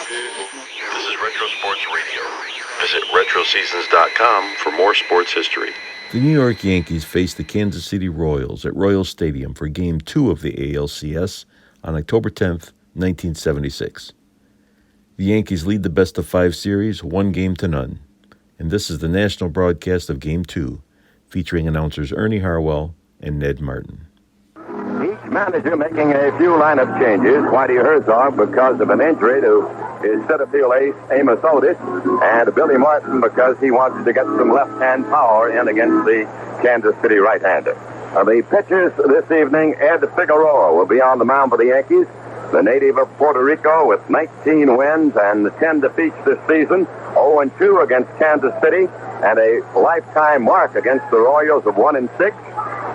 This is Retro Sports Radio. Visit RetroSeasons.com for more sports history. The New York Yankees faced the Kansas City Royals at Royal Stadium for Game 2 of the ALCS on October 10th, 1976. The Yankees lead the best-of-5 series 1-0. And this is the national broadcast of Game 2, featuring announcers Ernie Harwell and Ned Martin. Each manager making a few lineup changes. Whitey Herzog because of an injury to his center-field ace, Amos Otis, and Billy Martin because he wants to get some left-hand power in against the Kansas City right-hander. The pitchers this evening, Ed Figueroa will be on the mound for the Yankees. The native of Puerto Rico with 19 wins and 10 defeats this season, 0-2 against Kansas City, and a lifetime mark against the Royals of 1-6.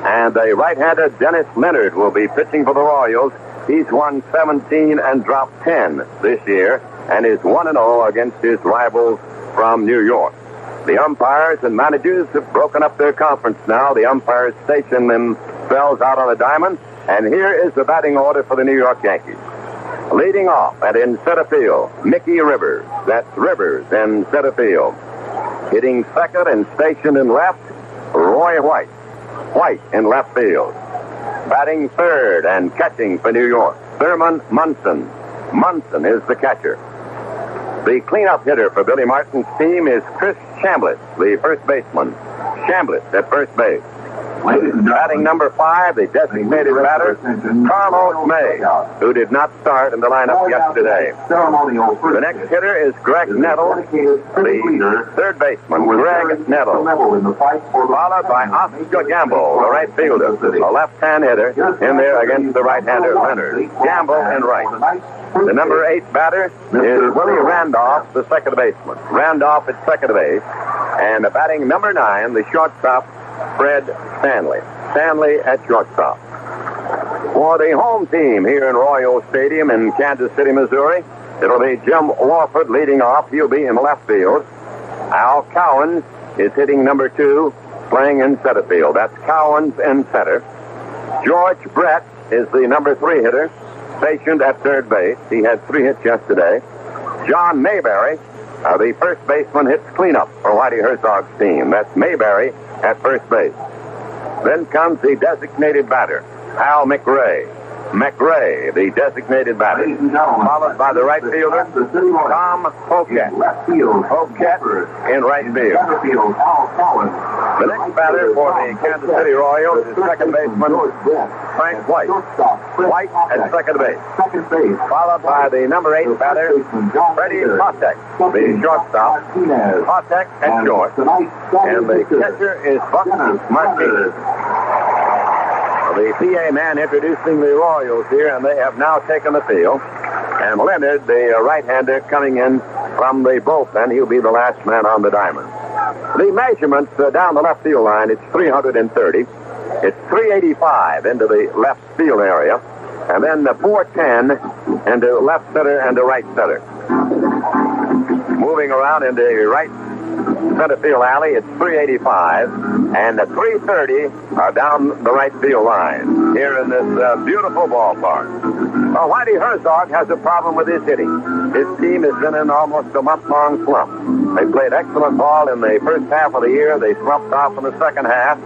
And a right-hander, Dennis Leonard, will be pitching for the Royals. He's won 17 and dropped 10 this year, and is 1-0 against his rivals from New York. The umpires and managers have broken up their conference now. The umpires station themselves out on a diamond. And here is the batting order for the New York Yankees. Leading off and in center field, Mickey Rivers. That's Rivers in center field. Hitting second and stationed in left, Roy White. White in left field. Batting third and catching for New York, Thurman Munson. Munson is the catcher. The cleanup hitter for Billy Martin's team is Chris Chambliss, the first baseman. Chambliss at first base. Batting number 5, the designated batter, Carlos May, who did not start in the lineup yesterday. The next hitter is Greg Nettle, the third baseman, Greg Nettle, followed by Oscar Gamble, the right fielder, a left-hand hitter in there against the right-hander Leonard. Gamble in right. The number 8 batter is Willie Randolph, the second baseman. Randolph at second base, and batting number 9, the shortstop, Fred Stanley. Stanley at shortstop. For the home team here in Royal Stadium in Kansas City, Missouri, it'll be Jim Wofford leading off. He'll be in left field. Al Cowens is hitting number 2, playing in center field. That's Cowens in center. George Brett is the number 3 hitter, stationed at third base. He had 3 hits yesterday. John Mayberry, the first baseman, hits cleanup for Whitey Herzog's team. That's Mayberry at first base. Then comes the designated batter, Hal McRae. McRae, the designated batter, followed by the right fielder, Tom Poquette. Poquette in right field. The next batter for the Kansas City Royals is second baseman Frank White. White at second base. Followed by the number 8 batter, Freddie Patek, the shortstop. Patek at short. And the catcher is Buck Martinez. The PA man introducing the Royals here, and they have now taken the field. And Leonard, the right-hander, coming in from the bullpen. He'll be the last man on the diamond. The measurements down the left field line, it's 330. It's 385 into the left field area. And then 410 into left center and the right center. Moving around into the right center field alley, it's 385, and the 330 are down the right field line here in this beautiful ballpark. Well, Whitey Herzog has a problem with his hitting. His team has been in almost a month-long slump. They played excellent ball in the first half of the year. They slumped off in the second half,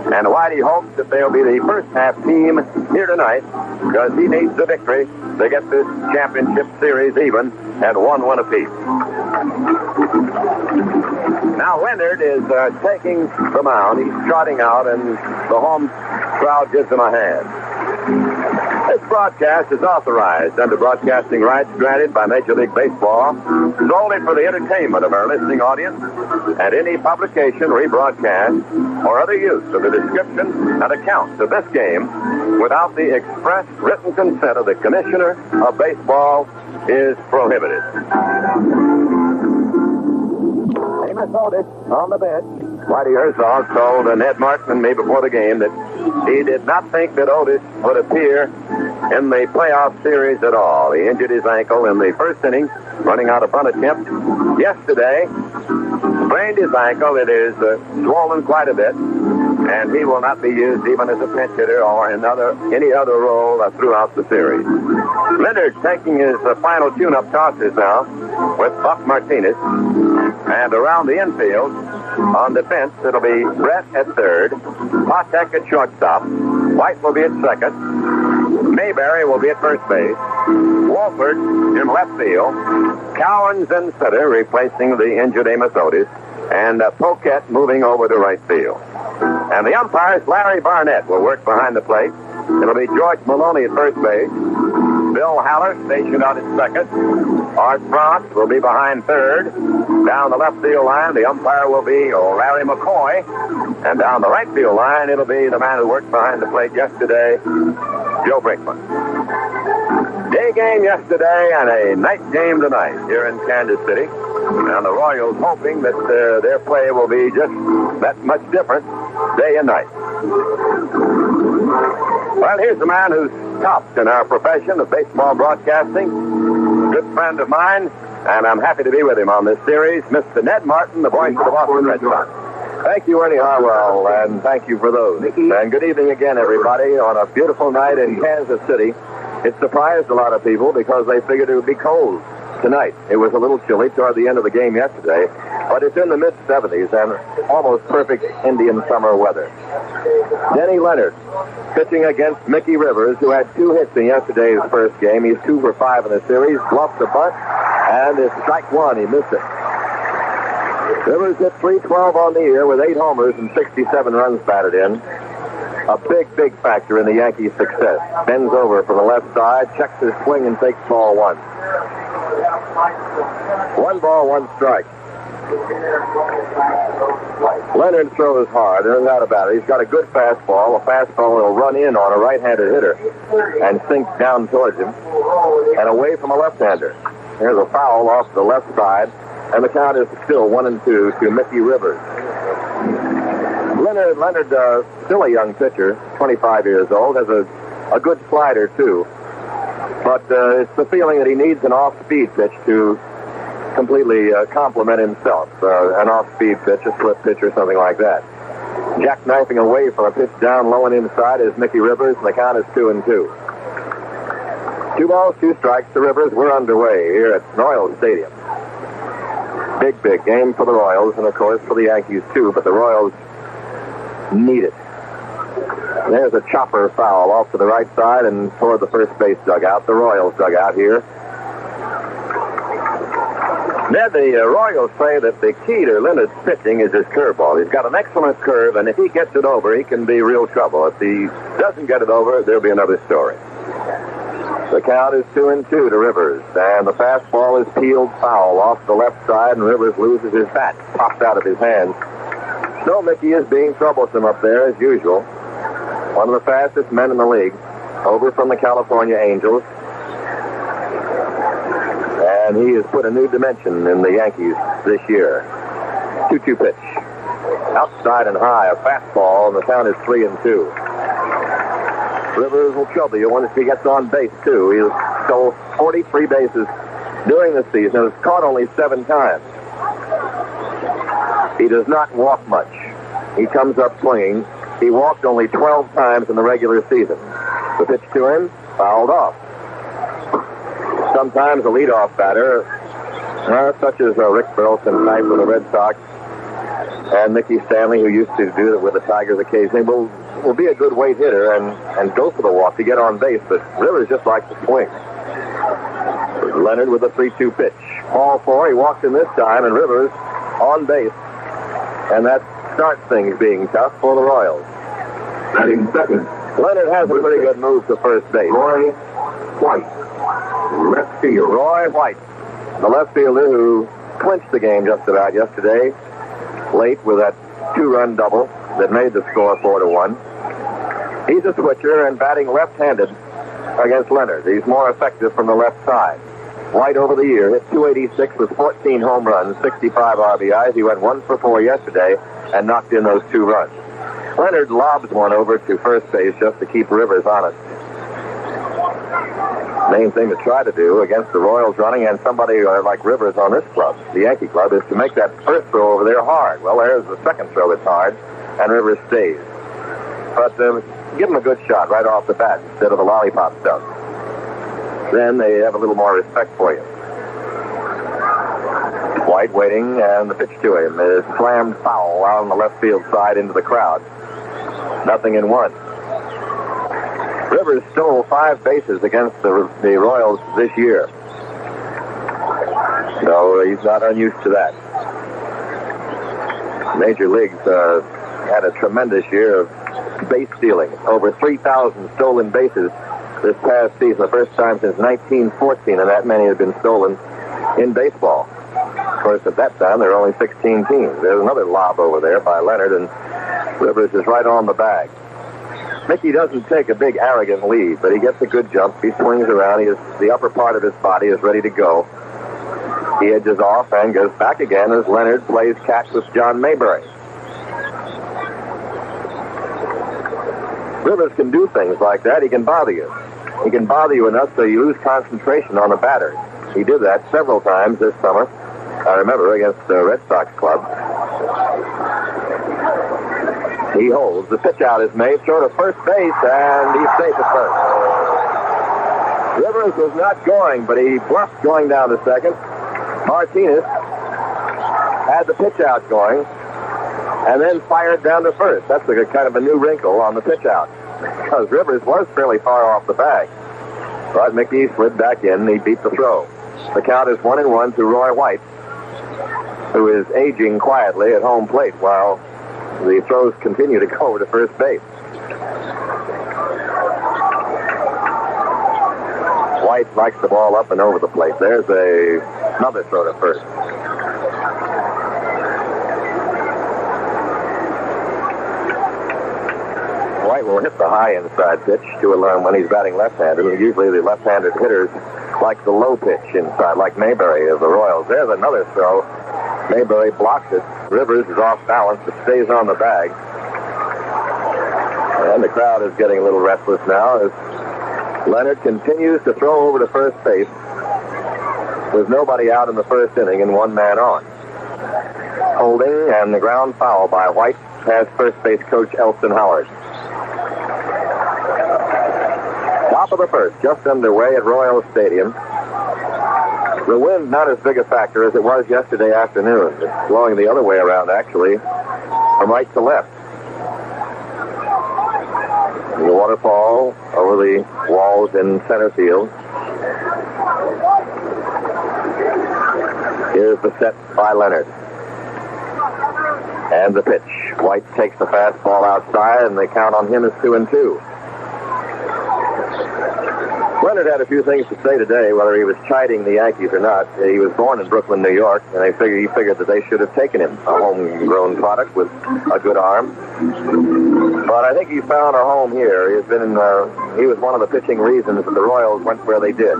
and Whitey hopes that they'll be the first half team here tonight because he needs the victory to get this championship series even at 1-1 apiece. Now Leonard is taking the mound. He's trotting out, and the home crowd gives him a hand. This broadcast is authorized under broadcasting rights granted by Major League Baseball solely for the entertainment of our listening audience, and any publication, rebroadcast, or other use of the description and accounts of this game without the express written consent of the Commissioner of Baseball is prohibited. Amos Otis on the bench. Whitey Herzog told Ned Martin and me before the game that he did not think that Otis would appear in the playoff series at all. He injured his ankle in the first inning, running out a bunt attempt. Yesterday, sprained his ankle. It is swollen quite a bit, and he will not be used even as a pinch hitter or in any other role throughout the series. Leonard taking his final tune-up tosses now with Buck Martinez. And around the infield, on defense, it'll be Brett at third, Patek at shortstop, White will be at second, Mayberry will be at first base, Wolford in left field, Cowens in center, replacing the injured Amos Otis, and Poquette moving over to right field. And the umpires, Larry Barnett, will work behind the plate. It'll be George Maloney at first base. Bill Haller stationed out at second. Art Franz will be behind third. Down the left field line, the umpire will be Larry McCoy. And down the right field line, it'll be the man who worked behind the plate yesterday, Joe Brinkman. Day game yesterday and a night game tonight here in Kansas City. And the Royals hoping that their play will be just that much different day and night. Well, here's a man who's topped in our profession of baseball broadcasting. Good friend of mine, and I'm happy to be with him on this series, Mr. Ned Martin, the voice of the Boston Red Sox. Thank you, Ernie Harwell, and thank you for those. And good evening again, everybody, on a beautiful night in Kansas City. It surprised a lot of people because they figured it would be cold tonight. It was a little chilly toward the end of the game yesterday, but it's in the mid-70s and almost perfect Indian summer weather. Denny Leonard pitching against Mickey Rivers, who had 2 hits in yesterday's first game. He's 2 for 5 in the series, bluffed a bunt, and it's strike 1. He missed it. Rivers hit .312 on the year with 8 homers and 67 runs batted in. A big, big factor in the Yankees' success. Bends over from the left side, checks his swing, and takes ball 1. 1 ball, 1 strike. Leonard throws hard, there's no doubt about it. He's got a good fastball. A fastball will run in on a right-handed hitter and sink down towards him and away from a left-hander. Here's a foul off the left side, and the count is still 1-2 to Mickey Rivers. Leonard, still a young pitcher, 25 years old, has a good slider, too. But it's the feeling that he needs an off-speed pitch to completely complement himself. An off-speed pitch, a slip pitch, or something like that. Jackknifing away from a pitch down low and inside is Mickey Rivers, and the count is 2-2. 2 balls, 2 strikes to Rivers. We're underway here at Royals Stadium. Big, big game for the Royals, and of course for the Yankees, too, but the Royals need it. There's a chopper foul off to the right side and toward the first base dugout, the Royals dugout here. Ned, the Royals say that the key to Leonard's pitching is his curveball. He's got an excellent curve, and if he gets it over, he can be real trouble. If he doesn't get it over, there'll be another story. The count is 2-2 to Rivers, and the fastball is peeled foul off the left side, and Rivers loses his bat, popped out of his hands. So Mickey is being troublesome up there, as usual. One of the fastest men in the league, over from the California Angels. And he has put a new dimension in the Yankees this year. 2-2 pitch. Outside and high, a fastball, and the count is 3-2. Rivers will trouble you once he gets on base, too. He stole 43 bases during the season and has caught only 7 times. He does not walk much. He comes up swinging. He walked only 12 times in the regular season. The pitch to him, fouled off. Sometimes a leadoff batter, such as Rick Burleson type with the Red Sox, and Mickey Stanley, who used to do it with the Tigers occasionally, will be a good weight hitter and go for the walk to get on base, but Rivers just likes to swing. Leonard with a 3-2 pitch. Ball 4, he walks in this time, and Rivers on base. And that starts things being tough for the Royals. Batting second. Leonard has a pretty good move to first base. Roy White, left field. Roy White, the left fielder who clinched the game just about yesterday, late with that 2-run double that made the score 4-1. He's a switcher and batting left-handed against Leonard. He's more effective from the left side. White over the year hit .286 with 14 home runs, 65 RBIs. He went 1 for 4 yesterday and knocked in those 2 runs. Leonard lobs one over to first base just to keep Rivers honest. Main thing to try to do against the Royals running and somebody like Rivers on this club, the Yankee club, is to make that first throw over there hard. Well, there's the second throw that's hard, and Rivers stays. But give him a good shot right off the bat instead of the lollipop stuff. then they have a little more respect for you. White waiting, and the pitch to him is slammed foul out on the left field side into the crowd. 0-1. Rivers stole 5 bases against the Royals this year. So he's not unused to that. Major Leagues had a tremendous year of base stealing. Over 3,000 stolen bases this past season, the first time since 1914, and that many had been stolen in baseball. Of course, at that time, there were only 16 teams. There's another lob over there by Leonard, and Rivers is right on the bag. Mickey doesn't take a big, arrogant lead, but he gets a good jump. He swings around. The upper part of his body is ready to go. He edges off and goes back again as Leonard plays catch with John Mayberry. Rivers can do things like that. He can bother you. He can bother you enough so you lose concentration on the batter. He did that several times this summer. I remember against the Red Sox club. He holds. The pitch out is made. Throw to first base, and he's safe at first. Rivers was not going, but he bluffed going down to second. Martinez had the pitch out going, and then fired down to first. That's a kind of a new wrinkle on the pitch out, because Rivers was fairly far off the bag. But Mickey slid back in, and he beat the throw. The count is 1-1 to Roy White, who is aging quietly at home plate while the throws continue to go to first base. White likes the ball up and over the plate. There's another throw to first. White will hit the high inside pitch to a line when he's batting left-handed. Usually the left-handed hitters like the low pitch inside, like Mayberry of the Royals. There's another throw. Mayberry blocks it. Rivers is off balance, but stays on the bag. And the crowd is getting a little restless now as Leonard continues to throw over to first base with nobody out in the first inning and 1 man on. Holding and the ground foul by White past first base coach Elston Howard. Top of the first, just underway at Royal Stadium. The wind not as big a factor as it was yesterday afternoon. It's blowing the other way around, actually, from right to left. The waterfall over the walls in center field. Here's the set by Leonard. And the pitch. White takes the fastball outside, and the count on him is 2-2. Leonard had a few things to say today, whether he was chiding the Yankees or not. He was born in Brooklyn, New York, and he figured that they should have taken him, a homegrown product with a good arm. But I think he found a home here. He was one of the pitching reasons that the Royals went where they did.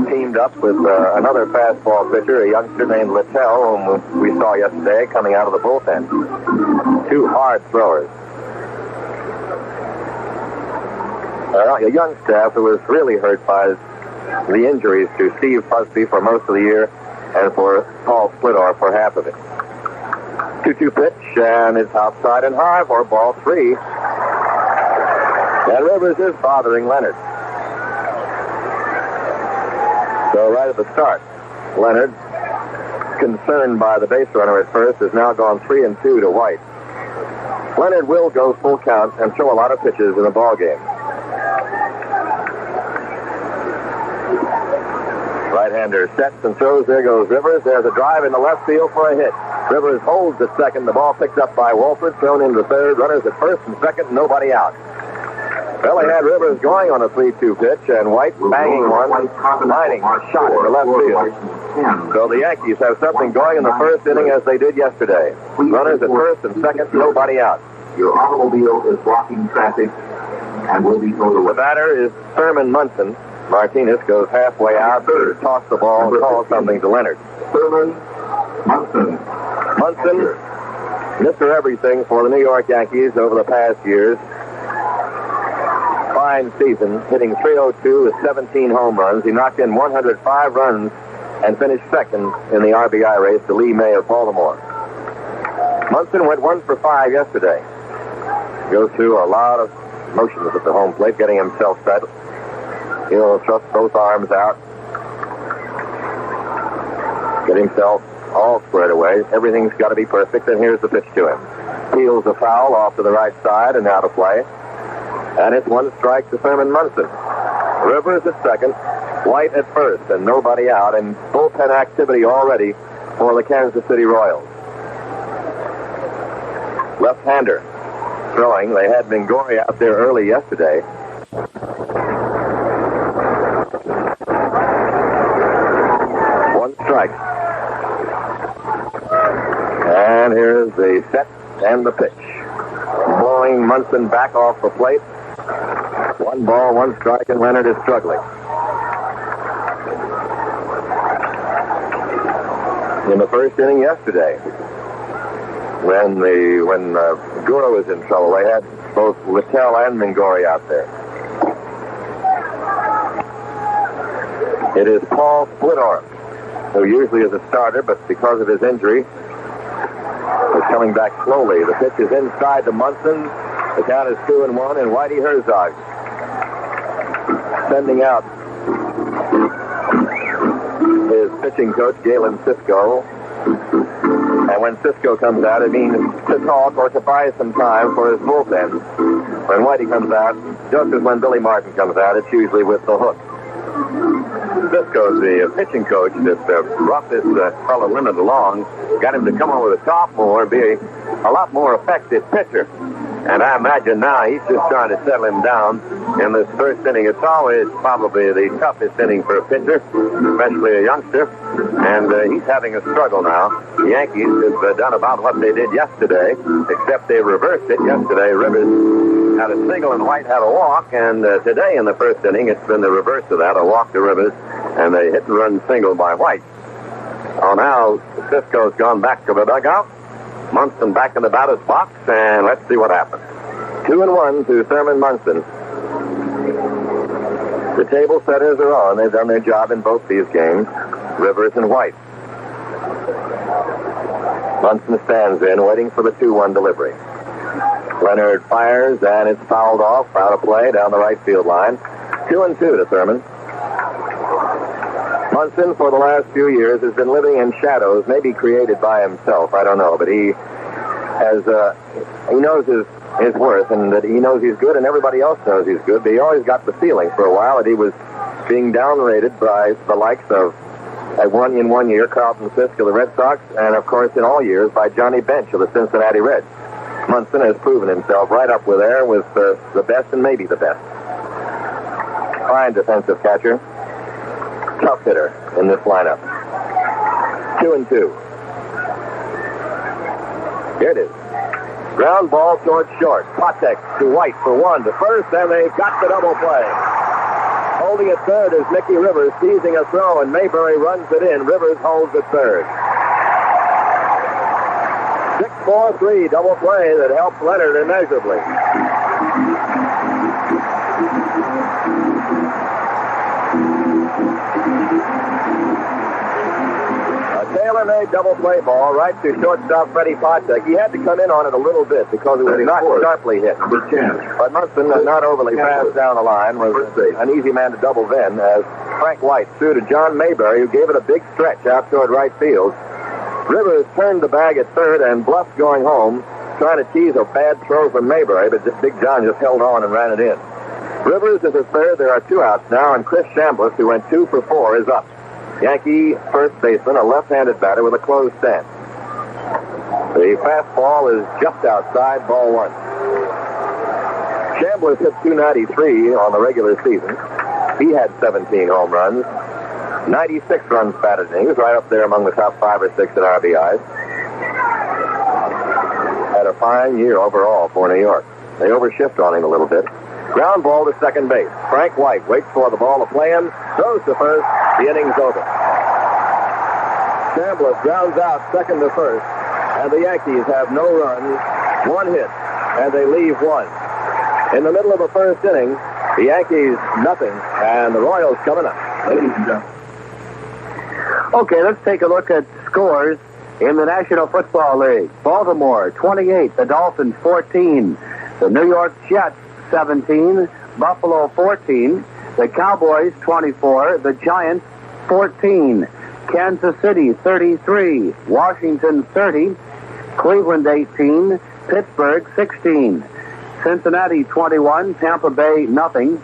Teamed up with another fastball pitcher, a youngster named Littell, whom we saw yesterday coming out of the bullpen. 2 hard throwers. A young staff who was really hurt by the injuries to Steve Busby for most of the year and for Paul Splittor for half of it. 2-2 pitch, and it's outside and high for ball 3. And Rivers is bothering Leonard. So right at the start, Leonard, concerned by the base runner at first, has now gone 3-2 to White. Leonard will go full count and throw a lot of pitches in the ball game. Right-hander sets and throws. There goes Rivers. There's a drive in the left field for a hit. Rivers holds at second. The ball picked up by Wolford, thrown into third. Runners at first and second, nobody out. Well, they had Rivers going on a 3-2 pitch, and White banging one, lining a shot in the left field. So the Yankees have something going in the first inning as they did yesterday. Runners at first and second, nobody out. Your automobile is blocking traffic and will be towed away. The batter is Thurman Munson. Martinez goes halfway out to toss the ball and call something to Leonard. Thurman Munson. Munson, Mr. Everything for the New York Yankees over the past years. Fine season, hitting .302 with 17 home runs. He knocked in 105 runs and finished second in the RBI race to Lee May of Baltimore. Munson went 1 for 5 yesterday. Goes through a lot of motions at the home plate, getting himself set. He'll thrust both arms out. Get himself all squared away. Everything's got to be perfect, and here's the pitch to him. Peels a foul off to the right side and out of play. And it's one strike to Thurman Munson. Rivers at second, White at first, and nobody out, and bullpen activity already for the Kansas City Royals. Left-hander throwing. They had Mingori out there early yesterday. One strike. And here's the set and the pitch. Blowing Munson back off the plate. 1 ball, 1 strike, and Leonard is struggling. In the first inning yesterday, when Gura was in trouble, they had both Littell and Mingori out there. It is Paul Splitorf, who usually is a starter, but because of his injury, is coming back slowly. The pitch is inside to Munson. The count is 2-1, and Whitey Herzog sending out his pitching coach, Galen Cisco. And when Cisco comes out, it means to talk or to buy some time for his bullpen. When Whitey comes out, just as when Billy Martin comes out, it's usually with the hook. Cisco's the pitching coach that brought this fellow Leonard along, got him to come over the top more, be a lot more effective pitcher. And I imagine now he's just trying to settle him down in this first inning. It's always probably the toughest inning for a pitcher, especially a youngster. And he's having a struggle now. The Yankees have done about what they did yesterday, except they reversed it. Yesterday, Rivers had a single and White had a walk. And today in the first inning, it's been the reverse of that, a walk to Rivers and a hit-and-run single by White. So now Cisco's gone back to the dugout. Munson back in the batter's box, and let's see what happens. 2-1 to Thurman Munson. The table setters are on. They've done their job in both these games. Rivers and White. Munson stands in, waiting for the 2-1 delivery. Leonard fires, and it's fouled off, out of play, down the right field line. 2-2 to Thurman. Munson, for the last few years, has been living in shadows, maybe created by himself, I don't know, but he knows his worth, and that he knows he's good, and everybody else knows he's good, but he always got the feeling for a while that he was being downrated by the likes of, in one year, Carlton Fisk of the Red Sox, and of course in all years by Johnny Bench of the Cincinnati Reds. Munson has proven himself right up with there with the best and maybe the best. Fine defensive catcher. Tough hitter in this lineup. 2-2. Here it is. Ground ball towards short. Patek to White for 1 to first, and they've got the double play. Holding at third is Mickey Rivers, teasing a throw, and Mayberry runs it in. Rivers holds at third. 6-4-3 double play that helps Leonard immeasurably. Tailor-made double play ball right to shortstop Freddie Patek. He had to come in on it a little bit because it was not sharply hit. But Munson, not overly fast down the line, was an easy man to double then as Frank White threw to John Mayberry, who gave it a big stretch out toward right field. Rivers turned the bag at third and bluffed going home, trying to tease a bad throw from Mayberry, but Big John just held on and ran it in. Rivers is at third. There are 2 outs now, and Chris Chambliss, who went 2 for 4, is up. Yankee first baseman, a left-handed batter with a closed stance. The fastball is just outside, ball 1. Chambliss hit .293 on the regular season. He had 17 home runs, 96 runs batted in. He was right up there among the top 5 or 6 in RBIs. Had a fine year overall for New York. They overshift on him a little bit. Ground ball to second base. Frank White waits for the ball to play him, throws to first. The inning's over. Chambliss grounds out second to first, and the Yankees have no runs, 1 hit, and they leave 1. In the middle of the first inning, the Yankees nothing, and the Royals coming up. Ladies and gentlemen. Okay, let's take a look at scores in the National Football League. Baltimore 28, the Dolphins 14, the New York Jets 17, Buffalo 14, The Cowboys 24, the Giants 14, Kansas City 33, Washington 30, Cleveland 18, Pittsburgh 16, Cincinnati 21, Tampa Bay nothing,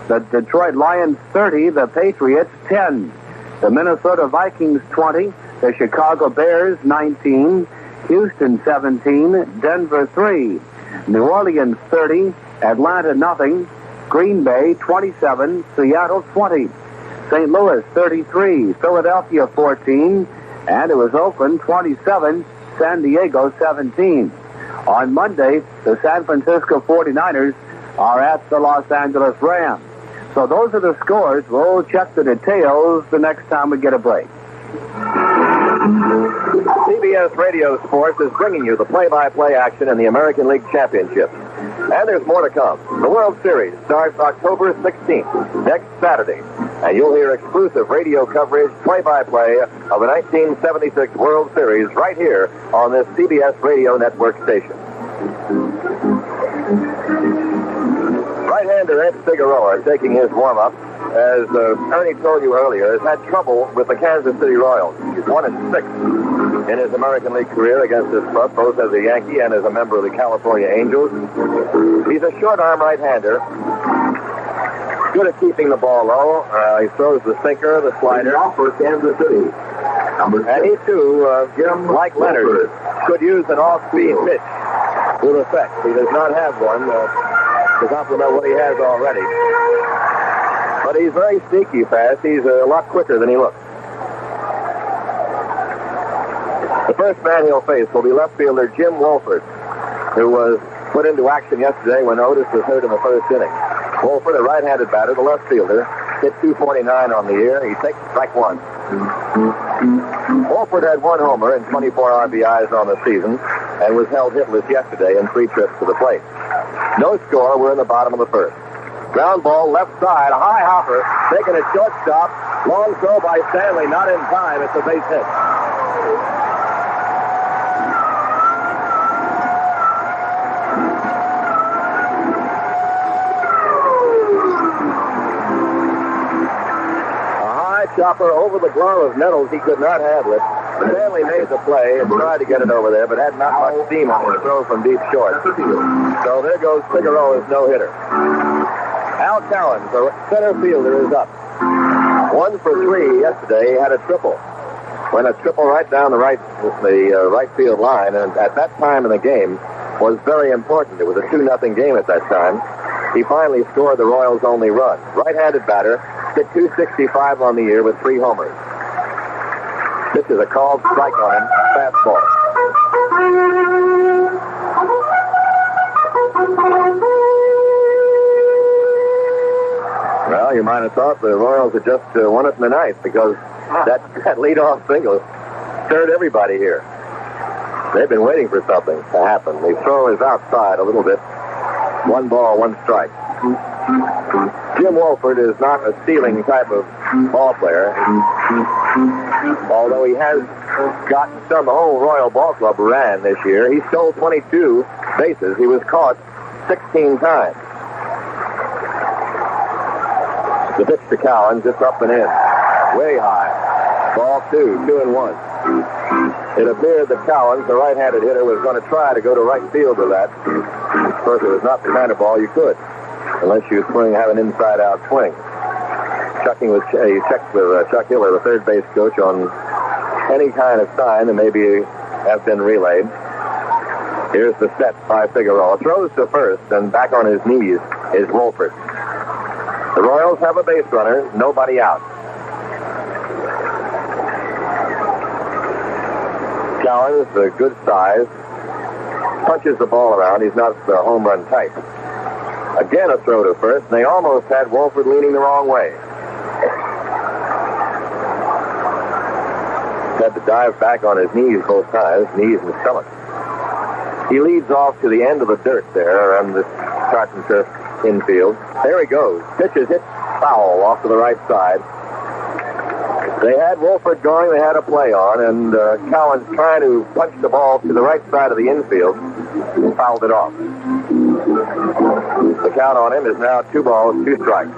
the Detroit Lions 30, the Patriots 10, the Minnesota Vikings 20, the Chicago Bears 19, Houston 17, Denver 3, New Orleans 30, Atlanta nothing, Green Bay 27, Seattle 20, St. Louis 33, Philadelphia 14, and it was Oakland 27, San Diego 17. On Monday, the San Francisco 49ers are at the Los Angeles Rams. So those are the scores. We'll check the details the next time we get a break. CBS Radio Sports is bringing you the play-by-play action in the American League Championship. And there's more to come. The World Series starts October 16th, next Saturday. And you'll hear exclusive radio coverage, play-by-play of the 1976 World Series right here on this CBS Radio Network station. Right-hander Ed Figueroa, taking his warm-up, as Ernie told you earlier, has had trouble with the Kansas City Royals. He's 1-6 in his American League career against this club, both as a Yankee and as a member of the California Angels. He's a short-arm right-hander, good at keeping the ball low. He throws the sinker, the slider. For Kansas City. And he, too, like Leonard, could use an off-speed pitch with effect. He does not have one to complement what he has already. But he's very sneaky fast. He's a lot quicker than he looks. The first man he'll face will be left fielder Jim Wolford, who was put into action yesterday when Otis was hurt in the first inning. Wolford, a right-handed batter, the left fielder, hit .249 on the year. He takes strike one. Wolford had one homer and 24 RBIs on the season and was held hitless yesterday in 3 trips to the plate. No score. We're in the bottom of the first. Ground ball left side, a high hopper, taken at shortstop. Long throw by Stanley, not in time. It's a base hit. Chopper over the glove of Nettles. He could not handle it. Stanley made the play and tried to get it over there, but had not much steam on his throw from deep short. So there goes Figueroa's no-hitter. Al Cowan, the center fielder, is up. 1 for 3 yesterday. He had a triple. Went a triple right down the right field line, and at that time in the game was very important. It was a 2-0 game at that time. He finally scored the Royals' only run. Right-handed batter, hit .265 on the year with 3 homers. This is a called strike on him, fastball. Well, you might have thought the Royals had just won it in the ninth because that leadoff single stirred everybody here. They've been waiting for something to happen. The throw is outside a little bit. 1 ball, 1 strike. Jim Wolford is not a stealing type of ball player. Although he has gotten some, the whole Royal Ball Club ran this year. He stole 22 bases. He was caught 16 times. The pitch to Cowan, just up and in. Way high. Ball 2, 2-1. It appeared that Cowan, the right-handed hitter, was going to try to go to right field with that. Of course, it was not the kind of ball you could, unless you have an inside-out swing. He checked with Chuck Hiller, the third base coach, on any kind of sign that maybe have been relayed. Here's the set by Figueroa. Throws to first, and back on his knees is Wolford. The Royals have a base runner, nobody out. Cowan is a good size, punches the ball around. He's not the home run type. Again, a throw to first, and they almost had Wolford leaning the wrong way. Had to dive back on his knees both times, knees and stomach. He leads off to the end of the dirt there around the Tartan turf infield. There he goes. Pitches hit foul off to the right side. They had Wolford going, they had a play on, and Cowan's trying to punch the ball to the right side of the infield and fouled it off. The count on him is now 2 balls, 2 strikes.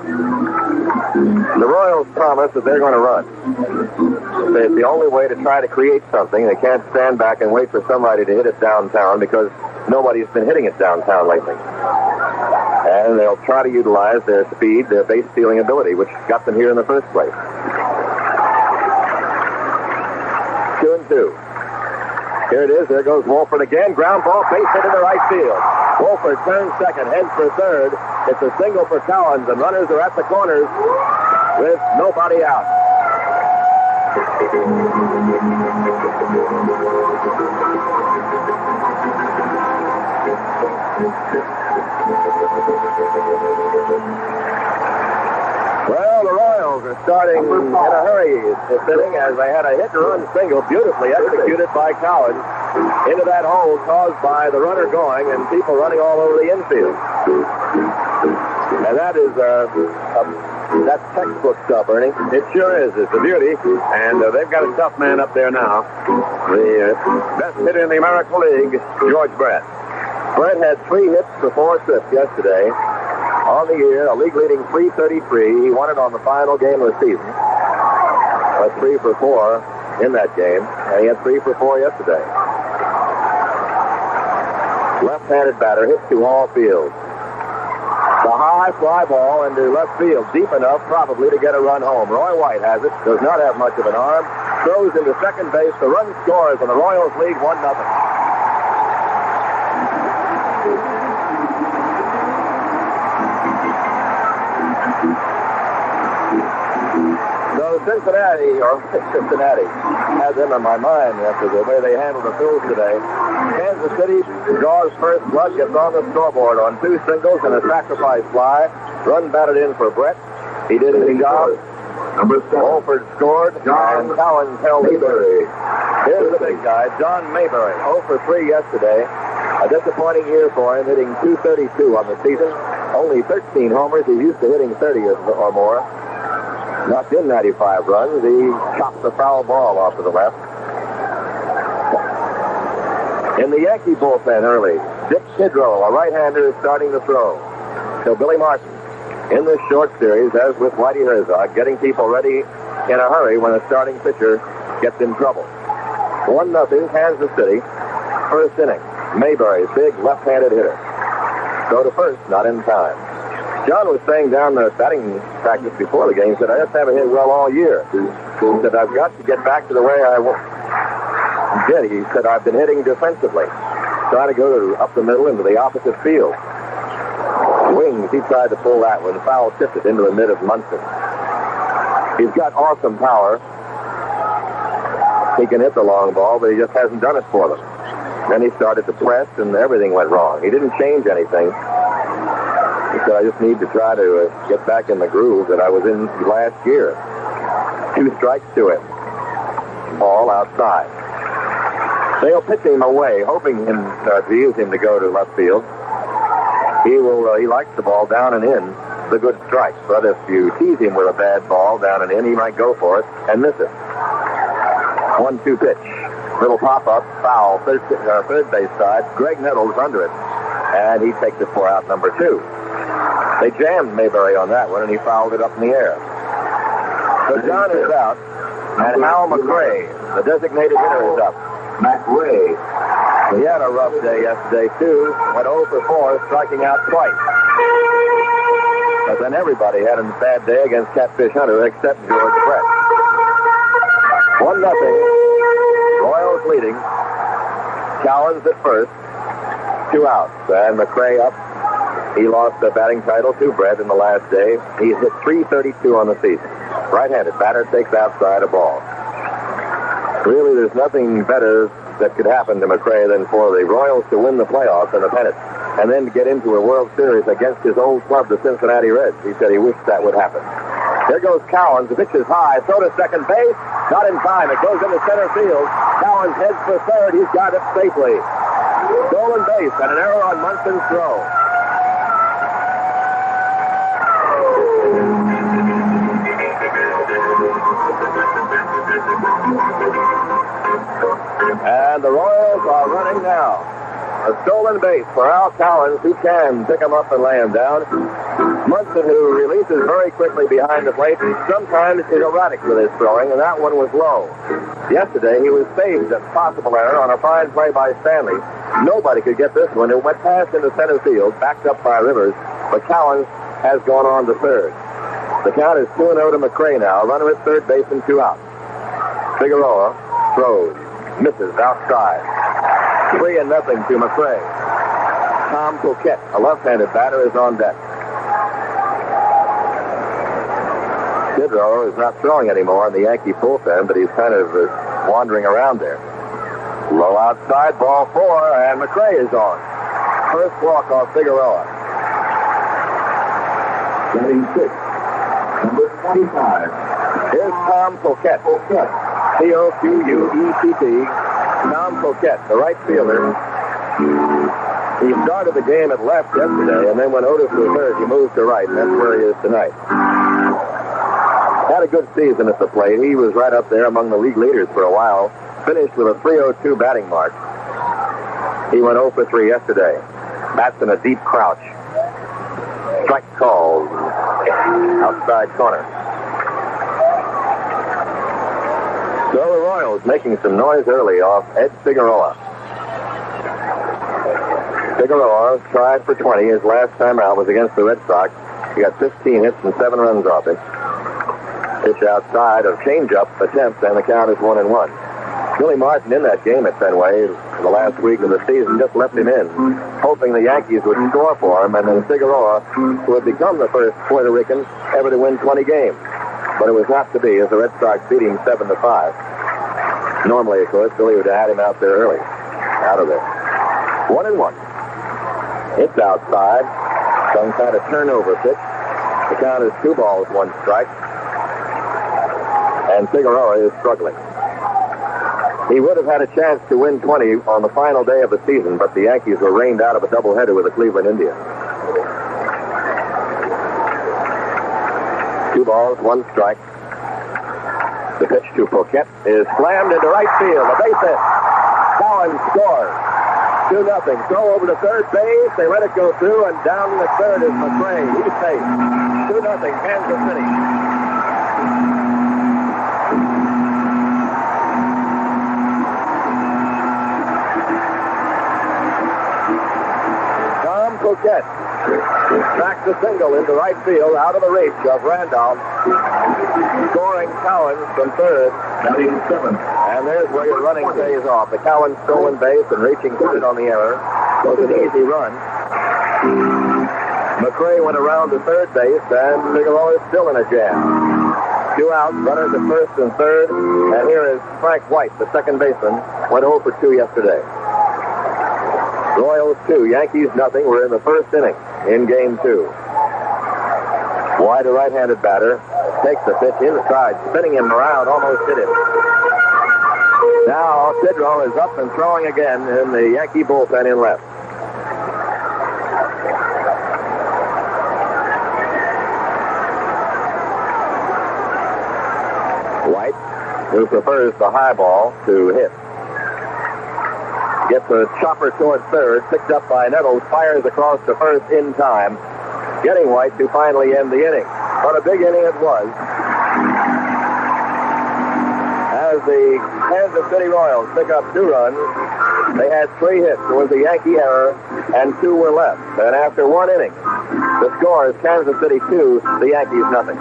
The Royals promise that they're going to run. It's the only way to try to create something. They can't stand back and wait for somebody to hit it downtown because nobody's been hitting it downtown lately. And they'll try to utilize their speed, their base stealing ability, which got them here in the first place. 2-2. Here it is. There goes Wolford again. Ground ball, base hit into right field. Wolford turns second, heads for third. It's a single for Collins, and runners are at the corners with nobody out. Well, the Royals are starting in a hurry this inning as they had a hit-and-run single beautifully executed by Collins into that hole caused by the runner going and people running all over the infield. And that is that's textbook stuff, Ernie. It sure is. It's a beauty. And they've got a tough man up there now. The best hitter in the American League, George Brett. Brett had 3 hits for 4 trips yesterday. On the year, a league-leading .333. He won it on the final game of the season. 3 for 4 in that game. And he had 3 for 4 yesterday. Left-handed batter, hits to all fields. The high fly ball into left field, deep enough probably to get a run home. Roy White has it, does not have much of an arm, throws into second base. The run scores, and the Royals lead 1-0. So Cincinnati has them in my mind after the way they handled the Phils today. Kansas City draws first blood, gets on the scoreboard on 2 singles and a sacrifice fly. Run batted in for Brett. He did his job. Wolford scored, and Collins held Mayberry. Here's the big guy, John Mayberry, 0 for 3 yesterday. A disappointing year for him, hitting .232 on the season. Only 13 homers. He's used to hitting 30 or more. Knocked in 95 runs. He chopped the foul ball off to the left. In the Yankee bullpen early, Dick Kidrow, a right-hander, is starting to throw. So Billy Martin, in this short series, as with Whitey Herzog, getting people ready in a hurry when a starting pitcher gets in trouble. 1-0, Kansas City, first inning. Mayberry, big left-handed hitter. Go to first, not in time. John was saying down the batting practice before the game, he said, I just haven't hit well all year. He said, I've got to get back to the way I did. He said, I've been hitting defensively. Trying to go up the middle into the opposite field. Wings, he tried to pull that one. Foul tipped it into the mid of Munson. He's got awesome power. He can hit the long ball, but he just hasn't done it for them. Then he started to press, and everything went wrong. He didn't change anything. He said, I just need to try to get back in the groove that I was in last year. 2 strikes to it. Ball outside. They'll pitch him away, hoping to use him to go to left field. He likes the ball down and in, the good strike. But if you tease him with a bad ball down and in, he might go for it and miss it. 1-2 pitch. Little pop-up, foul, third base side. Greg Nettles under it. And he takes it for out number 2. They jammed Mayberry on that one, and he fouled it up in the air. So John is out, and Hal McRae, the designated hitter, is up. McRae. He had a rough day yesterday, too. Went 0 for 4, striking out twice. But then everybody had a bad day against Catfish Hunter, except George Brett. 1-0. Royals leading. Collins at first. 2 outs. And McRae up. He lost the batting title to Brett in the last day. He's hit .332 on the season. Right-handed batter takes outside a ball. Really, there's nothing better that could happen to McRae than for the Royals to win the playoffs and the pennant, and then to get into a World Series against his old club, the Cincinnati Reds. He said he wished that would happen. Here goes Collins. The pitch is high. Throw to second base. Not in time. It goes into center field. Collins heads for third. He's got it safely. Stolen base and an error on Munson's throw. And the Royals are running now. A stolen base for Al Collins, who can pick him up and lay him down. Munson, who releases very quickly behind the plate, sometimes is erratic with his throwing, and that one was low. Yesterday, he was saved a possible error on a fine play by Stanley. Nobody could get this one. It went past into center field, backed up by Rivers, but Cowens has gone on to third. The count is 2-0 to McRae now. Runner at third base and 2 out. Figueroa throws, misses outside. 3-0 to McRae. Tom Coquette, a left-handed batter, is on deck. Figueroa is not throwing anymore in the Yankee bullpen, but he's kind of wandering around there. Low outside, ball 4, and McRae is on. First walk off Figueroa. Batting 6, number 25. Here's Tom Coquette. Coquett. Tom Coquette, the right fielder. He started the game at left yesterday, and then when Otis was hurt, he moved to right, and that's where he is tonight. Had a good season at the plate. He was right up there among the league leaders for a while. Finished with a .302 batting mark. He went 0 for 3 yesterday. Bats in a deep crouch. Strike called. Outside corner. So the Royals making some noise early off Ed Figueroa. Figueroa tried for 20. His last time out was against the Red Sox. He got 15 hits and 7 runs off it. Pitch outside of changeup attempt, and the count is 1-1. Billy Martin in that game at Fenway the last week of the season just left him in, hoping the Yankees would score for him, and then Figueroa, who had become the first Puerto Rican ever to win 20 games. But it was not to be, as the Red Sox beat him 7-5. Normally, of course, Billy would have had him out there early. Out of there. 1-1. It's outside. Some kind of turnover pitch. The count is 2 balls, 1 strike. And Figueroa is struggling. He would have had a chance to win 20 on the final day of the season, but the Yankees were rained out of a doubleheader with the Cleveland Indians. 2 balls, 1 strike. The pitch to Coquette is slammed into right field. A base hit. Cowens scores. 2-0. Throw over to third base. They let it go through, and down to the third is McRae. He's safe. 2-0 Kansas City. Tom Coquette tracks a single into right field out of the reach of Randolph. Scoring Cowens from third. Batting 7. And there's where your running pays off. The Cowens stolen base and reaching for it on the error was an easy run. McRae went around to third base, and Figueroa is still in a jam. 2 outs, runners at first and third. And here is Frank White, the second baseman, went 0 for 2 yesterday. Royals 2, Yankees nothing. We're in the first inning in game 2. White, a right-handed batter, takes the pitch inside, spinning him around, almost hit him. Now Tidrow is up and throwing again in the Yankee bullpen in left. White, who prefers the high ball to hit, gets a chopper toward third, picked up by Nettles, fires across to first in time, getting White to finally end the inning. What a big inning it was. As the Kansas City Royals pick up 2 runs, they had 3 hits. There was a Yankee error, and 2 were left. And after 1 inning, the score is Kansas City 2, the Yankees nothing.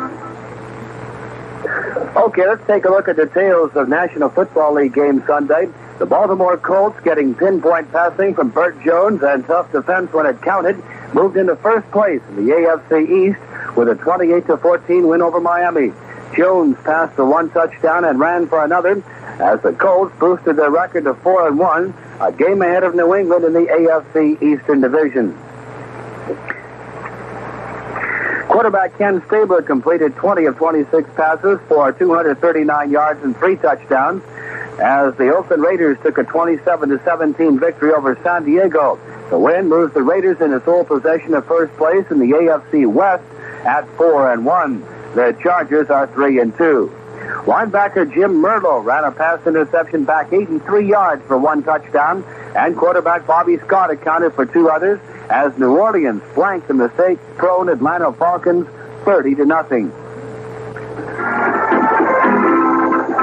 Okay, let's take a look at details of National Football League game Sunday. The Baltimore Colts, getting pinpoint passing from Burt Jones and tough defense when it counted, moved into first place in the AFC East with a 28-14 win over Miami. Jones passed for 1 touchdown and ran for another as the Colts boosted their record to 4-1, a game ahead of New England in the AFC Eastern Division. Quarterback Ken Stabler completed 20 of 26 passes for 239 yards and 3 touchdowns as the Oakland Raiders took a 27-17 victory over San Diego. The win moves the Raiders into sole possession of first place in the AFC West at 4-1. The Chargers are 3-2. Linebacker Jim Merlo ran a pass interception back 83 yards for 1 touchdown, and quarterback Bobby Scott accounted for 2 others as New Orleans flanked the mistake-prone Atlanta Falcons 30-0.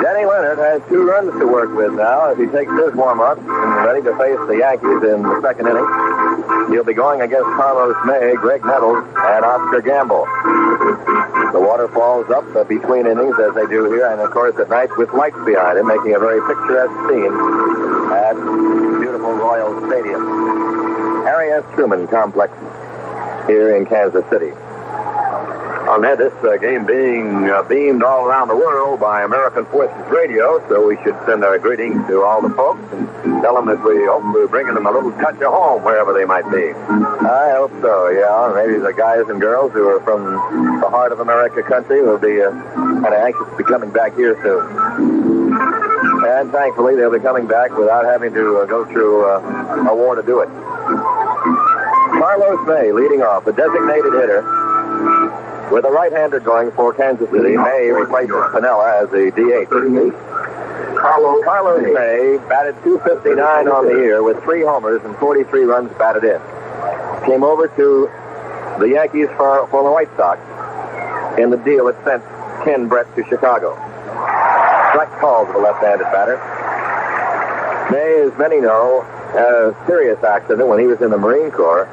Denny Leonard has 2 runs to work with now as he takes his warm-up and ready to face the Yankees in the second inning. He'll be going against Carlos May, Greg Nettles, and Oscar Gamble. The water falls up between innings as they do here, and of course at night with lights behind him, making a very picturesque scene at beautiful Royal Stadium. Harry S. Truman Complex here in Kansas City. On that, this game being beamed all around the world by American Forces Radio, so we should send our greetings to all the folks and tell them that we hope we're bringing them a little touch of home wherever they might be. I hope so, yeah. Maybe the guys and girls who are from the heart of America country will be kind of anxious to be coming back here soon. And thankfully, they'll be coming back without having to go through a war to do it. Carlos May leading off, the designated hitter. With a right-hander going for Kansas City, May replaces Pinella as the DH. Carlos May batted .259 on the year with 3 homers and 43 runs batted in. Came over to the Yankees for the White Sox in the deal that sent Ken Brett to Chicago. Strike call to the left-handed batter. May, as many know, had a serious accident when he was in the Marine Corps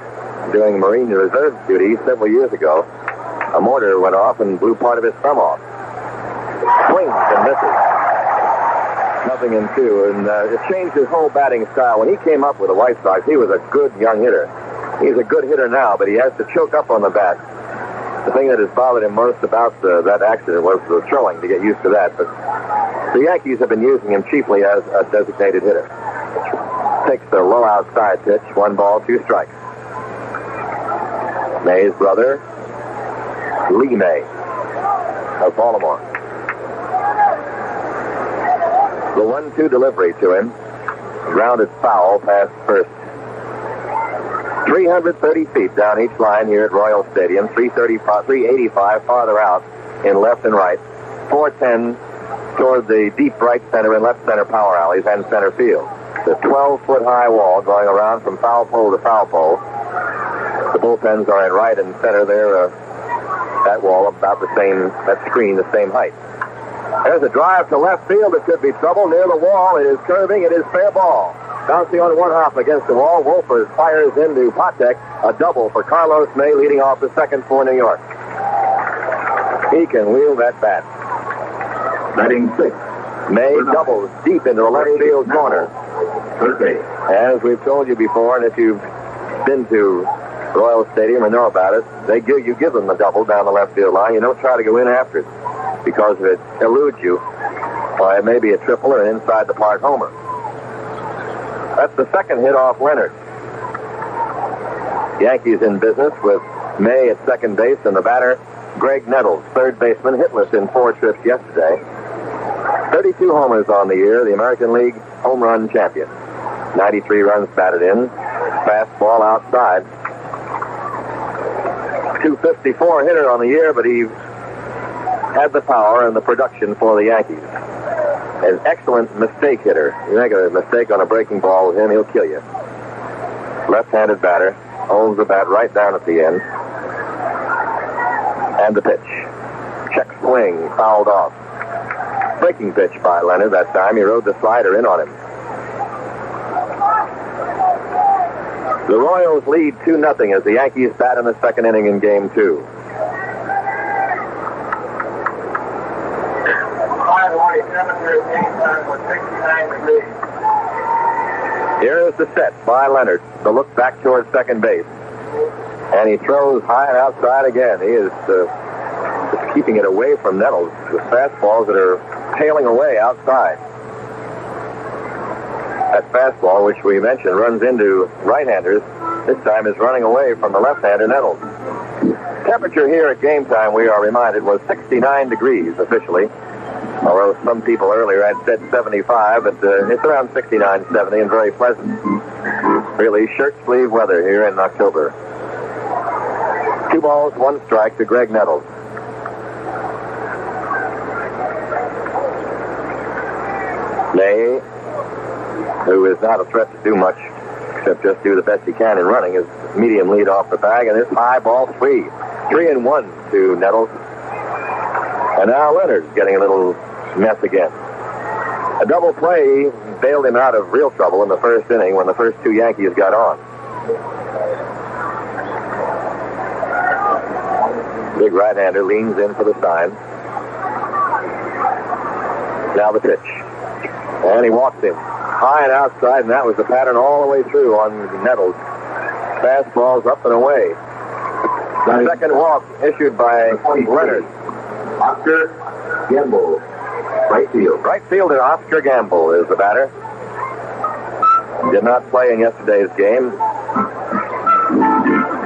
doing Marine Reserve duty several years ago. A mortar went off and blew part of his thumb off. Swings and misses. Nothing in 2, and it changed his whole batting style. When he came up with the White Sox, he was a good young hitter. He's a good hitter now, but he has to choke up on the bat. The thing that has bothered him most about that accident was the throwing, to get used to that. But the Yankees have been using him chiefly as a designated hitter. Takes the low outside pitch, 1 ball, 2 strikes. May's brother, Lee May of Baltimore. The 1-2 delivery to him. Grounded foul past first. 330 feet down each line here at Royal Stadium. 385 farther out in left and right. 410 toward the deep right center and left center power alleys and center field. The 12-foot high wall going around from foul pole to foul pole. The bullpens are in right and center there. That wall about the same, that screen the same height. There's a drive to left field. It could be trouble near the wall. It is curving. It is fair ball. Bouncing on 1 hop against the wall. Wolfers fires into Patek. A double for Carlos May leading off the second for New York. He can wheel that bat. Batting 6. May doubles deep into the left field corner. As we've told you before, and if you've been to Royal Stadium and know about it, you give them the double down the left field line. You don't try to go in after it, because if it eludes you, well, it may be a triple or an inside the park homer. That's the second hit off Leonard. Yankees in business with May at second base and the batter, Greg Nettles, third baseman, hitless in 4 trips yesterday. 32 homers on the year, the American League home run champion. 93 runs batted in, fastball outside. 254 hitter on the year, but he had the power and the production for the Yankees. An excellent mistake hitter. You make a mistake on a breaking ball with him, he'll kill you. Left-handed batter, holds the bat right down at the end. And the pitch. Check swing, fouled off. Breaking pitch by Leonard that time. He rode the slider in on him. The Royals lead 2-0 as the Yankees bat in the second inning in Game 2. Here is the set by Leonard. The look back towards second base. And he throws high and outside again. He is just keeping it away from Nettles with fastballs that are tailing away outside. That fastball, which we mentioned, runs into right-handers. This time is running away from the left-hander, Nettles. Temperature here at game time, we are reminded, was 69 degrees officially. Although some people earlier had said 75, but it's around 69, 70, and very pleasant. Really shirt-sleeve weather here in October. 2 balls, 1 strike to Greg Nettles. May, who is not a threat to do much, except just do the best he can in running. His medium lead off the bag, and this high ball 3-1 to Nettles. And now Leonard's getting a little mess again. A double play bailed him out of real trouble in the first inning when the first two Yankees got on. Big right-hander leans in for the sign. Now the pitch. And he walks him high and outside, and that was the pattern all the way through on Nettles. Fastballs up and away. The second walk issued by Leonard. Oscar Gamble, right field. Right fielder Oscar Gamble is the batter. Did not play in yesterday's game.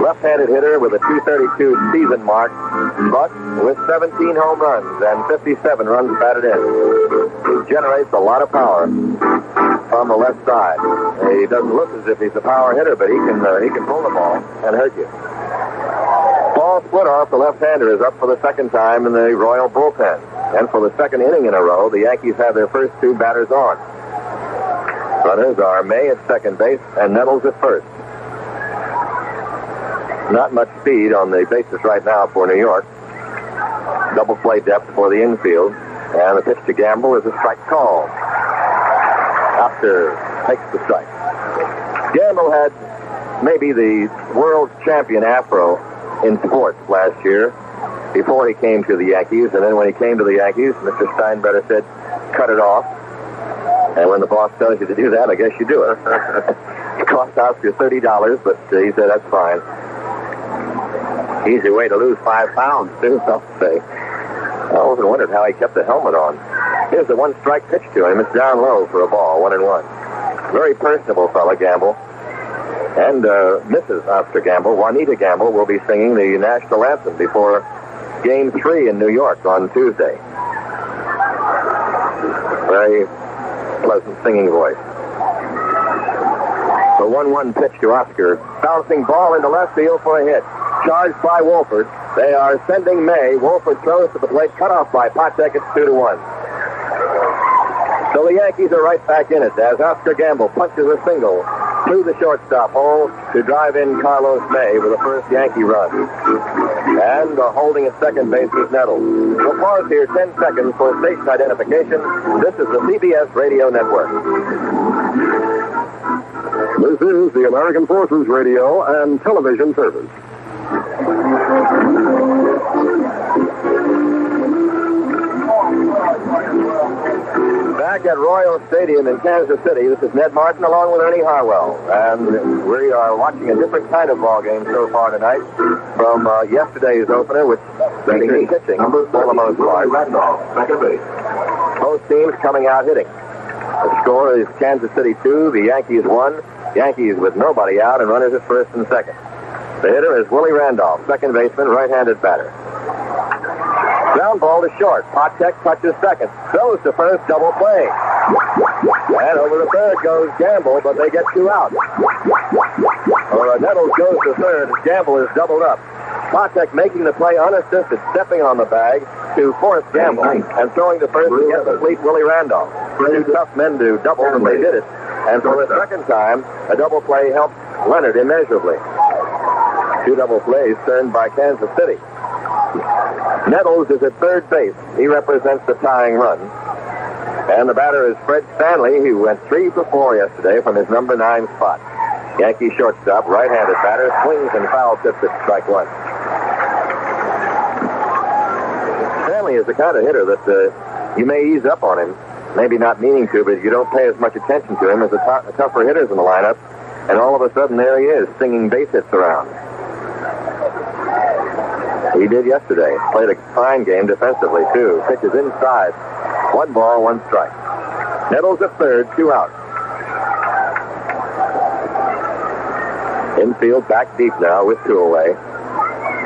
Left-handed hitter with a .232 season mark, but with 17 home runs and 57 runs batted in. He generates a lot of power from the left side. He doesn't look as if he's a power hitter, but he can pull the ball and hurt you. Paul Splitoff, the left-hander, is up for the second time in the Royal bullpen. And for the second inning in a row, the Yankees have their first two batters on. Runners are May at second base and Nettles at first. Not much speed on the bases right now for New York. Double play depth for the infield. And the pitch to Gamble is a strike call. After takes the strike. Gamble had maybe the world champion afro in sports last year before he came to the Yankees. And then when he came to the Yankees, Mr. Steinbrenner said, cut it off. And when the boss tells you to do that, I guess you do it. It cost Oscar $30, but he said, that's fine. Easy way to lose 5 pounds, too, I'll say. I often wondered how he kept the helmet on. Here's the one-strike pitch to him. It's down low for a ball, 1-1. Very personable fella, Gamble. And Mrs. Oscar Gamble, Juanita Gamble, will be singing the national anthem before Game 3 in New York on Tuesday. Very pleasant singing voice. The 1-1 pitch to Oscar. Bouncing ball into left field for a hit. Charged by Wolford. They are sending May. Wolford throws to the plate, cut off by Patek. It's 2-1. So the Yankees are right back in it as Oscar Gamble punches a single through the shortstop hole to drive in Carlos May with the first Yankee run. And holding at second base is Nettles. We'll pause here 10 seconds for station identification. This is the CBS Radio Network. This is the American Forces Radio and Television Service. Back at Royal Stadium in Kansas City, this is Ned Martin along with Ernie Harwell. And we are watching a different kind of ball game so far tonight from yesterday's opener, which featured pitching for the most part. Second base. Both teams coming out hitting. The score is Kansas City 2, the Yankees 1. Yankees with nobody out and runners at first and second. The hitter is Willie Randolph, second baseman, right-handed batter. Ground ball to short. Patek touches second. Throws to first, double play. And over to third goes Gamble, but they get 2 out. Nettles goes to third. Gamble is doubled up. Patek making the play unassisted, stepping on the bag to force Gamble and throwing to first to get the fleet Willie Randolph. 2 tough men to double, and they did it. And for the second time, a double play helped Leonard immeasurably. 2 double plays turned by Kansas City. Nettles is at third base. He represents the tying run. And the batter is Fred Stanley, who went 3 for 4 yesterday from his number 9 spot. Yankee shortstop, right-handed batter, swings and foul tips at strike 1. Stanley is the kind of hitter that you may ease up on him. Maybe not meaning to, but you don't pay as much attention to him as the tougher hitters in the lineup. And all of a sudden, there he is, singing base hits around. He did yesterday. Played a fine game defensively, too. Pitches inside. 1 ball, 1 strike. Nettles at third, 2 out. Infield back deep now with 2 away.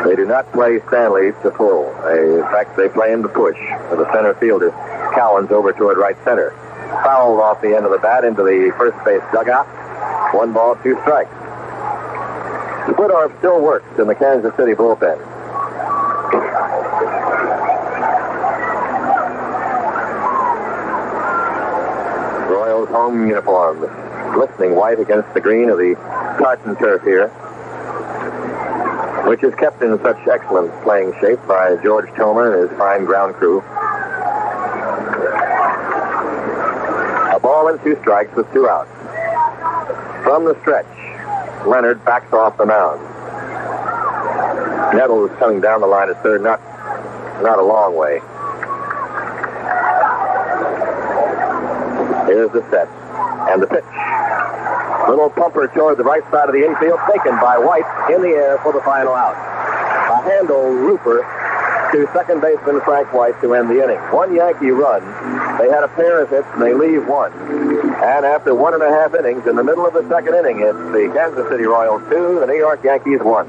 They do not play Stanley to full. In fact, they play him to push. For the center fielder, Cowens over toward right center. Fouled off the end of the bat into the first base dugout. 1 ball, 2 strikes. Splitoff still works in the Kansas City bullpen. Royals home uniforms, glistening white against the green of the tartan turf here, which is kept in such excellent playing shape by George Tomer and his fine ground crew. A ball and 2 strikes with 2 outs. From the stretch, Leonard backs off the mound. Nettles coming down the line at third, not a long way. Here's the set and the pitch. Little pumper toward the right side of the infield, taken by White in the air for the final out. A handle roofer to second baseman Frank White to end the inning. 1 Yankee run. They had a pair of hits and they leave 1. And after 1.5 innings, in the middle of the second inning, it's the Kansas City Royals 2, the New York Yankees 1.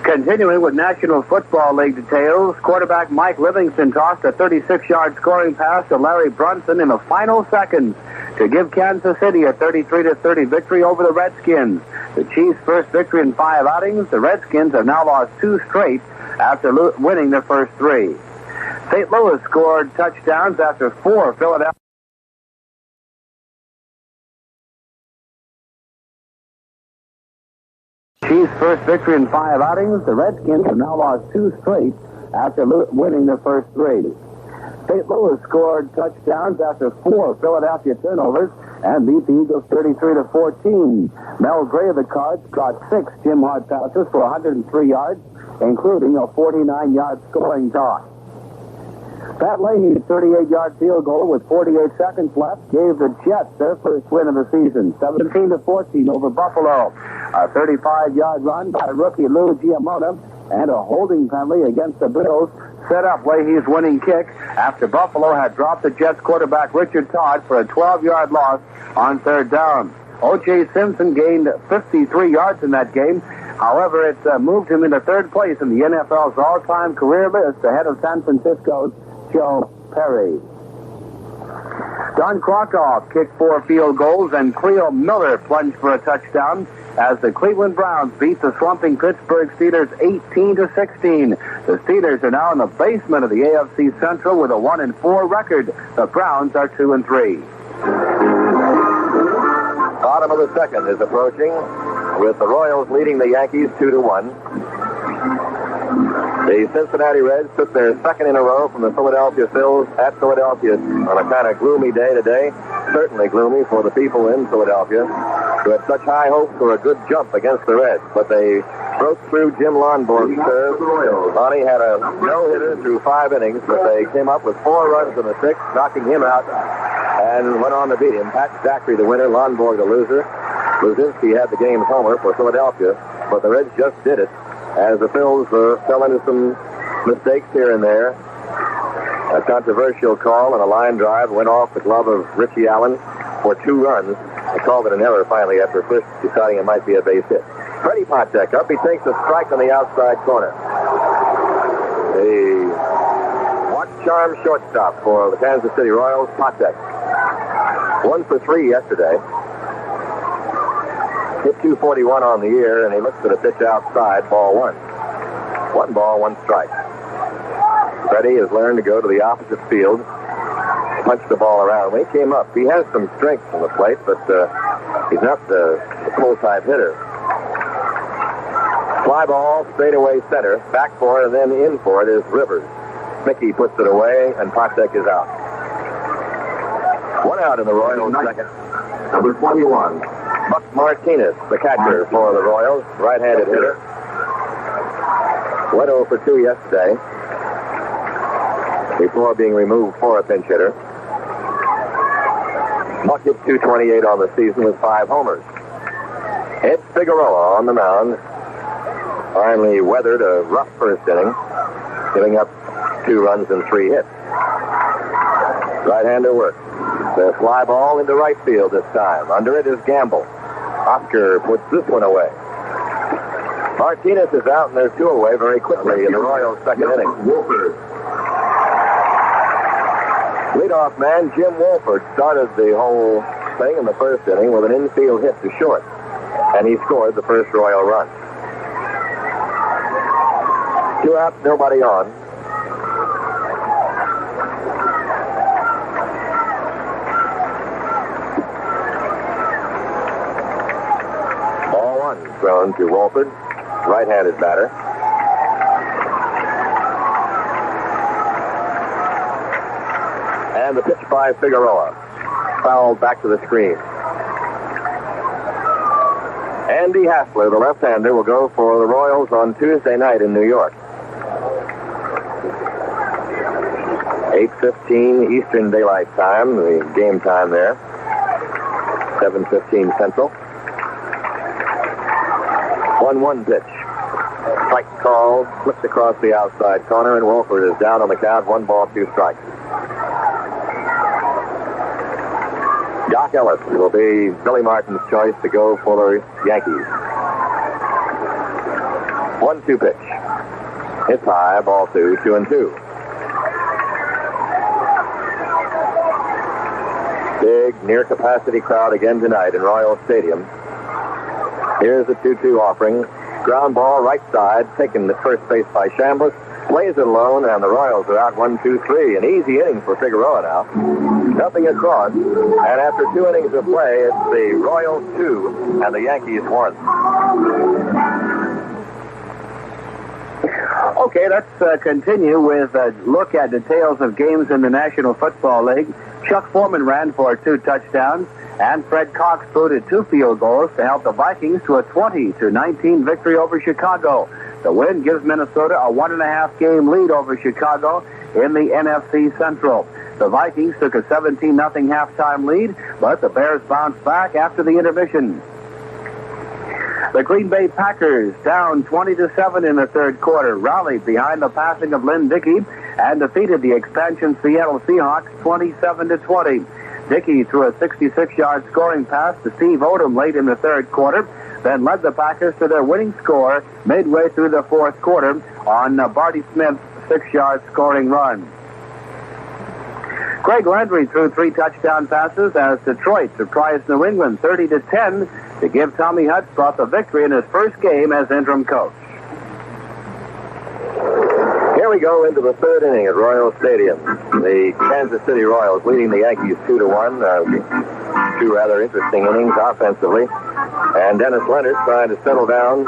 Continuing with National Football League details, quarterback Mike Livingston tossed a 36-yard scoring pass to Larry Brunson in the final seconds to give Kansas City a 33-30 victory over the Redskins. The Chiefs' first victory in 5 outings. The Redskins have now lost 2 straight after winning their first 3. St. Louis scored touchdowns after 4 Philadelphia. Chiefs' first victory in 5 outings. The Redskins have now lost 2 straight after winning their first 3. St. Louis scored touchdowns after 4 Philadelphia turnovers and beat the Eagles 33-14. Mel Gray of the Cards caught 6 Jim Hart passes for 103 yards, including a 49-yard scoring toss. Pat Leahy's 38-yard field goal with 48 seconds left gave the Jets their first win of the season, 17-14 over Buffalo. A 35-yard run by rookie Lou Giamona and a holding penalty against the Bills set up Leahy's winning kick after Buffalo had dropped the Jets quarterback Richard Todd for a 12-yard loss on 3rd down. O.J. Simpson gained 53 yards in that game. However, it moved him into 3rd place in the NFL's all-time career list ahead of San Francisco's Joe Perry. Don Krakoff kicked 4 field goals and Cleo Miller plunged for a touchdown as the Cleveland Browns beat the slumping Pittsburgh Steelers 18-16. The Steelers are now in the basement of the AFC Central with a 1-4 record. The Browns are 2-3. Bottom of the second is approaching with the Royals leading the Yankees 2-1. The Cincinnati Reds took their 2nd in a row from the Philadelphia Phils at Philadelphia on a kind of gloomy day today. Certainly gloomy for the people in Philadelphia who had such high hopes for a good jump against the Reds. But they broke through Jim Lonborg's serve. Lonnie had a no-hitter through 5 innings, but they came up with 4 runs in the 6th, knocking him out, and went on to beat him. Pat Zachary the winner, Lonborg the loser. Luzinski had the game's homer for Philadelphia, but the Reds just did it as the Phils fell into some mistakes here and there. A controversial call and a line drive went off the glove of Richie Allen for 2 runs. They called it an error finally after first deciding it might be a base hit. Freddie Patek up. He takes a strike on the outside corner. The watch charm shortstop for the Kansas City Royals, Patek. 1 for 3 yesterday. Hit 241 on the year, and he looks at a pitch outside, ball 1. 1 ball, 1 strike. Freddie has learned to go to the opposite field, punch the ball around. When he came up, he has some strength on the plate, but he's not the full-time hitter. Fly ball, straight away center, back for it, and then in for it is Rivers. Mickey puts it away, and Patek is out. 1 out in the Royals second. Number 21. Buck Martinez, the catcher for the Royals, right-handed hitter. Went 0 for 2 yesterday before being removed for a pinch hitter. Buck hit 228 on the season with 5 homers. Ed Figueroa on the mound finally weathered a rough first inning, giving up 2 runs and 3 hits. Right-hander works. The fly ball into right field this time. Under it is Gamble. Oscar puts this one away. Martinez is out, and there's 2 away very quickly in the Royals' second inning. Leadoff man Jim Wolford started the whole thing in the first inning with an infield hit to short, and he scored the first Royal run. 2 outs, nobody on. thrown to Wolford, right-handed batter. And the pitch by Figueroa. Fouled back to the screen. Andy Hassler, the left-hander, will go for the Royals on Tuesday night in New York. 8:15 Eastern Daylight Time, the game time there. 7:15 Central. 1-1 pitch. Strike called, flipped across the outside corner, and Wolford is down on the count. 1 ball, 2 strikes. Doc Ellis will be Billy Martin's choice to go for the Yankees. 1-2 pitch. Hits high, ball 2, 2-2. Big near-capacity crowd again tonight in Royal Stadium. Here's the 2-2 offering. Ground ball right side, taken to first base by Chambliss. Plays it alone, and the Royals are out 1-2-3. An easy inning for Figueroa now. Nothing across. And after 2 innings of play, it's the Royals 2 and the Yankees 1. Okay, let's continue with a look at details of games in the National Football League. Chuck Foreman ran for 2 touchdowns, and Fred Cox booted 2 field goals to help the Vikings to a 20-19 victory over Chicago. The win gives Minnesota a 1.5 game lead over Chicago in the NFC Central. The Vikings took a 17-0 halftime lead, but the Bears bounced back after the intermission. The Green Bay Packers, down 20-7 in the third quarter, rallied behind the passing of Lynn Dickey and defeated the expansion Seattle Seahawks 27-20. Dickey threw a 66-yard scoring pass to Steve Odom late in the third quarter, then led the Packers to their winning score midway through the fourth quarter on Barty Smith's 6-yard scoring run. Craig Landry threw 3 touchdown passes as Detroit surprised New England 30-10 to give Tommy Hudspeth a victory in his first game as interim coach. Here we go into the third inning at Royal Stadium. The Kansas City Royals leading the Yankees 2-1. 2 rather interesting innings offensively. And Dennis Leonard trying to settle down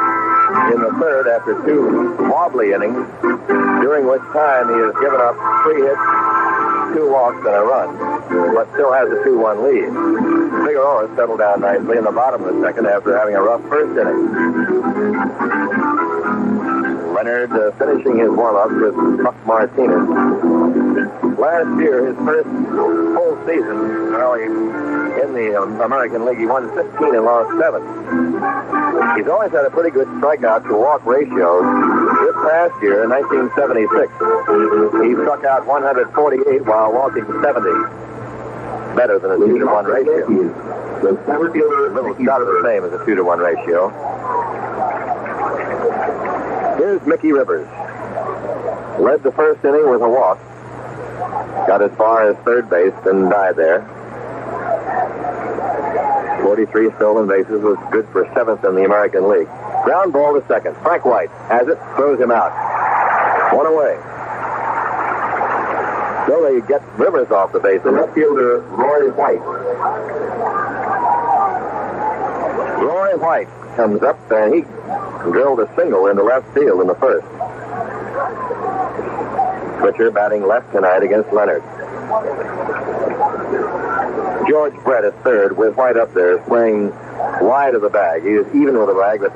in the third after 2 wobbly innings, during which time he has given up 3 hits, 2 walks, and a run, but still has a 2-1 lead. Figueroa settled down nicely in the bottom of the second after having a rough first inning. Leonard finishing his warm-up with Buck Martinez. Last year, his first full season, early in the American League, he won 15 and lost 7. He's always had a pretty good strikeout-to-walk ratio. This past year, in 1976, he struck out 148 while walking 70. Better than a 2-to-1 ratio. The center fielder, not the same as a 2-to-1 ratio. Here's Mickey Rivers. Led the first inning with a walk. Got as far as third base, then died there. 43 stolen bases, was good for 7th in the American League. Ground ball to second. Frank White has it, throws him out. 1 away. So they get Rivers off the base. The left fielder, Roy White. Roy White comes up, and he drilled a single into left field in the first. Switcher batting left tonight against Leonard. George Brett at third with White up there, playing wide of the bag. He is even with the bag, but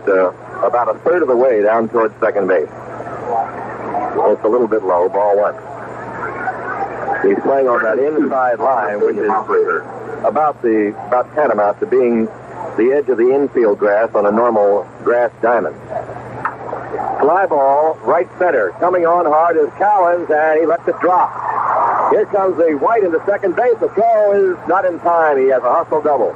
about a third of the way down towards second base. It's a little bit low, ball 1. He's playing on that inside line, which is about tantamount to being the edge of the infield grass on a normal grass diamond. Fly ball, right center. Coming on hard is Cowens, and he lets it drop. Here comes the White into second base. The throw is not in time. He has a hustle double.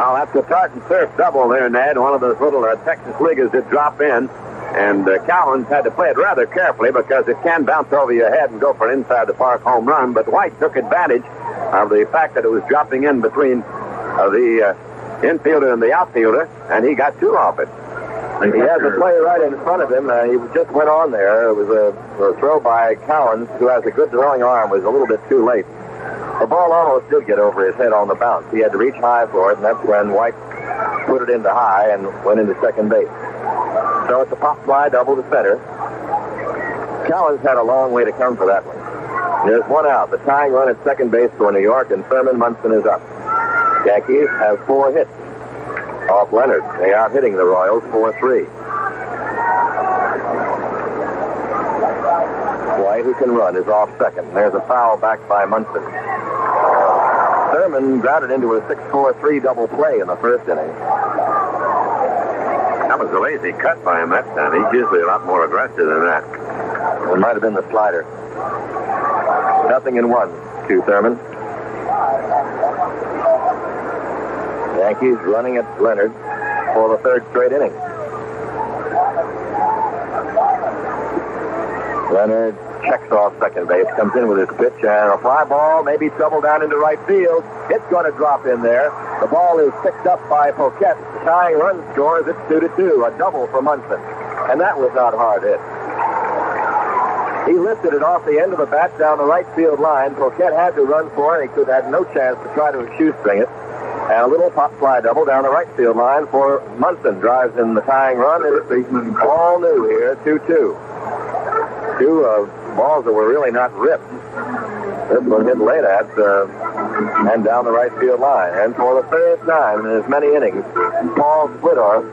Now, that's a tartan surf double there, Ned. One of those little Texas leaguers did drop in. And Cowens had to play it rather carefully because it can bounce over your head and go for an inside-the-park home run. But White took advantage of the fact that it was dropping in between the infielder and the outfielder, and he got 2 off it. He has a play right in front of him. He just went on there. It was a throw by Cowens, who has a good throwing arm, was a little bit too late. The ball almost did get over his head on the bounce. He had to reach high for it, and that's when White put it into high and went into second base. So it's a pop fly double to center. Collins had a long way to come for that one. There's one out. The tying run at second base for New York, and Thurman Munson is up. Yankees have 4 hits off Leonard. They are hitting the Royals 4-3. White, who can run, is off second. There's a foul back by Munson. Thurman grounded into a 6-4-3 double play in the first inning. That was a lazy cut by him that time. He's usually a lot more aggressive than that. It might have been the slider. 0-1 to Thurman. Yankees running at Leonard for the 3rd straight inning. Leonard checks off second base, comes in with his pitch, and a fly ball, maybe trouble down into right field. It's going to drop in there. The ball is picked up by Poquette. The tying run scores. It's 2-2, a double for Munson. And that was not hard hit. He lifted it off the end of the bat down the right field line. Poquette had to run for it. He had no chance to try to shoestring it. And a little pop fly double down the right field line for Munson. Drives in the tying run. It's all new here, 2-2. 2 balls that were really not ripped. This one hit late at and down the right field line. And for the 3rd time in as many innings, Paul Splittorff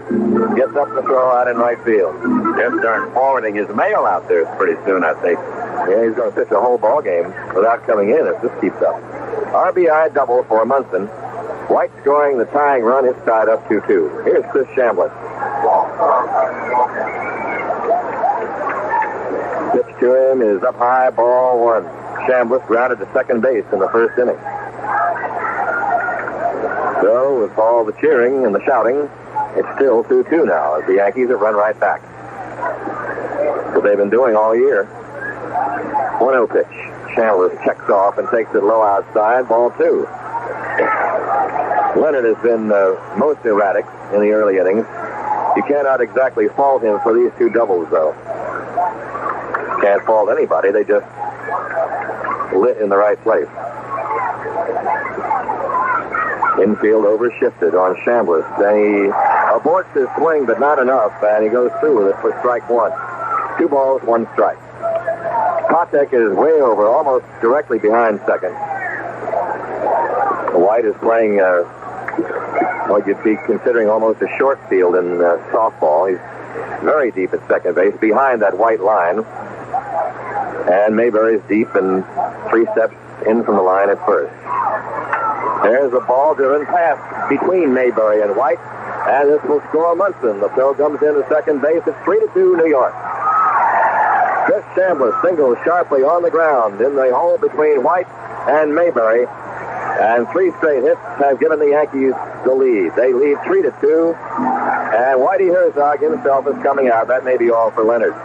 gets up to throw out in right field. Just start forwarding his mail out there pretty soon, I think. Yeah, he's going to pitch a whole ball game without coming in if this keeps up. RBI double for Munson. White scoring the tying run. It's tied up 2-2. Here's Chris Chambliss. Pitch to him is up high, ball 1. Chambliss grounded to second base in the first inning. So, with all the cheering and the shouting, it's still 2-2 now as the Yankees have run right back. What they've been doing all year. 1-0 pitch. Chambliss checks off and takes it low outside, ball 2. Leonard has been most erratic in the early innings. You cannot exactly fault him for these 2 doubles, though. Can't fault anybody. They just lit in the right place. Infield overshifted on Chambliss. Then he aborts his swing, but not enough, and he goes through with it for strike 1. 2 balls, 1 strike. Patek is way over, almost directly behind second. White is playing what you'd be considering almost a short field in softball. He's very deep at second base, behind that white line. And Mayberry's deep and 3 steps in from the line at first. There's a ball driven past between Mayberry and White, and this will score Munson. The throw comes into second base. It's 3-2 New York. Chris Chambliss singles sharply on the ground in the hole between White and Mayberry. And 3 straight hits have given the Yankees the lead. They lead 3-2. And Whitey Herzog himself is coming out. That may be all for Leonard.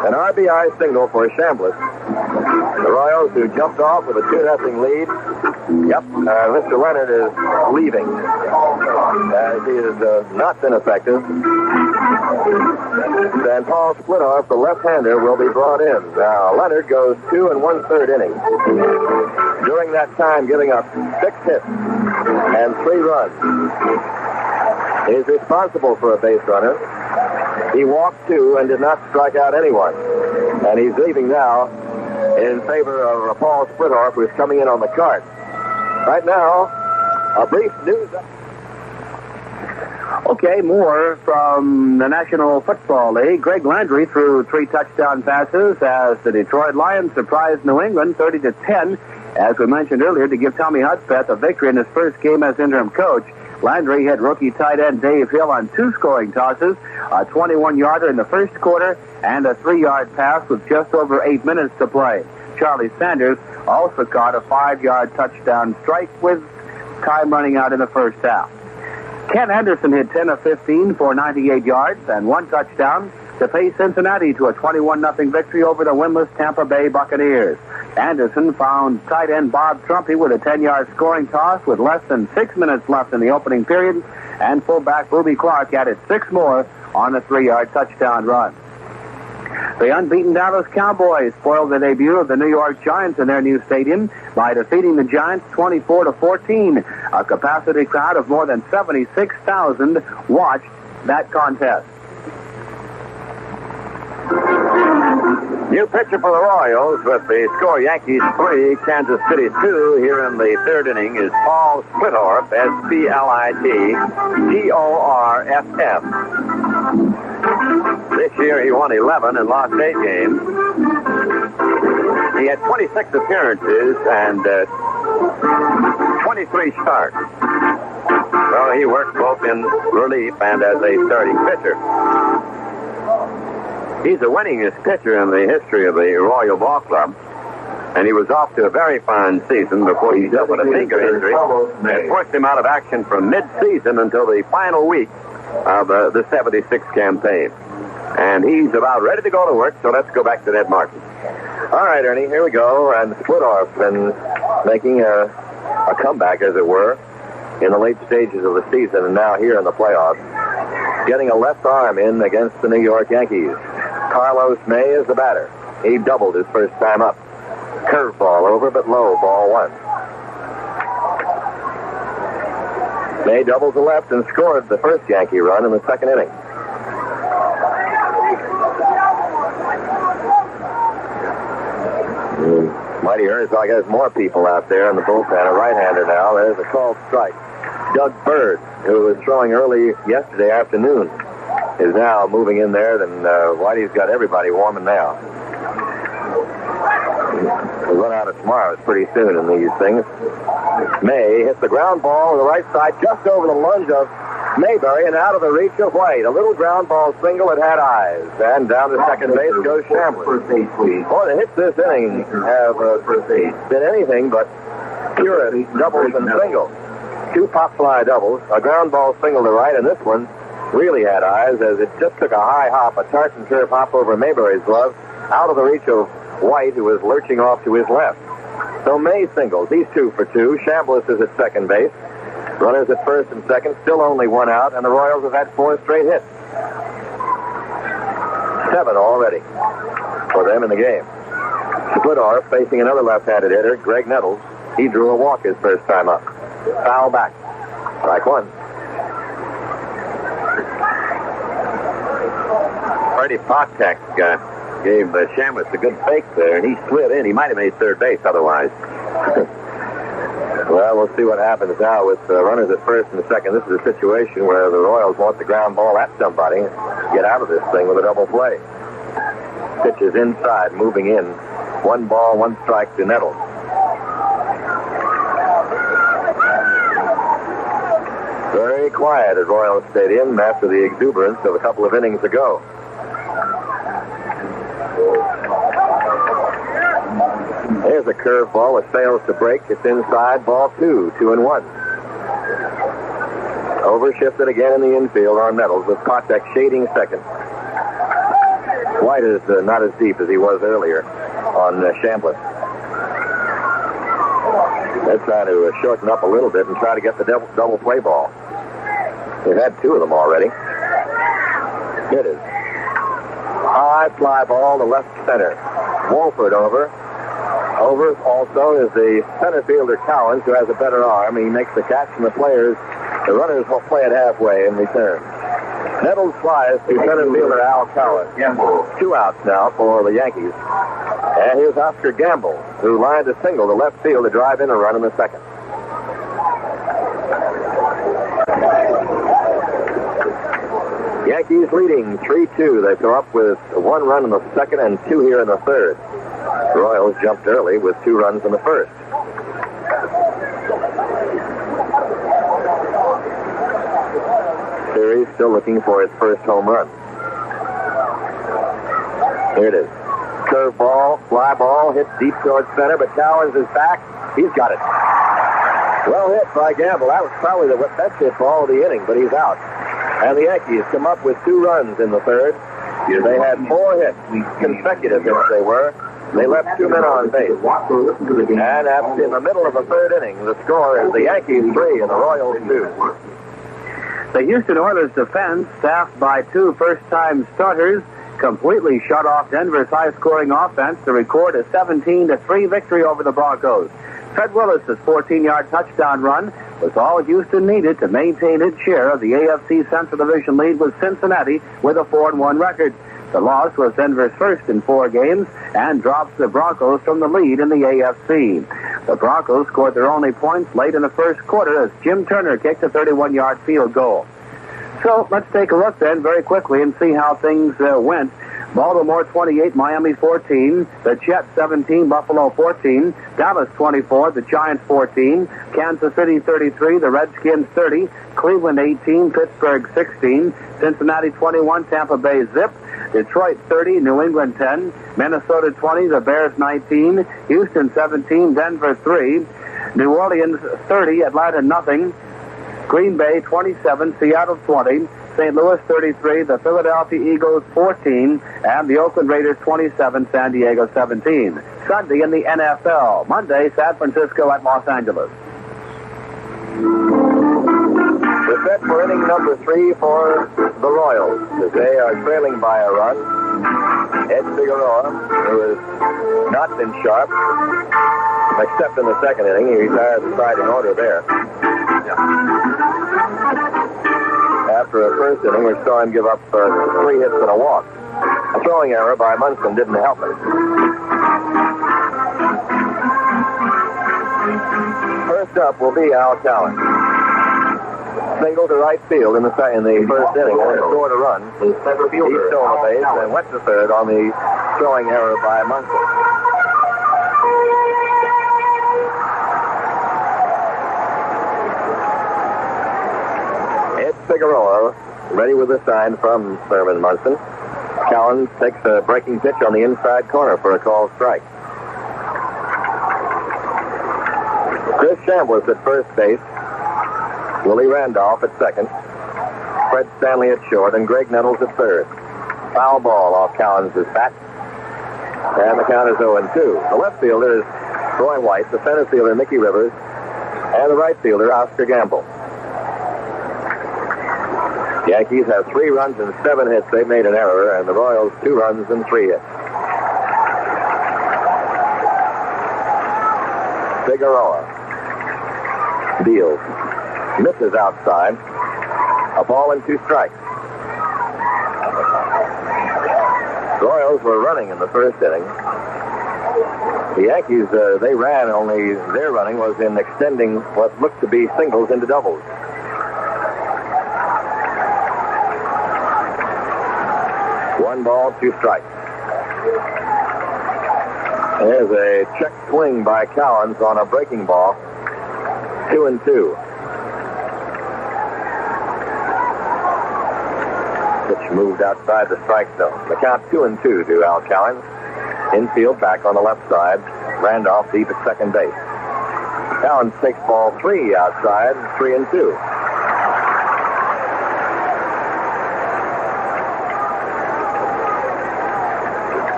An RBI single for Chambliss. The Royals, who jumped off with a 2-0 lead. Yep, Mr. Leonard is leaving, as he has not been effective. And Paul Splittorff, the left-hander, will be brought in. Now, Leonard goes 2 1/3 innings. During that time, giving up 6 hits and 3 runs. He's responsible for a base runner. He walked 2 and did not strike out anyone. And he's leaving now in favor of Paul Splittorff, who's coming in on the cart. Right now, a brief news. Okay, more from the National Football League. Greg Landry threw 3 touchdown passes as the Detroit Lions surprised New England 30-10, as we mentioned earlier, to give Tommy Hudspeth a victory in his first game as interim coach. Landry had rookie tight end Dave Hill on 2 scoring tosses, a 21-yarder in the first quarter, and a 3-yard pass with just over 8 minutes to play. Charlie Sanders also caught a 5-yard touchdown strike with time running out in the first half. Ken Anderson hit 10 of 15 for 98 yards and 1 touchdown to pace Cincinnati to a 21-0 victory over the winless Tampa Bay Buccaneers. Anderson found tight end Bob Trumpy with a 10-yard scoring toss with less than 6 minutes left in the opening period, and fullback Ruby Clark added 6 more on a 3-yard touchdown run. The unbeaten Dallas Cowboys spoiled the debut of the New York Giants in their new stadium by defeating the Giants 24-14. A capacity crowd of more than 76,000 watched that contest. New pitcher for the Royals with the score Yankees 3, Kansas City 2 here in the third inning is Paul Splittorff, S-P-L-I-T-T-O-R-F-F. This year he won 11 and lost 8 games. He had 26 appearances and 23 starts. Well, he worked both in relief and as a starting pitcher. He's the winningest pitcher in the history of the Royal Ball Club, and he was off to a very fine season before he dealt with a finger injury that forced him out of action from mid-season until the final week of the 76 campaign. And he's about ready to go to work, so let's go back to Ned Martin. All right, Ernie, here we go. And Splittorff been making a comeback, as it were, in the late stages of the season and now here in the playoffs. Getting a left arm in against the New York Yankees. Carlos May is the batter. He doubled his first time up. Curveball over, but low, ball 1. May doubles the left and scored the first Yankee run in the second inning. Mighty Herzog has more people out there in the bullpen. A right-hander now. There's a called strike. Doug Bird, who was throwing early yesterday afternoon, is now moving in there. Then Whitey's got everybody warming now. We'll run out of tomorrow. It's pretty soon in these things. May hits the ground ball on the right side just over the lunge of Mayberry and out of the reach of White. A little ground ball single that had eyes. And down to second base goes Chambliss. Boy, the hits this inning have been anything but pure doubles and singles. 2 pop fly doubles, a ground ball single to right, and this one really had eyes as it just took a high hop, a Tartan curve hop over Mayberry's glove, out of the reach of White, who was lurching off to his left. So May singles. He's 2 for 2. Chambliss is at second base. Runners at first and second, still only 1 out, and the Royals have had 4 straight hits. 7 already for them in the game. Splittorff facing another left-handed hitter, Greg Nettles. He drew a walk his first time up. Foul back. Strike 1. Freddie Patek gave Chambliss a good fake there, and he slid in. He might have made third base otherwise. Well, we'll see what happens now with runners at first and second. This is a situation where the Royals want the ground ball at somebody. Get out of this thing with a double play. Pitch is inside, moving in. 1 ball, 1 strike to Nettles. Very quiet at Royal Stadium after the exuberance of a couple of innings ago. There's a curveball that fails to break. It's inside, ball 2, 2-1. Overshifted again in the infield on Nettles with Patek shading second. White is not as deep as he was earlier on Chambliss. They're trying to shorten up a little bit and try to get the double play ball. They've had 2 of them already. It is. High fly ball to left center. Wolford over. Over also is the center fielder Cowens, who has a better arm. He makes the catch, and the runners will play it halfway in return. Nettles flies to center fielder Al Cowens. 2 outs now for the Yankees. And here's Oscar Gamble, who lined a single to left field to drive in a run in the second. Yankees leading 3-2. They come up with 1 run in the second and 2 here in the third. The Royals jumped early with 2 runs in the first. Series still looking for its first home run. Here it is. Curveball, fly ball, hit deep towards center, but Cowens is back. He's got it. Well hit by Gamble. That was probably the best hit ball of the inning, but he's out. And the Yankees come up with 2 runs in the third. They had 4 hits, consecutive hits they were. They left 2 men on base. And in the middle of the third inning, the score is the Yankees 3 and the Royals 2. The Houston Oilers defense, staffed by 2 first-time starters, completely shut off Denver's high-scoring offense to record a 17-3 victory over the Broncos. Fred Willis's 14-yard touchdown run was all Houston needed to maintain its share of the AFC Central Division lead with Cincinnati with a 4-1 record. The loss was Denver's first in 4 games and drops the Broncos from the lead in the AFC. The Broncos scored their only points late in the first quarter as Jim Turner kicked a 31-yard field goal. So let's take a look then very quickly and see how things went. Baltimore 28, Miami 14, the Jets 17, Buffalo 14, Dallas 24, the Giants 14, Kansas City 33, the Redskins 30, Cleveland 18, Pittsburgh 16, Cincinnati 21, Tampa Bay zip, Detroit 30, New England 10, Minnesota 20, the Bears 19, Houston 17, Denver 3, New Orleans 30, Atlanta nothing, Green Bay 27, Seattle 20, St. Louis 33, the Philadelphia Eagles 14, and the Oakland Raiders 27, San Diego 17. Sunday in the NFL. Monday, San Francisco at Los Angeles. We're set for inning number 3 for the Royals, as they are trailing by a run. Ed Figueroa, who has not been sharp, except in the second inning. He retired the side in order there. After a first inning, we saw him give up 3 hits and a walk. A throwing error by Munson didn't help him. First up will be Al Callens. Single to right field in the first inning and scored a run. He stole the base and went to third on the throwing error by Munson. Ed Figueroa ready with a sign from Thurman Munson. Callens takes a breaking pitch on the inside corner for a called strike. Chris Chambliss at first base. Willie Randolph at second. Fred Stanley at short, and Greg Nettles at third. Foul ball off Callens' bat. And the count is 0-2. The left fielder is Roy White, the center fielder Mickey Rivers, and the right fielder Oscar Gamble. The Yankees have 3 runs and 7 hits. They made an error, and the Royals 2 runs and 3 hits. Figueroa deals. Misses outside. A ball and 2 strikes. The Royals were running in the first inning. The Yankees, they ran, only their running was in extending what looked to be singles into doubles. One ball, 2 strikes. There's a check swing by Callens on a breaking ball. 2-2. Pitch moved outside the strike zone. The count 2-2 to Al Callens. Infield back on the left side. Randolph deep at second base. Callens takes ball 3 outside. 3-2.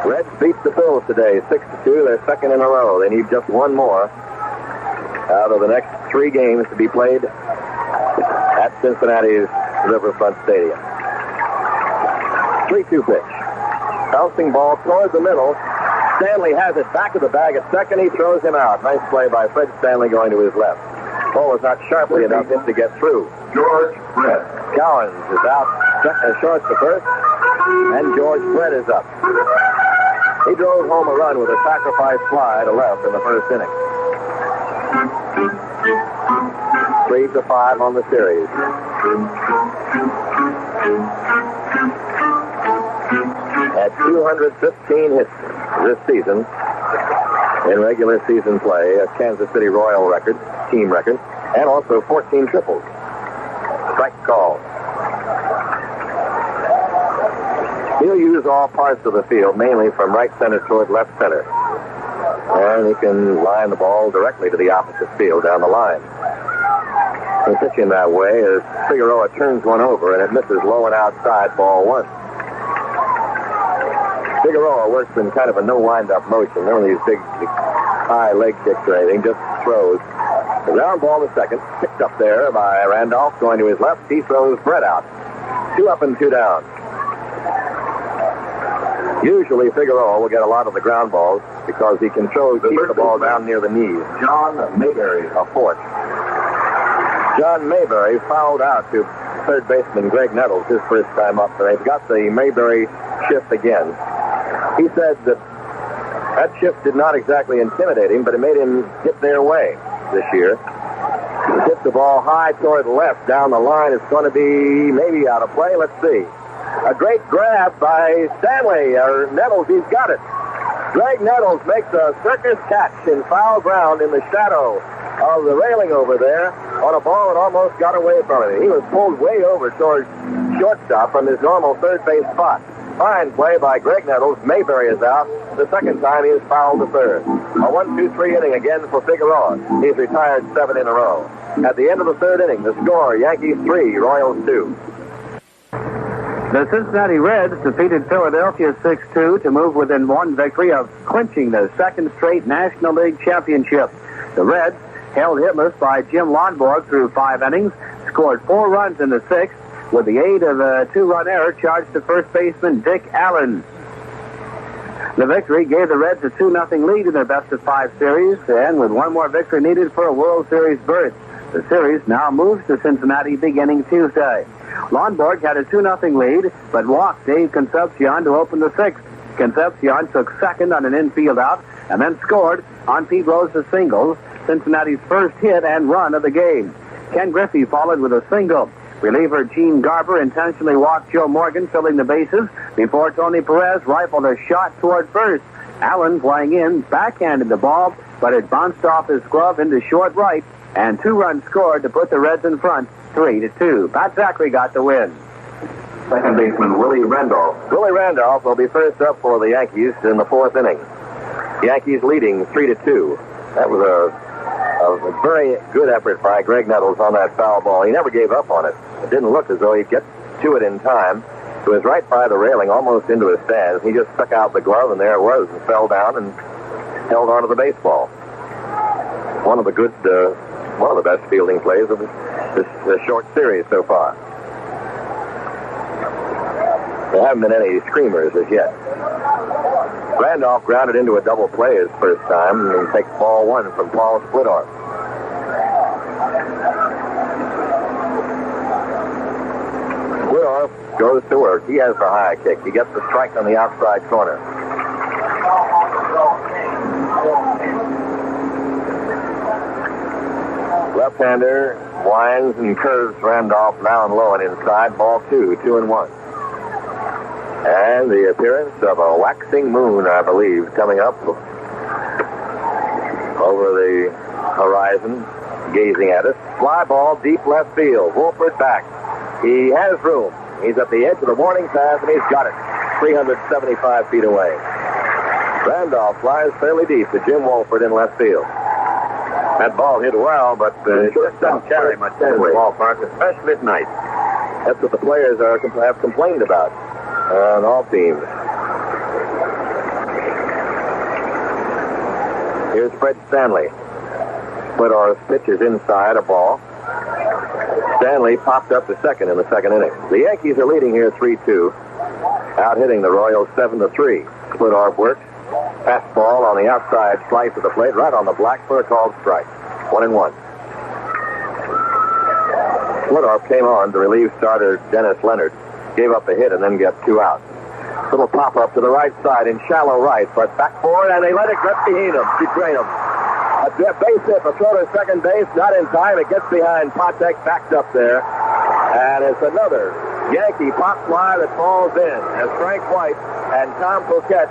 Reds beat the Bills today, 6-2. They're second in a row. They need just one more out of the next 3 games to be played at Cincinnati's Riverfront Stadium. 3-2 pitch. Bouncing ball towards the middle. Stanley has it back of the bag at second. He throws him out. Nice play by Fred Stanley going to his left. Ball was not sharply enough to get through. George Brett. Callens is out short to first, and George Brett is up. He drove home a run with a sacrifice fly to left in the first inning. 3-5 on the series. At 215 hits this season in regular season play, a Kansas City Royal record, team record, and also 14 triples. Strike call. He'll use all parts of the field, mainly from right center toward left center. And he can line the ball directly to the opposite field down the line. And pitching that way as Figueroa turns one over, and it misses low and outside, ball 1. Figueroa works in kind of a no wind-up motion. None of these big high leg kicks or anything, just throws. The ground ball to second, picked up there by Randolph, going to his left. He throws Brett out. 2 up and 2 down. Usually Figueroa will get a lot of the ground balls because he can keep the ball down near the knees. John Mayberry. A fourth. John Mayberry fouled out to third baseman Greg Nettles his first time up, and they've got the Mayberry shift again. He said that shift did not exactly intimidate him, but it made him hit their way this year. He hit the ball high toward the left down the line. It's going to be maybe out of play. Let's see. A great grab by Stanley, or Nettles. He's got it. Greg Nettles makes a circus catch in foul ground in the shadow of the railing over there on a ball that almost got away from him. He was pulled way over towards shortstop from his normal third base spot. Fine play by Greg Nettles. Mayberry is out. The second time he has fouled to third. A 1-2-3 inning again for Figueroa. He's retired 7 in a row. At the end of the third inning, the score, Yankees 3, Royals 2. The Cincinnati Reds defeated Philadelphia 6-2 to move within one victory of clinching the second straight National League championship. The Reds held hitless by Jim Lonborg through 5 innings, scored 4 runs in the 6th, with the aid of a 2-run error charged to first baseman Dick Allen. The victory gave the Reds a 2-0 lead in their best-of-5 series, and with one more victory needed for a World Series berth. The series now moves to Cincinnati beginning Tuesday. Lonborg had a 2-0 lead, but walked Dave Concepcion to open the 6th. Concepcion took second on an infield out, and then scored on Pete Rose's single, Cincinnati's first hit and run of the game. Ken Griffey followed with a single. Reliever Gene Garber intentionally walked Joe Morgan, filling the bases, before Tony Perez rifled a shot toward first. Allen, flying in, backhanded the ball, but it bounced off his glove into short right, and 2 runs scored to put the Reds in front, 3-2. Pat Zachary got the win. Second baseman Willie Randolph. Willie Randolph will be first up for the Yankees in the 4th inning. Yankees leading 3-2. That was a very good effort by Greg Nettles on that foul ball. He never gave up on it. It didn't look as though he'd get to it in time. It was right by the railing, almost into his stands. He just stuck out the glove, and there it was, and fell down and held onto the baseball. One of the best fielding plays of this short series so far. There haven't been any screamers as yet. Randolph grounded into a double play his first time, and he takes ball 1 from Paul Splittorff. Splittorff goes to work. He has the high kick. He gets the strike on the outside corner. Left-hander winds and curves Randolph now and low and inside. Ball 2, 2-1. And the appearance of a waxing moon, I believe, coming up over the horizon, gazing at us. Fly ball, deep left field. Wolford back. He has room. He's at the edge of the warning path, and he's got it. 375 feet away. Randolph flies fairly deep to Jim Wolford in left field. That ball hit well, but it just doesn't carry much in the ballpark, especially at night. That's what the players have complained about on all teams. Here's Fred Stanley. Splittorff's pitch is inside a ball. Stanley popped up to second in the second inning. The Yankees are leading here 3-2. Out hitting the Royals 7-3. Splittorff works. Fastball on the outside slice of the plate, right on the black for a called strike. 1-1. Splittorff came on to relieve starter Dennis Leonard. Gave up a hit and then get 2 outs. Little pop-up to the right side in shallow right, but back forward, and they let it get behind him. Between him. A base hit for throw to second base, not in time. It gets behind Patek, backed up there. And it's another Yankee pop fly that falls in as Frank White and Tom Poquette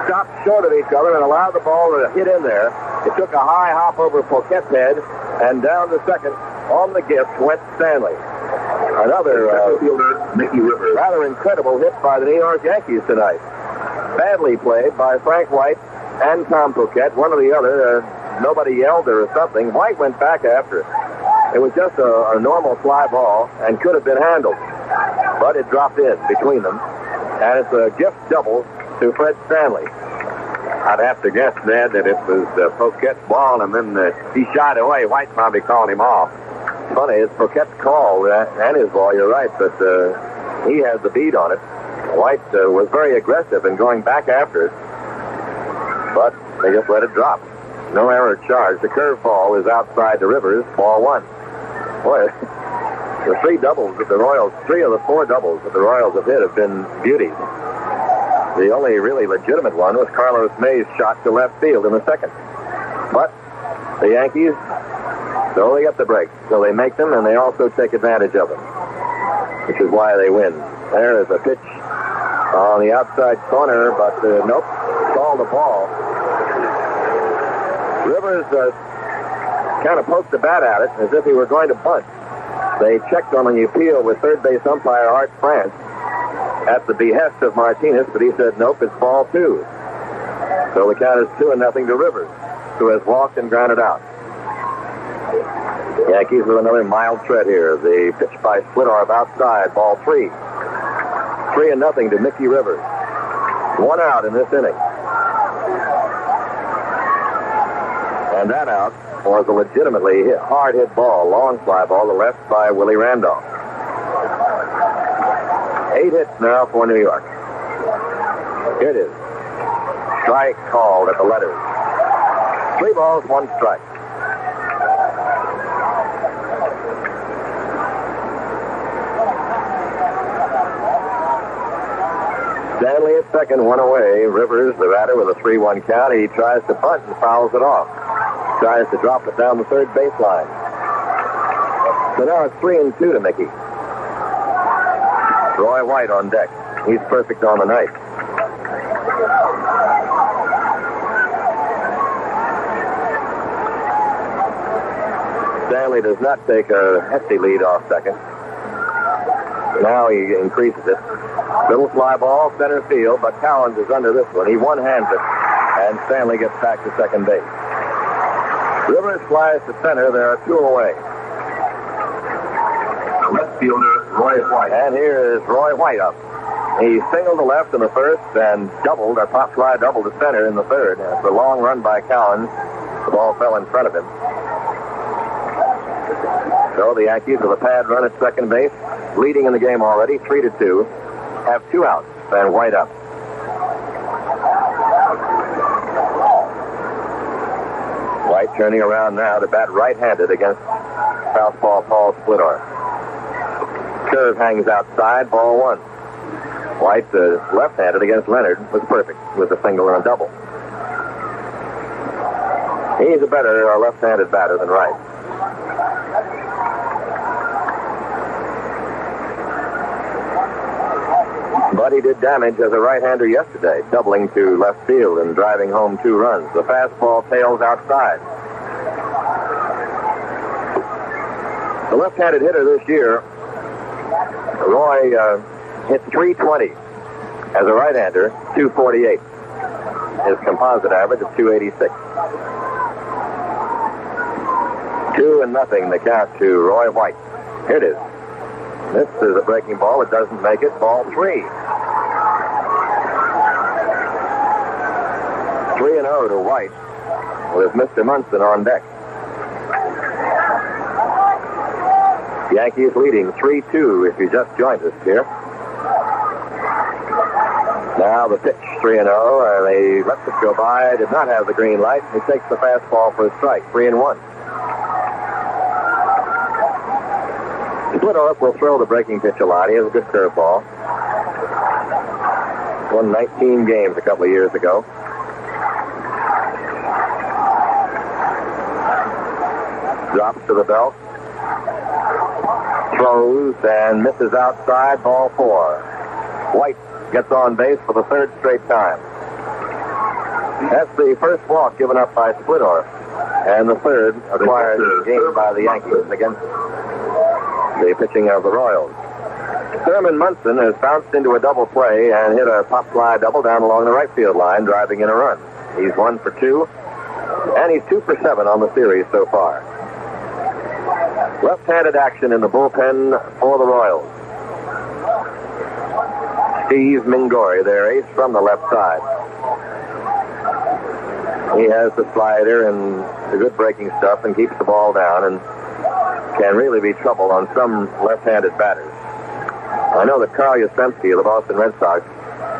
stopped short of each other and allowed the ball to hit in there. It took a high hop over Poquette's head, and down to second on the gift went Stanley. Another rather incredible hit by the New York Yankees tonight. Badly played by Frank White and Tom Poquette. One or the other, nobody yelled or something. White went back after it. It was just a normal fly ball and could have been handled, but it dropped in between them, and it's a gift double to Fred Stanley. I'd have to guess, Ned, that it was Poquette's ball, and then he shied away. White probably called him off. Funny, it's Poquette's call and his ball, you're right, but he has the bead on it. White was very aggressive in going back after it, but they just let it drop. No error charge. The curveball is outside to Rivers. Ball 1. Boy, the three doubles that the Royals, 3 of the 4 doubles that the Royals have hit have been beauties. The only really legitimate one was Carlos May's shot to left field in the second. But the Yankees slowly get the breaks, so they make them, and they also take advantage of them, which is why they win. There is a pitch on the outside corner, but nope, called the ball. Rivers kind of poked the bat at it as if he were going to bunt. They checked on the appeal with third base umpire Art France at the behest of Martinez, but he said, nope, it's ball 2. So the count is 2-0 to Rivers, who has walked and grounded out. Yankees with another mild threat here. The pitch by Splittorff outside, ball 3. 3-0 to Mickey Rivers. 1 out in this inning. And that out was a legitimately hard hit ball, long fly ball to left by Willie Randolph. 8 hits now for New York. Here it is. Strike called at the letters. 3 balls, 1 strike. Stanley at second, 1 away. Rivers, the batter, with a 3-1 count. He tries to bunt and fouls it off. Tries to drop it down the third baseline. So now it's 3-2 to Mickey. Roy White on deck. He's perfect on the night. Stanley does not take a hefty lead off second. Now he increases it. Little fly ball, center field, but Cowens is under this one. He one-hands it, and Stanley gets back to second base. Rivers flies to center. There are 2 away. The left fielder, Roy White. And here is Roy White up. He singled to left in the first and doubled, or pop fly double to center in the third. After a long run by Cowens, the ball fell in front of him. So the Yankees with a pad run at second base, leading in the game already, 3-2, have 2 outs, and White up. White turning around now to bat right-handed against southpaw Paul Splittorff. Curve hangs outside, ball 1. White, left-handed against Leonard, was perfect with a single and a double. He's a better left-handed batter than right. But he did damage as a right-hander yesterday, doubling to left field and driving home 2 runs. The fastball tails outside. The left-handed hitter this year, Roy hit .320. As a right-hander, .248. His composite average of .286. 2-0 the count to Roy White. Here it is. This is a breaking ball. It doesn't make it. Ball 3. 3-0 to White with Mr. Munson on deck. Yankees leading 3-2 if you just joined us here. Now the pitch, 3-0. They let it go by. Did not have the green light. He takes the fastball for a strike. 3-1. Splittorff will throw the breaking pitch a lot. He has a good curveball. Won 19 games a couple of years ago. Drops to the belt. Throws and misses outside, ball 4. White gets on base for the 3rd straight time. That's the first walk given up by Splittorff, and the 3rd acquired in the game by the Yankees against the pitching of the Royals. Thurman Munson has bounced into a double play and hit a pop fly double down along the right field line, driving in a run. He's 1 for 2, and he's 2 for 7 on the series so far. Left-handed action in the bullpen for the Royals. Steve Mingori, their ace from the left side. He has the slider and the good breaking stuff and keeps the ball down and can really be trouble on some left-handed batters. I know that Carl Yastrzemski of the Boston Red Sox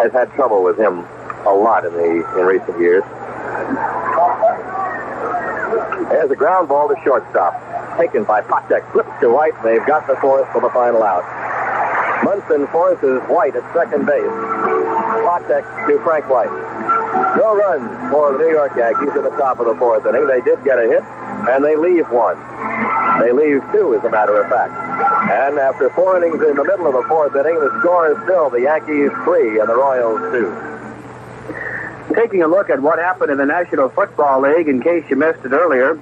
has had trouble with him a lot in recent years. There's a ground ball to shortstop. Taken by Patek. Flips to White. They've got the fourth for the final out. Munson forces White at second base. Patek to Frank White. No runs for the New York Yankees in the top of the fourth inning. They did get a hit, and they leave one. They leave two, as a matter of fact. And after 4 innings in the middle of the fourth inning, the score is still the Yankees 3 and the Royals 2. Taking a look at what happened in the National Football League, in case you missed it earlier,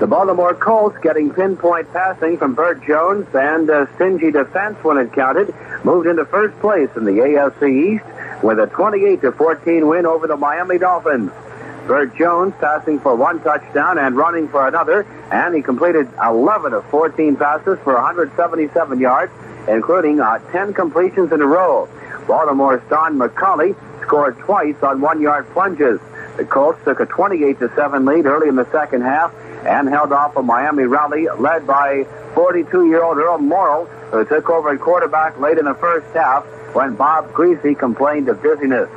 the Baltimore Colts, getting pinpoint passing from Burt Jones and stingy defense when it counted, moved into first place in the AFC East with a 28-14 win over the Miami Dolphins. Burt Jones passing for 1 touchdown and running for another, and he completed 11 of 14 passes for 177 yards, including 10 completions in a row. Baltimore's Don McCauley scored twice on 1-yard plunges. The Colts took a 28-7 lead early in the second half and held off a Miami rally led by 42-year-old Earl Morrall, who took over at quarterback late in the first half when Bob Greasy complained of dizziness.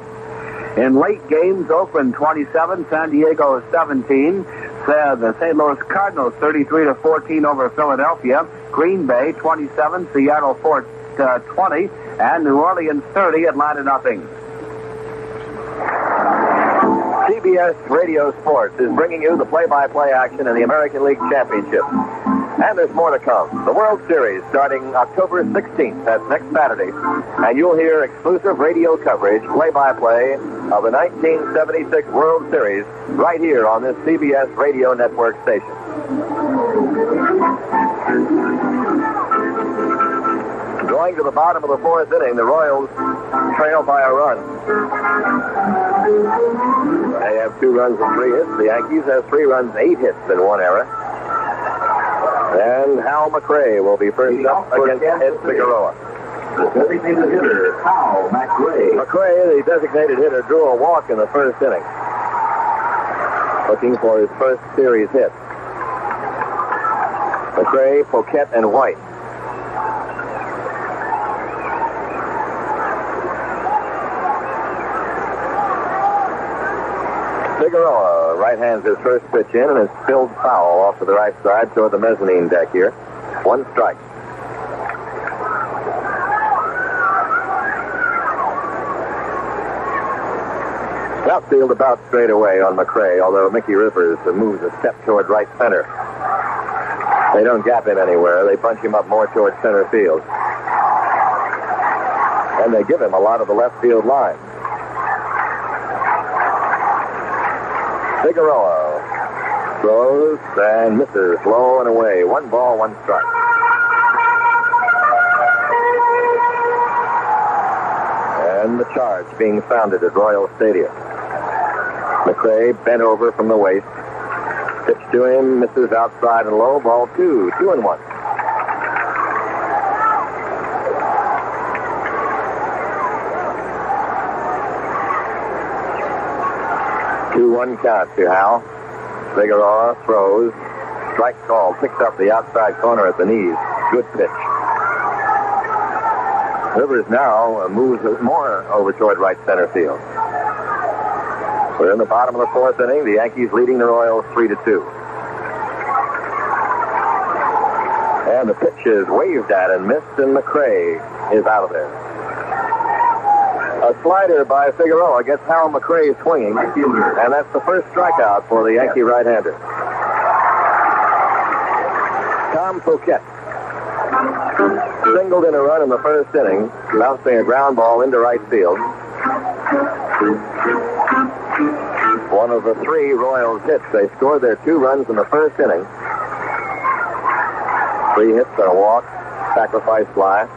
In late games, Oakland 27, San Diego 17. The St. Louis Cardinals 33-14 over Philadelphia. Green Bay 27, Seattle 20, and New Orleans 30, Atlanta nothing. CBS Radio Sports is bringing you the play-by-play action in the American League Championship. And there's more to come. The World Series starting October 16th. That's next Saturday. And you'll hear exclusive radio coverage, play-by-play of the 1976 World Series right here on this CBS Radio Network station. Going to the bottom of the fourth inning, the Royals trail by a run. They have 2 runs and 3 hits. The Yankees have 3 runs, 8 hits in one era. And Hal McRae will be first up against Ed Figueroa. The designated hitter, Hal McRae. McRae, the designated hitter, drew a walk in the first inning, looking for his first series hit. McRae, Poquette, and White. Figueroa right-hands his first pitch in and is spilled foul off to the right side toward the mezzanine deck here. 1 strike. Outfield about straight away on McRae, although Mickey Rivers moves a step toward right center. They don't gap him anywhere. They bunch him up more toward center field. And they give him a lot of the left field line. Figueroa throws and misses low and away. 1 ball, 1 strike. And the charge being sounded at Royal Stadium. McRae bent over from the waist. Pitch to him, misses outside and low. Ball 2, 2-1. One count to Hal. Figueroa throws. Strike call. Picks up the outside corner at the knees. Good pitch. Rivers now moves more over toward right center field. We're in the bottom of the fourth inning. The Yankees leading the Royals 3-2. And the pitch is waved at and missed, and McRae is out of there. A slider by Figueroa gets Hal McRae swinging, and that's the first strikeout for the Yankee right-hander. Tom Poquette singled in a run in the first inning, bouncing a ground ball into right field. One of the 3 Royals hits. They scored their 2 runs in the first inning. 3 hits and a walk, sacrifice fly.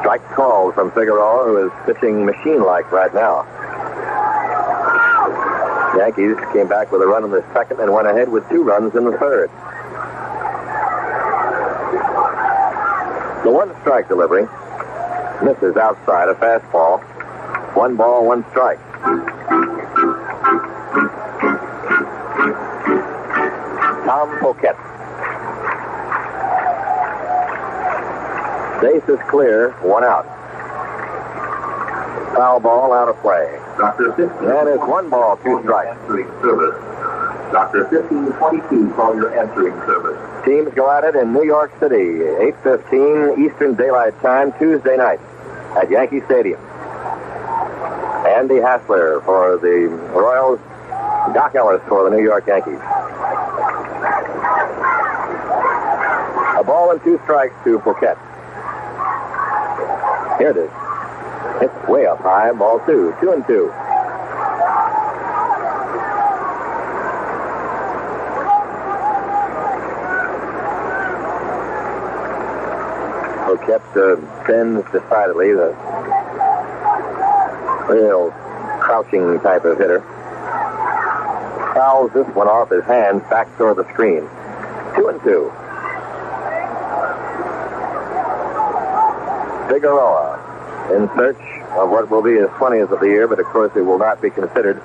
Strike called from Figueroa, who is pitching machine-like right now. The Yankees came back with a run in the second and went ahead with 2 runs in the third. The 1 strike delivery misses outside, a fastball. 1 ball, 1 strike. Tom Poquette. Base is clear, 1 out. Foul ball out of play. Dr. 15. And it's 1 ball, 2 strikes. Answering service. Dr. 1522, call your answering service. Teams go at it in New York City, 8:15 Eastern Daylight Time, Tuesday night at Yankee Stadium. Andy Hassler for the Royals, Doc Ellis for the New York Yankees. A ball and 2 strikes to Fouquet. Here it is. It's way up high, ball 2, 2-2. Fouquet bends decidedly, the real crouching type of hitter. Fouls this one off his hands back toward the screen. 2-2. Figueroa in search of what will be his 20th of the year, but of course it will not be considered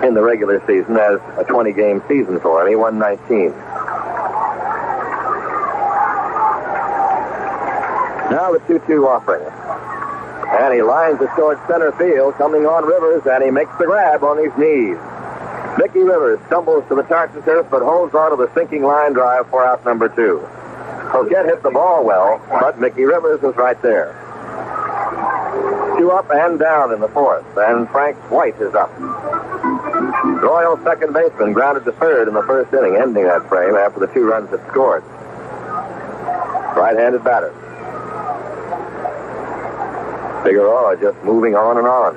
in the regular season as a 20-game season for him. He won 19. Now the 2-2 offering. And he lines it towards center field, coming on Rivers, and he makes the grab on his knees. Mickey Rivers stumbles to the tartan turf, but holds on to the sinking line drive for out number 2. Fouquet hit the ball well, but Mickey Rivers was right there. 2 up and down in the 4th, and Frank White is up. Royal second baseman grounded to third in the 1st inning, ending that frame after the 2 runs had scored. Right-handed batter. Figueroa just moving on and on.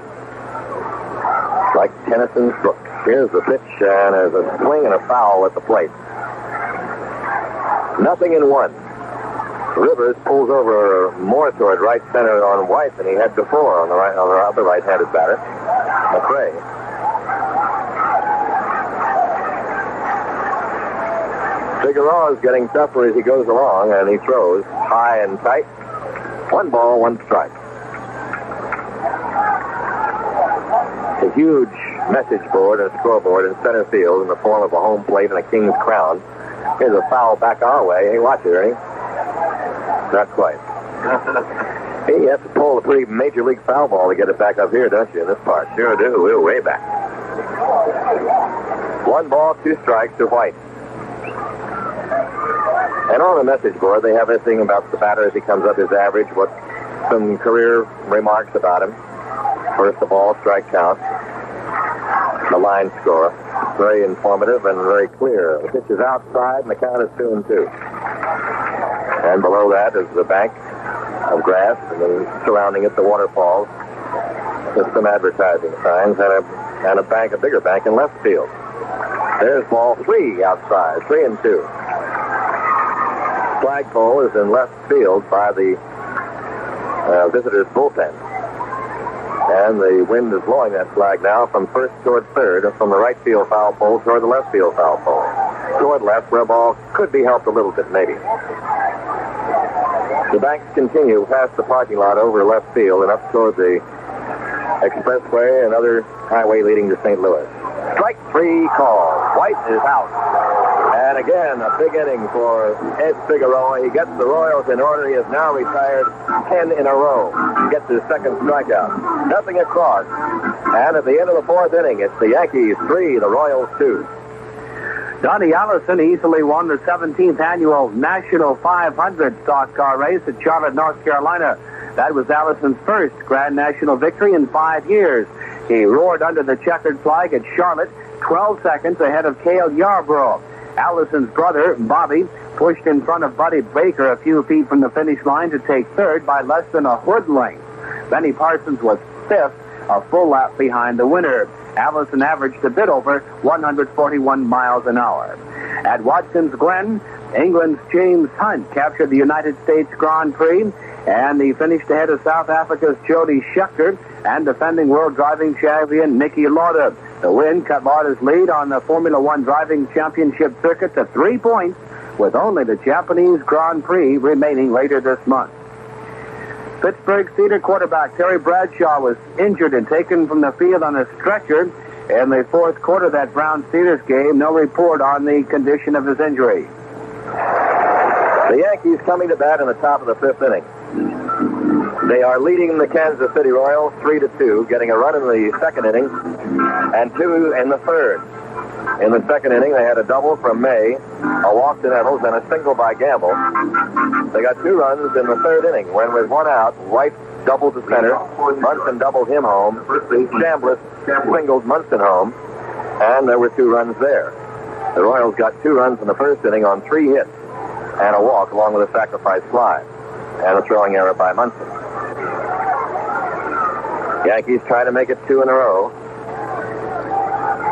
Like Tennyson's book. Here's the pitch, and there's a swing and a foul at the plate. 0-1. Rivers pulls over more toward right center on White than he had before on the other right-handed batter, McRae. Figueroa is getting tougher as he goes along, and he throws high and tight. 1 ball, 1 strike. A huge message board and a scoreboard in center field in the form of a home plate and a king's crown. Here's a foul back our way. Hey, watch it, Ernie. Not quite. Hey, you have to pull a pretty major league foul ball to get it back up here, don't you, in this part? Sure do. We're way back. 1 ball, 2 strikes to White. And on the message board, they have everything about the batter as he comes up, his average, what some career remarks about him. First of all, strike count. The line score. Very informative and very clear. The pitch is outside, and the count is 2-2. And below that is the bank of grass, and then surrounding it, the waterfalls. With some advertising signs and a bigger bank in left field. There's ball 3 outside, 3-2. Flagpole is in left field by the visitors' bullpen. And the wind is blowing that flag now from first toward third, and from the right field foul pole toward the left field foul pole. Toward left, where a ball could be helped a little bit, maybe. The banks continue past the parking lot over left field and up toward the expressway and other highway leading to St. Louis. Strike 3 call. White is out. And again, a big inning for Ed Figueroa. He gets the Royals in order. He has now retired 10 in a row. He gets his second strikeout. Nothing across. And at the end of the 4th inning, it's the Yankees 3, the Royals 2. Donnie Allison easily won the 17th annual National 500 stock car race at Charlotte, North Carolina. That was Allison's first Grand National victory in 5 years. He roared under the checkered flag at Charlotte, 12 seconds ahead of Cale Yarborough. Allison's brother, Bobby, pushed in front of Buddy Baker a few feet from the finish line to take third by less than a hood length. Benny Parsons was 5th, a full lap behind the winner. Allison averaged a bit over 141 miles an hour. At Watkins Glen, England's James Hunt captured the United States Grand Prix, and he finished ahead of South Africa's Jody Scheckter and defending world driving champion Niki Lauda. The win cut Lauda's lead on the Formula One driving championship circuit to 3 points, with only the Japanese Grand Prix remaining later this month. Pittsburgh Cedar quarterback Terry Bradshaw was injured and taken from the field on a stretcher in the 4th quarter of that Browns-Cedars game. No report on the condition of his injury. The Yankees coming to bat in the top of the 5th inning. They are leading the Kansas City Royals 3-2, getting a run in the second inning and 2 in the third. In the second inning, they had a double from May, a walk to Nettles, and a single by Gamble. They got 2 runs in the third inning when, with 1 out, White doubled to center, Munson doubled him home, Chambliss singled Munson home, and there were 2 runs there. The Royals got 2 runs in the first inning on 3 hits and a walk along with a sacrifice fly and a throwing error by Munson. Yankees try to make it 2 in a row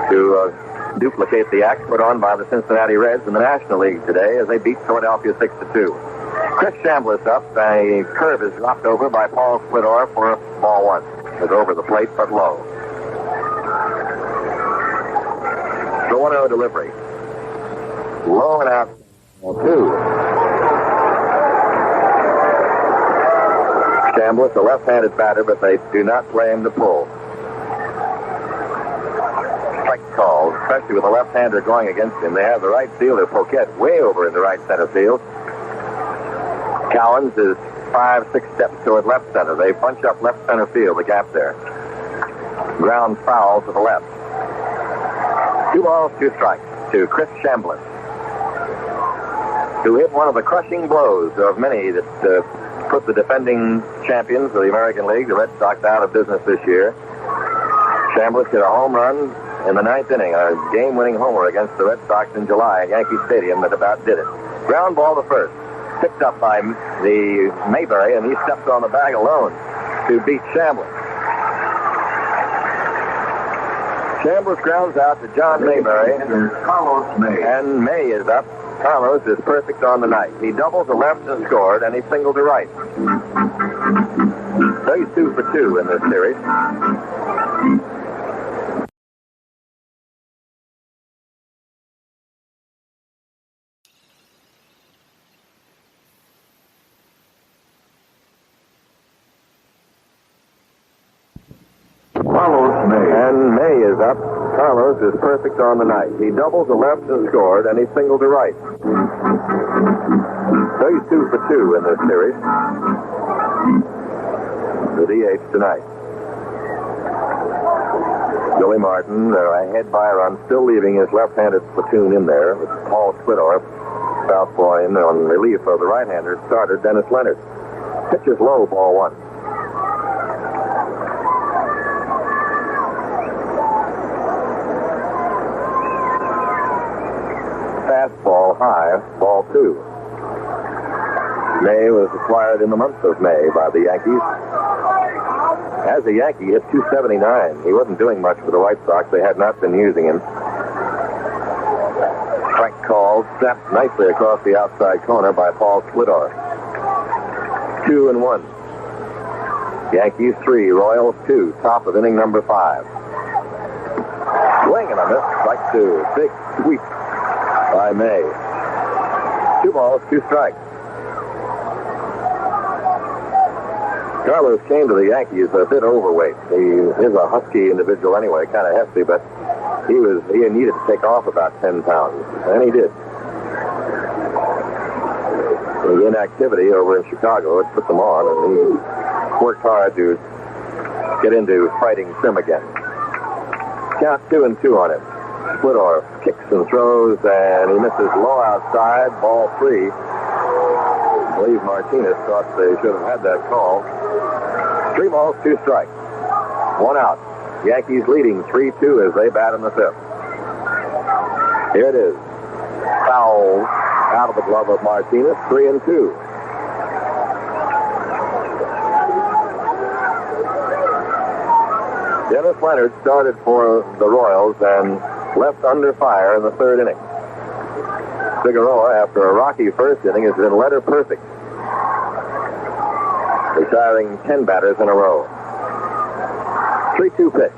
to duplicate the act put on by the Cincinnati Reds in the National League today as they beat Philadelphia 6-2. Chris Chambliss up. A curve is dropped over by Paul Splittor for ball 1. It's over the plate but low. The 1-0 delivery. Low and out. 2. Chambliss, a left-handed batter, but they do not play him to pull. Strike calls, especially with a left-hander going against him. They have the right fielder, Poquette, way over in the right center field. Cowens is 5-6 steps toward left center. They bunch up left center field, the gap there. Ground foul to the left. 2 balls, 2 strikes to Chris Chambliss, who hit one of the crushing blows of many that put the defending champions of the American League, the Red Sox, out of business this year. Chambliss hit a home run in the 9th inning, a game-winning homer against the Red Sox in July at Yankee Stadium that about did it. Ground ball to first, picked up by the Mayberry, and he stepped on the bag alone to beat Chambliss. Chambliss grounds out to John Mayberry, and May is up. Carlos is perfect on the night. He doubled to left and scored, and he singled to right. So he's 2 for 2 in this series. And May is up. Carlos is perfect on the night. He doubled to left and scored, and he singled to right. So he's 2 for 2 in this series. The DH tonight. Billy Martin, ahead by a run, still leaving his left-handed platoon in there with Paul Splittor, southpaw in on relief of the right-hander starter Dennis Leonard. Pitch is low, ball 1. Fastball high, ball 2. May was acquired in the month of May by the Yankees. As a Yankee, hit .279. He wasn't doing much for the White Sox. They had not been using him. Strike called, snapped nicely across the outside corner by Paul Splittor. 2-1. Yankees 3, Royals 2. Top of inning number 5. Swing and a miss. Strike 2. Big sweep by May. 2 balls, 2 strikes. Carlos came to the Yankees a bit overweight. He is a husky individual anyway, kind of hefty, but he needed to take off about 10 pounds, and he did. The inactivity over in Chicago had put them on, and he worked hard to get into fighting trim again. Count 2-2 on him. Splittor kicks and throws, and he misses low outside, ball 3. I believe Martinez thought they should have had that call. 3 balls, 2 strikes. 1 out. Yankees leading 3-2 as they bat in the 5th. Here it is. Foul out of the glove of Martinez, 3-2. Dennis Leonard started for the Royals and left under fire in the 3rd inning. Figueroa, after a rocky first inning, has been letter perfect, retiring 10 batters in a row. 3-2 pitch.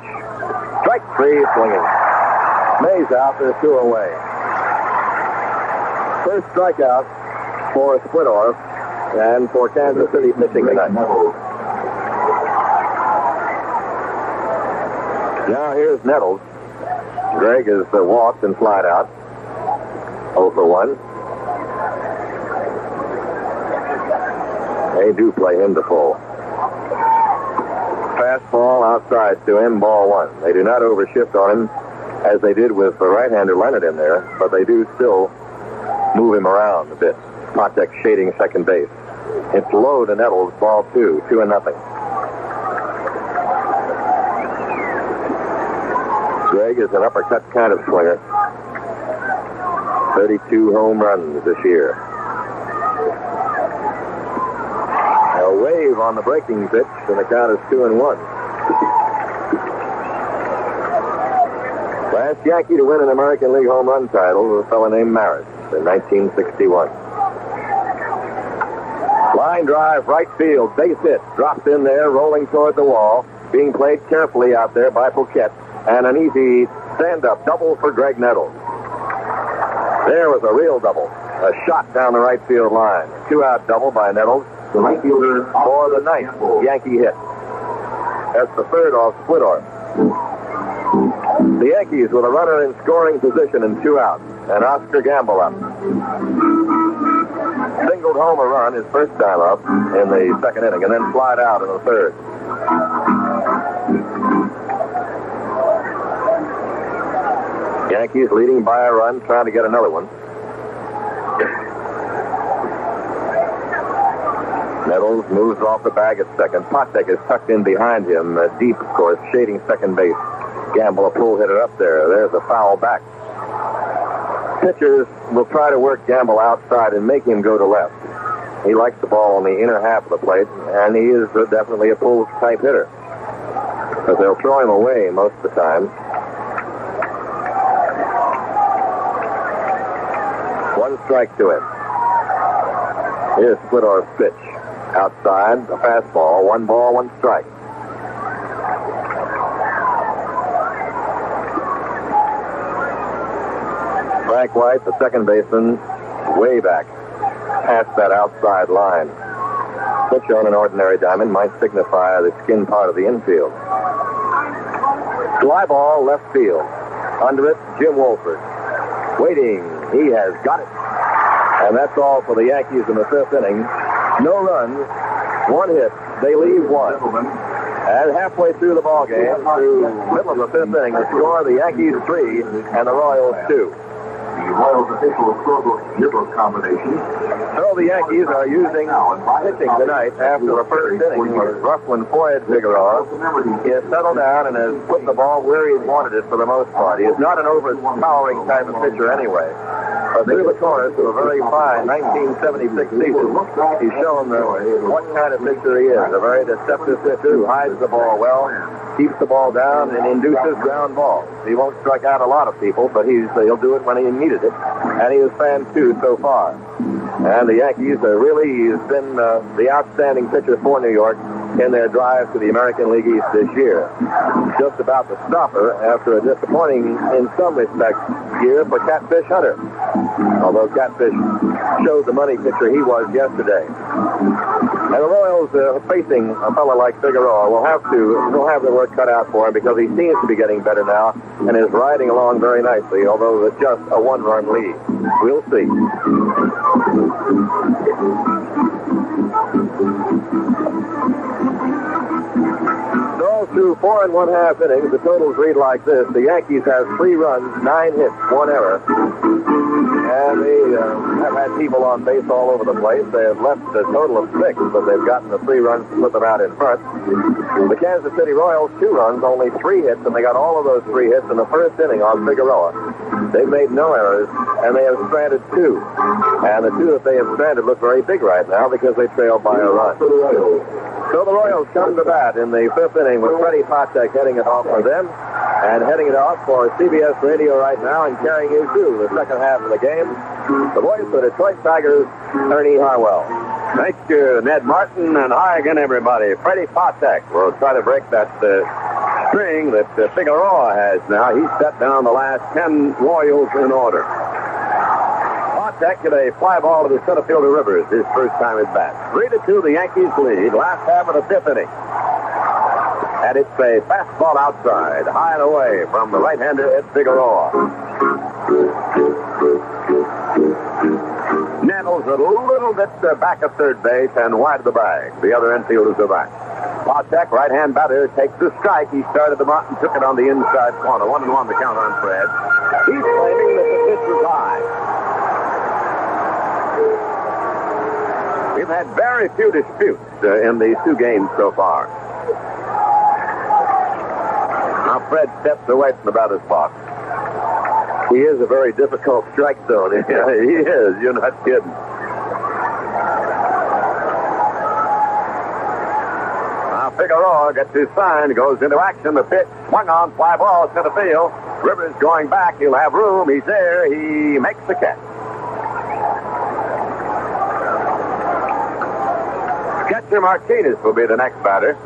Strike 3, swinging. May's out, there's 2 away. First strikeout for Splittor and for Kansas City pitching tonight. Now here's Nettles. Greg has walked and flied out. 0 for 1. They do play him to full. Fastball outside to him, ball one. They do not overshift on him as they did with the right-hander Leonard in there, but they do still move him around a bit. Patek shading second base. It's low to Nettles, ball two, 2-0. Greg is an uppercut kind of swinger. 32 home runs this year. A wave on the breaking pitch, and the count is 2-1. Last Yankee to win an American League home run title was a fellow named Maris in 1961. Line drive, right field, base hit, dropped in there, rolling toward the wall, being played carefully out there by Poquette, and an easy stand-up double for Greg Nettles. There was a real double, a shot down the right field line. 2-out double by Nettles. The right fielder For the ninth Yankee hit. That's the third off Splittorff. The Yankees with a runner in scoring position and 2 outs, and Oscar Gamble up. Singled home a run his first time up in the second inning, and then flied out in the third. Yankees leading by a run, trying to get another one. Nettles moves off the bag at second. Patek is tucked in behind him, deep, of course, shading second base. Gamble, a pull hitter up there. There's a foul back. Pitchers will try to work Gamble outside and make him go to left. He likes the ball on the inner half of the plate, and he is definitely a pull-type hitter. But they'll throw him away most of the time. One strike to him. Here's Splittorff's pitch. Outside, a fastball. 1 ball, 1 strike. Frank White, the second baseman, way back, past that outside line. Pitch on an ordinary diamond might signify the skin part of the infield. Fly ball, left field. Under it, Jim Wolford. Waiting. He has got it. And that's all for the Yankees in the fifth inning. No runs, 1 hit. They leave 1. And halfway through the ball game, through the middle of the fifth inning, the score, the Yankees 3 and the Royals 2. The Royals official scorebook yearbook combination. So the Yankees are using pitching tonight after the first inning with Rufflin for Ed Figueroa. He has settled down and has put the ball where he wanted it for the most part. He is not an overpowering type of pitcher anyway. But through the course of a very fine 1976 season, he's shown what kind of pitcher he is. A very deceptive pitcher who hides the ball well, keeps the ball down, and induces ground balls. He won't strike out a lot of people, but he'll do it when he needed it. And he has fanned 2 so far. And the Yankees really has been the outstanding pitcher for New York in their drive to the American League East this year. Just about the stopper after a disappointing, in some respects, year for Catfish Hunter. Although Catfish showed the money pitcher he was yesterday. And the Royals facing a fellow like Figueroa will have their work cut out for him because he seems to be getting better now and is riding along very nicely, although it's just a 1-run lead. We'll see. So through 4 1/2 innings, the totals read like this. The Yankees have 3 runs, 9 hits, 1 error. And they have had people on base all over the place. They have left a total of 6, but they've gotten the 3 runs to put them out in front. The Kansas City Royals, 2 runs, only 3 hits, and they got all of those 3 hits in the first inning on Figueroa. They've made no errors, and they have stranded 2. And the 2 that they have stranded look very big right now because they trail by a run. So the Royals come to bat in the 5th inning with Freddie Patek heading it off for them, and heading it off for CBS Radio right now and carrying you through the second half of the game. The voice of the Detroit Tigers, Ernie Harwell. Thank you, Ned Martin, and hi again, everybody. Freddie Patek will try to break that string that Figueroa has now. He's set down the last 10 Royals in order. Patek hit a fly ball to the center fielder Rivers his first time at bat. 3-2, the Yankees lead. Last half of the 5th inning. And it's a fastball outside, high and away from the right-hander Ed Figueroa. Nettles a little bit back of third base and wide of the bag. The other infielders are back. Pautek, right-hand batter, takes the strike. He started the bunt and took it on the inside corner. 1-1 the count on Fred. He's claiming that the pitch was high. We've had very few disputes in these two games so far. Now Fred steps away from the batter's box. He is a very difficult strike zone. Yeah, he is. You're not kidding. Now Figueroa gets his sign, goes into action. The pitch swung on, fly ball center field. Rivers going back. He'll have room. He's there. He makes the catch. Catcher Martinez will be the next batter.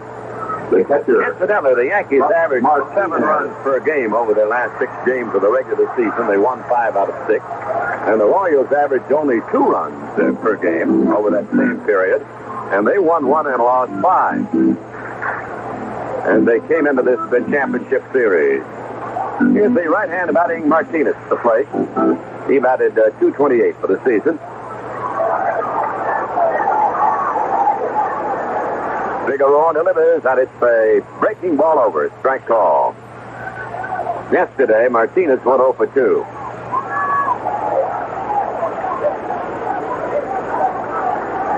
Incidentally, the Yankees averaged 7 runs per game over their last 6 games of the regular season. They won 5 out of 6. And the Royals averaged only 2 runs per game over that same period. And they won 1 and lost 5. And they came into this championship series. Here's the right-hand batting Martinez at the plate. He batted .228 for the season. Figueroa delivers, and it's a breaking ball over. Strike call. Yesterday, Martinez went 0 for 2.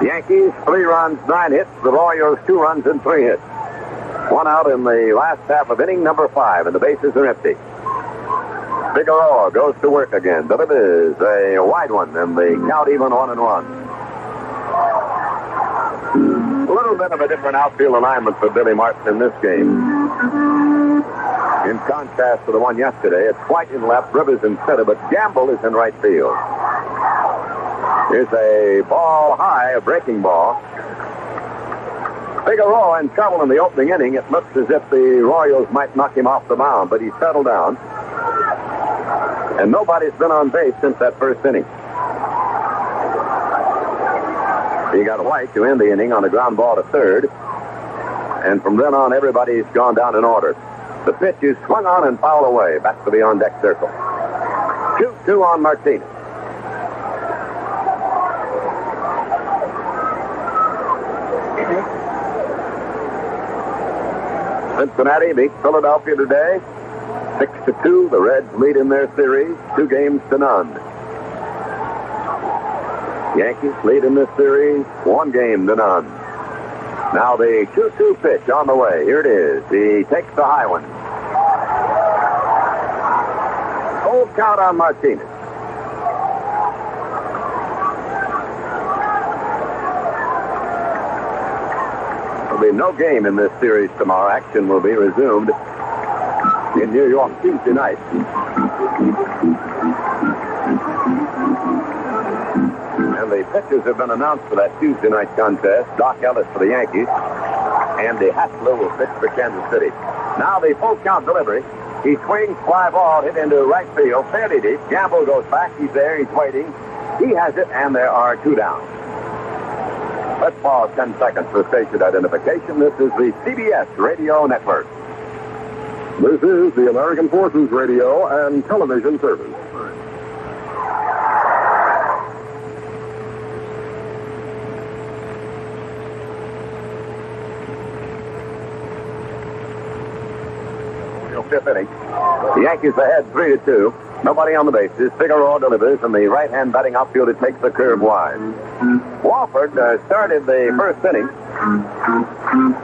Yankees, 3 runs, 9 hits. The Royals, 2 runs and 3 hits. 1 out in the last half of inning number 5, and the bases are empty. Figueroa goes to work again. Delivers a wide one, and the count even 1-1. A little bit of a different outfield alignment for Billy Martin in this game. In contrast to the one yesterday, it's White in left, Rivers in center, but Gamble is in right field. Here's a ball high, a breaking ball. Figueroa in trouble in the opening inning. It looks as if the Royals might knock him off the mound, but he settled down. And nobody's been on base since that first inning. He got White to end the inning on a ground ball to third. And from then on, everybody's gone down in order. The pitch is swung on and fouled away. Back to the on-deck circle. 2-2 on Martinez. Cincinnati beats Philadelphia today. 6-2. The Reds lead in their series. 2 games to none. Yankees lead in this series, 1 game to none. Now the 2-2 pitch on the way. Here it is. He takes the high one. Full count on Martinez. There'll be no game in this series tomorrow. Action will be resumed in New York Tuesday night. And the pitchers have been announced for that Tuesday night contest. Doc Ellis for the Yankees. Andy Hassler will pitch for Kansas City. Now the full count delivery. He swings, fly ball, hit into right field, fairly deep. Gamble goes back. He's there. He's waiting. He has it, and there are 2 down. Let's pause 10 seconds for station identification. This is the CBS Radio Network. This is the American Forces Radio and Television Service. Fifth inning. The Yankees ahead 3-2. Nobody on the bases. Figueroa delivers, and the right-hand batting outfielder takes the curve wide. Wofford started the first inning.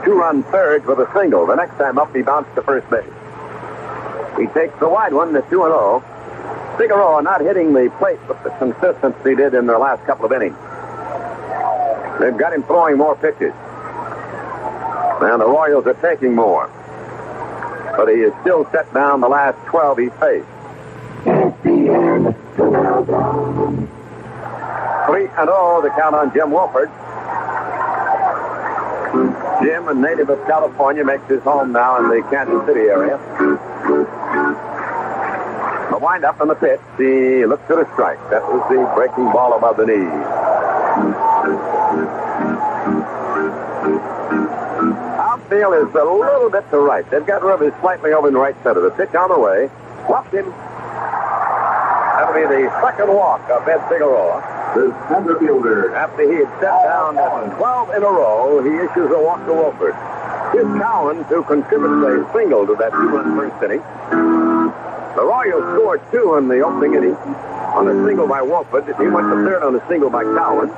2-run surge with a single. The next time up, he bounced to first base. He takes the wide one to 2-0. Figueroa not hitting the plate with the consistency he did in their last couple of innings. They've got him throwing more pitches. And the Royals are taking more. But he has still set down the last 12 he's faced. 3-0 the count on Jim Wofford. Jim, a native of California, makes his home now in the Kansas City area. The wind-up on the pitch. He looks at a strike. That was the breaking ball above the knee. Outfield is a little bit to right. They've got Rivers slightly over in right center. The pitch on the way. Whopped him. That'll be the second walk of Ed Figueroa. The center fielder. After he had set down 12 in a row, he issues a walk to Wofford. Here's Cowan, who contributes a single to that two-run first inning. The Royals scored 2 in the opening inning on a single by Wolford. He went to third on a single by Cowan.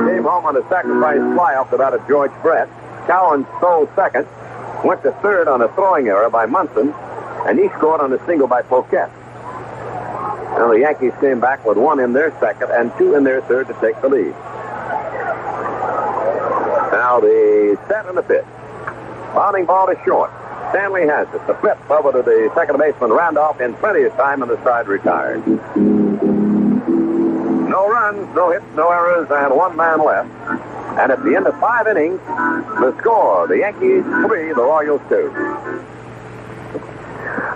Came home on a sacrifice fly off the bat of George Brett. Cowan stole second. Went to third on a throwing error by Munson. And he scored on a single by Poquette. Now the Yankees came back with 1 in their second and 2 in their third to take the lead. Now the set and the pitch. Bounding ball to short. Stanley has it. The flip over to the second baseman Randolph in plenty of time, and the side retired. No runs, no hits, no errors, and 1 man left. And at the end of 5 innings, the score, the Yankees 3, the Royals 2.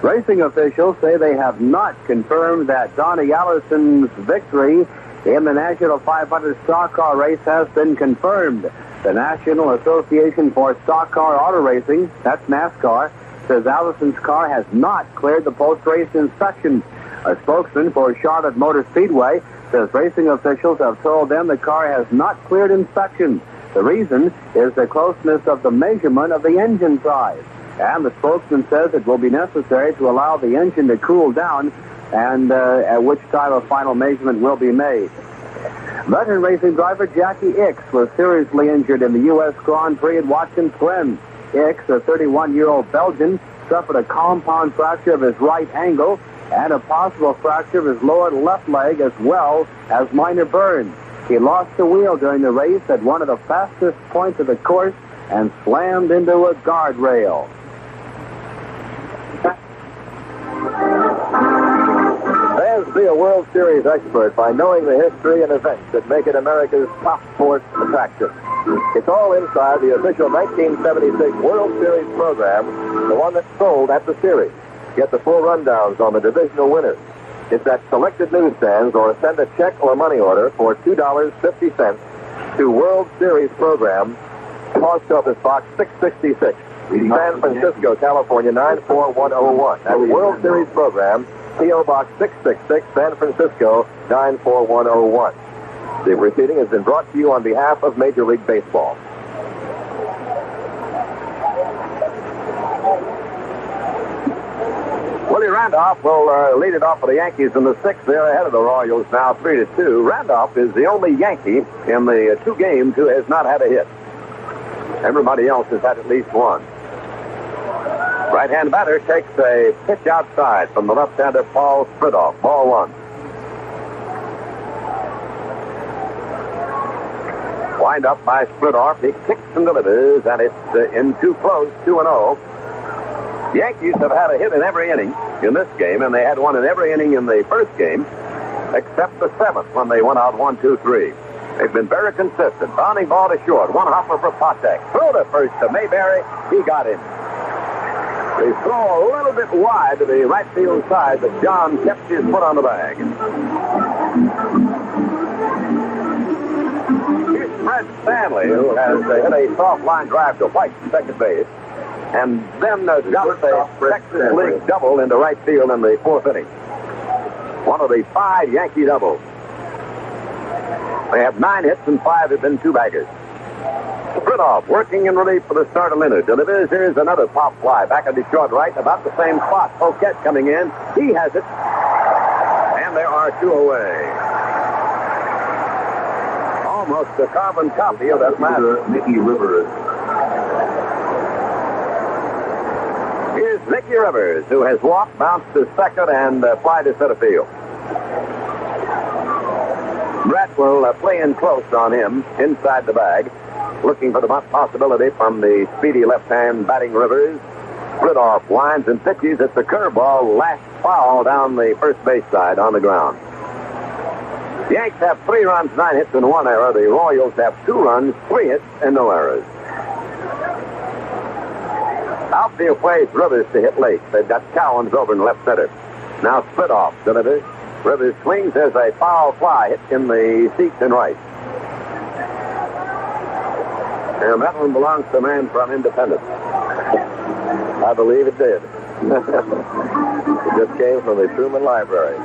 Racing officials say they have not confirmed that Donnie Allison's victory in the National 500 Stock Car Race has been confirmed. The National Association for Stock Car Auto Racing, that's NASCAR, says Allison's car has not cleared the post-race inspection. A spokesman for Charlotte Motor Speedway says racing officials have told them the car has not cleared inspection. The reason is the closeness of the measurement of the engine size. And the spokesman says it will be necessary to allow the engine to cool down, and at which time a final measurement will be made. Veteran racing driver Jackie Ickx was seriously injured in the U.S. Grand Prix at Watkins Glen. Ickx, a 31-year-old Belgian, suffered a compound fracture of his right ankle and a possible fracture of his lower left leg, as well as minor burns. He lost the wheel during the race at one of the fastest points of the course and slammed into a guardrail. Fans be a World Series expert by knowing the history and events that make it America's top sports attraction. It's all inside the official 1976 World Series program, the one that's sold at the series. Get the full rundowns on the divisional winners. It's at selected newsstands, or send a check or money order for $2.50 to World Series program, Post Office Box 666, San Francisco, California 94101. That's World Series program, P.O. Box 666, San Francisco 94101. The proceeding has been brought to you on behalf of Major League Baseball. Willie Randolph will lead it off for the Yankees in the 6th. They're ahead of the Royals now 3-2. Randolph is the only Yankee in the 2 games who has not had a hit. Everybody else has had at least one. Right-hand batter takes a pitch outside from the left-hander Paul Spridoff. Ball 1. Wind up by Spridoff. He kicks and delivers, and it's in too close, 2-0. The Yankees have had a hit in every inning in this game, and they had one in every inning in the first game, except the 7th when they went out 1-2-3. They've been very consistent. Bounding ball to short. One hopper for Patek. Throw to first to Mayberry. He got him. They throw a little bit wide to the right field side, but John kept his foot on the bag. Here's Fred Stanley, who has hit a soft line drive to White, second base, and then got the Texas League double into right field in the 4th inning. One of the 5 Yankee doubles. They have 9 hits and 5 have been 2-baggers. Spridoff working in relief for the starter Leonard. Delivers. Here's another pop fly back at the short right, about the same spot. Poquette coming in. He has it. And there are 2 away. Almost a carbon copy of that matter. Mickey Rivers. Here's Mickey Rivers, who has walked, bounced to second, and fly to center field. Brett will play in close on him inside the bag, looking for the possibility from the speedy left-hand batting Rivers. Spridoff winds and pitches. It's a curveball, last foul down the first base side on the ground. The Yanks have 3 runs, 9 hits, and 1 error. The Royals have 2 runs, 3 hits, and no errors. Outfield plays Rivers to hit late. They've got Cowens over in left center. Now Spridoff delivers. Rivers swings. There's a foul fly hit in the seats in right. And that one belongs to a man from Independence. I believe it did. It just came from the Truman Library.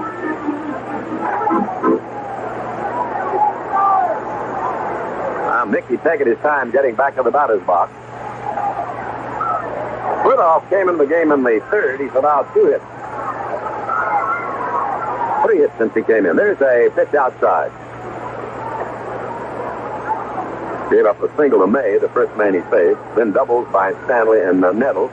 Now Mickey taking his time getting back to the batter's box. leadoff came in the game in the third. He's allowed 2 hits. 3 hits since he came in. There's a pitch outside. Gave up a single to May, the first man he faced. Then doubles by Stanley and Nettles.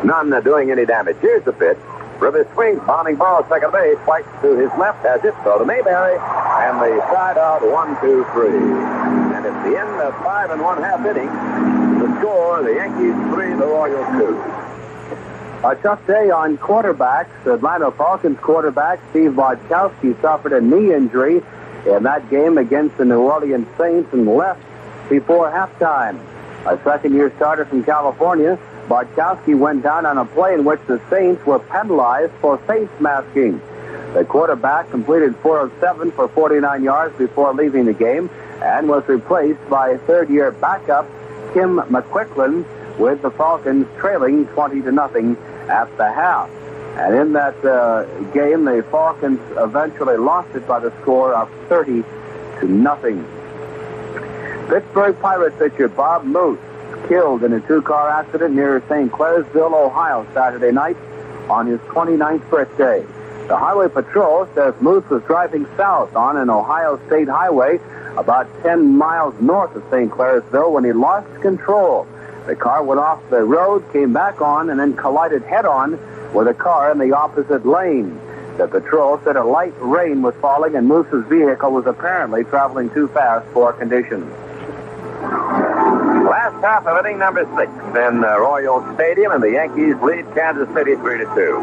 None doing any damage. Here's the pitch. Rivers swings, bounding ball, second base. White to his left has it. Throw to Mayberry. And the side out, 1, 2, 3. And at the end of 5 1/2 innings, the score, the Yankees 3, the Royals 2. A tough day on quarterbacks. Atlanta Falcons quarterback Steve Bodkowski suffered a knee injury in that game against the New Orleans Saints and left before halftime. A second-year starter from California, Bodkowski went down on a play in which the Saints were penalized for face masking. The quarterback completed 4 of 7 for 49 yards before leaving the game and was replaced by third-year backup Tim McQuicklin, with the Falcons trailing 20-0 at the half. And in that game, the Falcons eventually lost it by the score of 30-0. Pittsburgh Pirates pitcher Bob Moose killed in a 2-car accident near St. Clairsville, Ohio, Saturday night on his 29th birthday. The Highway Patrol says Moose was driving south on an Ohio State highway about 10 miles north of St. Clairsville when he lost control. The car went off the road, came back on, and then collided head-on with a car in the opposite lane. The patrol said a light rain was falling and Moose's vehicle was apparently traveling too fast for conditions. Last half of inning number 6 in Royal Stadium, and the Yankees lead Kansas City 3-2.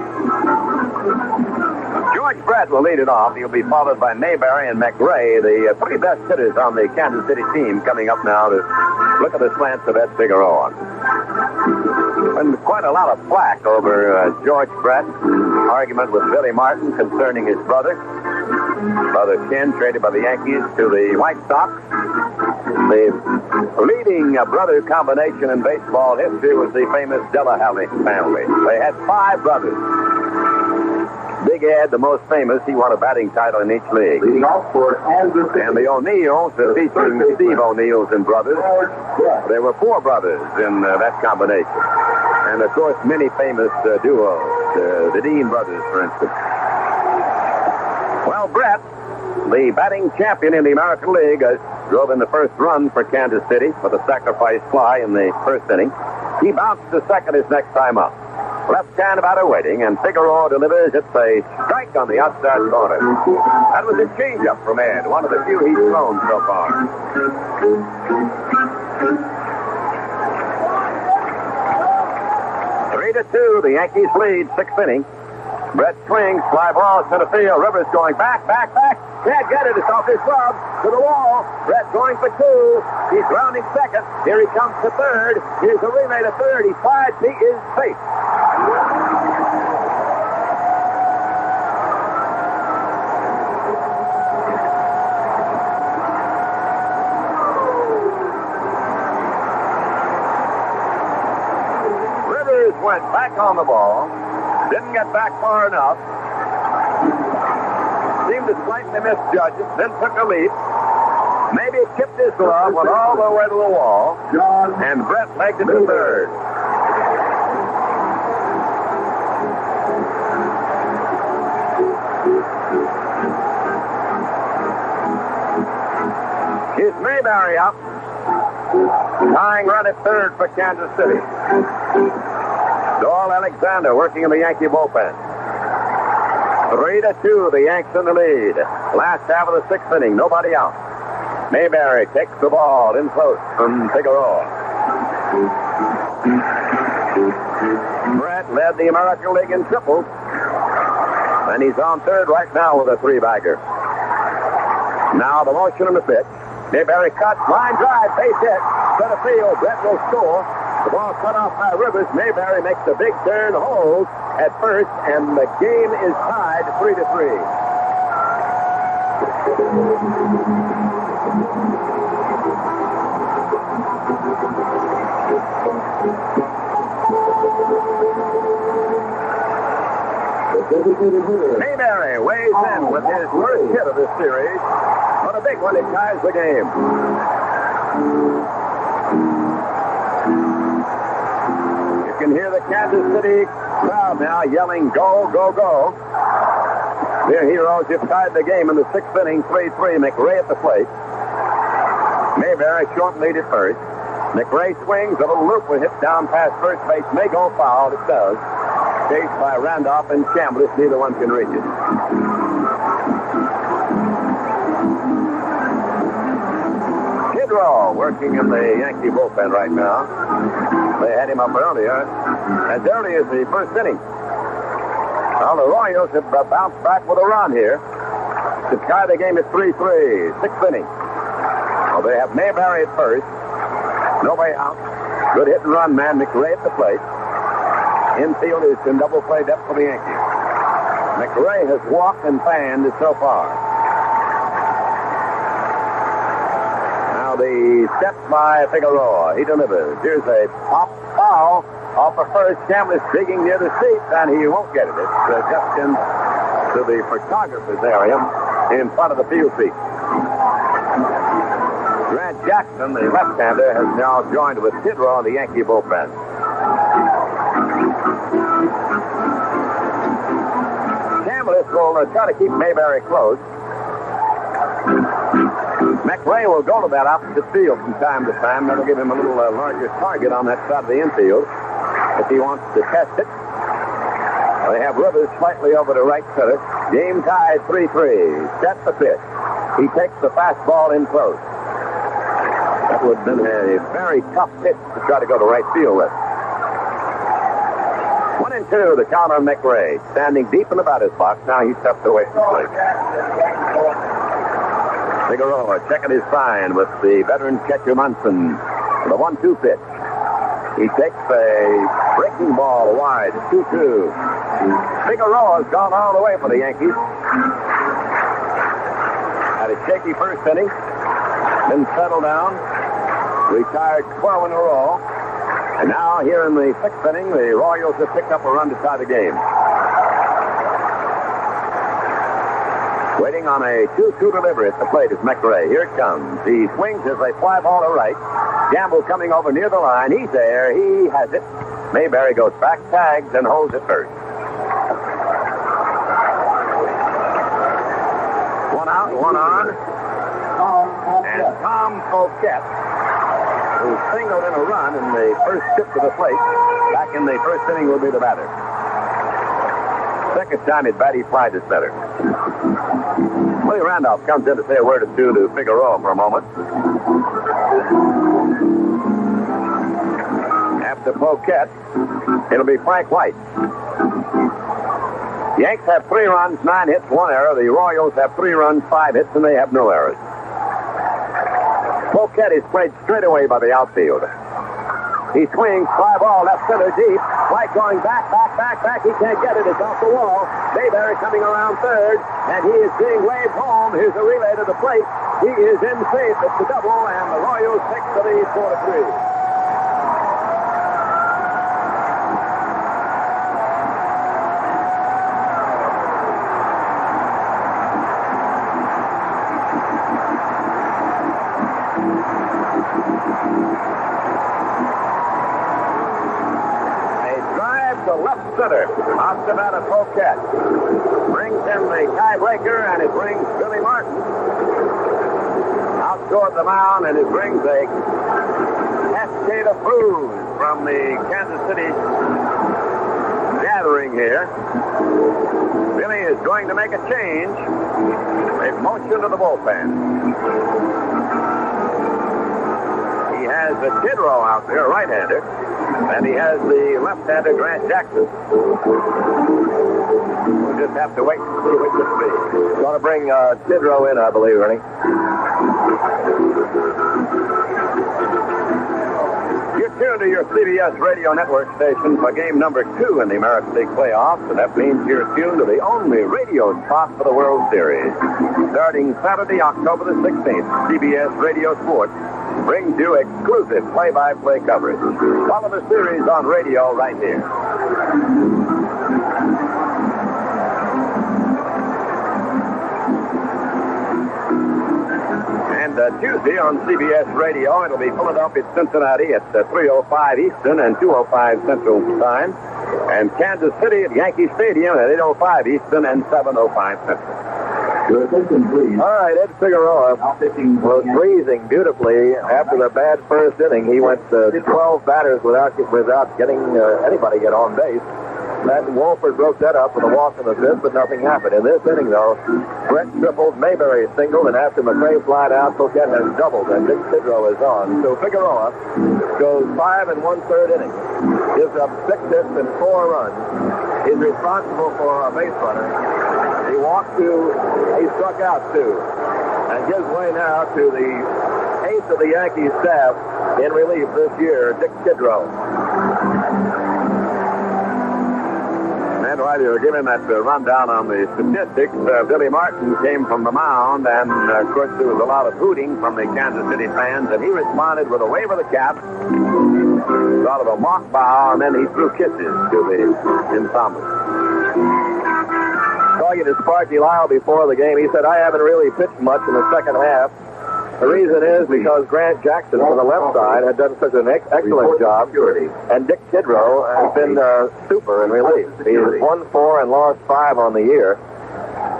George Brett will lead it off. He'll be followed by Mayberry and McRae, the 3 best hitters on the Kansas City team, coming up now to look at the slants of Ed Figueroa. And quite a lot of flack over George Brett's argument with Billy Martin concerning his brother. Brother Ken, traded by the Yankees to the White Sox. The leading brother combination in baseball history was the famous Delahaye family. They had 5 brothers. Big Ed, the most famous, he won a batting title in each league. Leading off for Kansas City. And the O'Neills, featuring Steve O'Neills and brothers, there were 4 brothers in that combination. And, of course, many famous duos, the Dean brothers, for instance. Well, Brett, the batting champion in the American League, drove in the first run for Kansas City with a sacrifice fly in the first inning. He bounced to second his next time up. Left-hand batter waiting, and Figueroa delivers. It's a strike on the outside corner. That was a changeup from Ed, one of the few he's thrown so far. 3-2, the Yankees lead, 6th inning. Brett swings, fly ball, center field. Rivers going back. Can't get it. It's off his glove to the wall. Brett going for 2. He's rounding second. Here he comes to third. Here's a relay to third. He slides. He is safe. Rivers went back on the ball. Didn't get back far enough. Seemed to slightly misjudge it, then took a leap. Maybe tipped his glove, went all the way to the wall, and Brett legged it to third. Here's Mayberry up. Tying run at third for Kansas City. Doyle Alexander working in the Yankee bullpen. 3-2, the Yanks in the lead. Last half of the 6th inning, nobody out. Mayberry takes the ball in close from Figueroa. Brett led the American League in triples. And he's on third right now with a 3-bagger. Now the motion on the pitch. Mayberry cuts, line drive, base hit. Center field, Brett will score. The ball cut off by Rivers. Mayberry makes a big turn, holds at first, and the game is tied 3-3. Mayberry weighs in with his first hit of this series. But a big one, it ties the game. can hear the Kansas City crowd now yelling, "Go, go, go." Their heroes have tied the game in the 6th inning, 3-3. McRae at the plate. Mayberry short lead at first. McRae swings. A little loop will hit down past first base. May go foul. It does. Chased by Randolph and Chambliss. Neither one can reach it. Kidrow working in the Yankee bullpen right now. They had him up earlier, as early as the 1st inning. Well, the Royals have bounced back with a run here to tie the game at 3-3, 6th inning. Well, they have Mayberry at first. Nobody out. Good hit and run man, McRae at the plate. Infield is in double play depth for the Yankees. McRae has walked and fanned so far. Now the step by Figueroa. He delivers. Here's a pop foul off the first. Chambliss digging near the seat, and he won't get it. It's just into the photographer's area in front of the field seat. Grant Jackson, the left-hander, has now joined with Kidrow in the Yankee bullpen. Chambliss will try to keep Mayberry close. McRae will go to that opposite field from time to time. That'll give him a little larger target on that side of the infield if he wants to test it. They have Rivers slightly over to right center. Game tied 3-3. Set the pitch. He takes the fastball in close. That would have been a very tough pitch to try to go to right field with. 1-2, the count on McRae. Standing deep in the batter's box. Now he steps away from the plate. Figueroa checking his sign with the veteran catcher Munson. The 1-2 pitch. He takes a breaking ball wide. 2-2. Figueroa has gone all the way for the Yankees. Had a shaky first inning. Then settled down. Retired 12 in a row. And now here in the 6th inning, the Royals have picked up a run to tie the game. Waiting on a 2-2 delivery at the plate is McRae. Here it comes. He swings as a fly ball to right. Gamble coming over near the line. He's there. He has it. Mayberry goes back, tags, and holds it first. One out, one on. And Tom Poquette, who singled in a run in the first trip to the plate, back in the 1st inning, will be the batter. Second time at bat, he flied to center. Willie Randolph comes in to say a word or two to Figueroa for a moment. After Poquette, it'll be Frank White. The Yanks have 3 runs, 9 hits, 1 error. The Royals have 3 runs, 5 hits, and they have no errors. Poquette is played straight away by the outfield. He swings, fly ball, left center deep. White going back. He can't get it. It's off the wall. Mayberry coming around third, and he is being waved home. Here's a relay to the plate. He is in safe. It's a double, and the Royals take the lead 4-3. Center, off the bat of Poquette. Brings in the tiebreaker, and it brings Billy Martin out toward the mound, and it brings a cascade of boos from the Kansas City gathering here. Billy is going to make a change. A motion to the bullpen. He has a Kidrow out there, a right-hander. And he has the left-hander, Grant Jackson. We'll just have to wait and see which it be. Going to bring Kidrow in, I believe, Ernie. You're tuned to your CBS radio network station for game number 2 in the American League playoffs, and that means you're tuned to the only radio spot for the World Series. Starting Saturday, October the 16th, CBS Radio Sports brings you exclusive play-by-play coverage. Follow the series on radio right here. And And Tuesday on CBS Radio, it'll be Philadelphia, Cincinnati at 3:05 Eastern and 2:05 Central Time. And Kansas City at Yankee Stadium at 8:05 Eastern and 7:05 Central. Your attention, please. All right, Ed Figueroa was breathing beautifully after the bad first inning. He went 12 batters without getting anybody get on base. Then Wolford broke that up with a walk in the fifth, but nothing happened. In this inning, though, Brett tripled, Mayberry singled, and after McRae flied out, Poquette has doubled, and Dick Tidrow is on. So Figueroa goes 5 1/3 innings, gives up 6 hits and 4 runs. He's responsible for a base runner. He walked 2, he struck out 2, and gives way now to the ace of the Yankees staff in relief this year, Dick Tidrow. And while you were giving that rundown on the statistics, Billy Martin came from the mound, and of course there was a lot of hooting from the Kansas City fans, and he responded with a wave of the cap, sort of a mock bow, and then he threw kisses to the ensemble. Talking to Sparky Lyle before the game, he said, I haven't really pitched much in the second half. The reason is because Grant Jackson on the left side had done such an excellent job, and Dick Tidrow has been super in relief. He's won 4 and lost 5 on the year,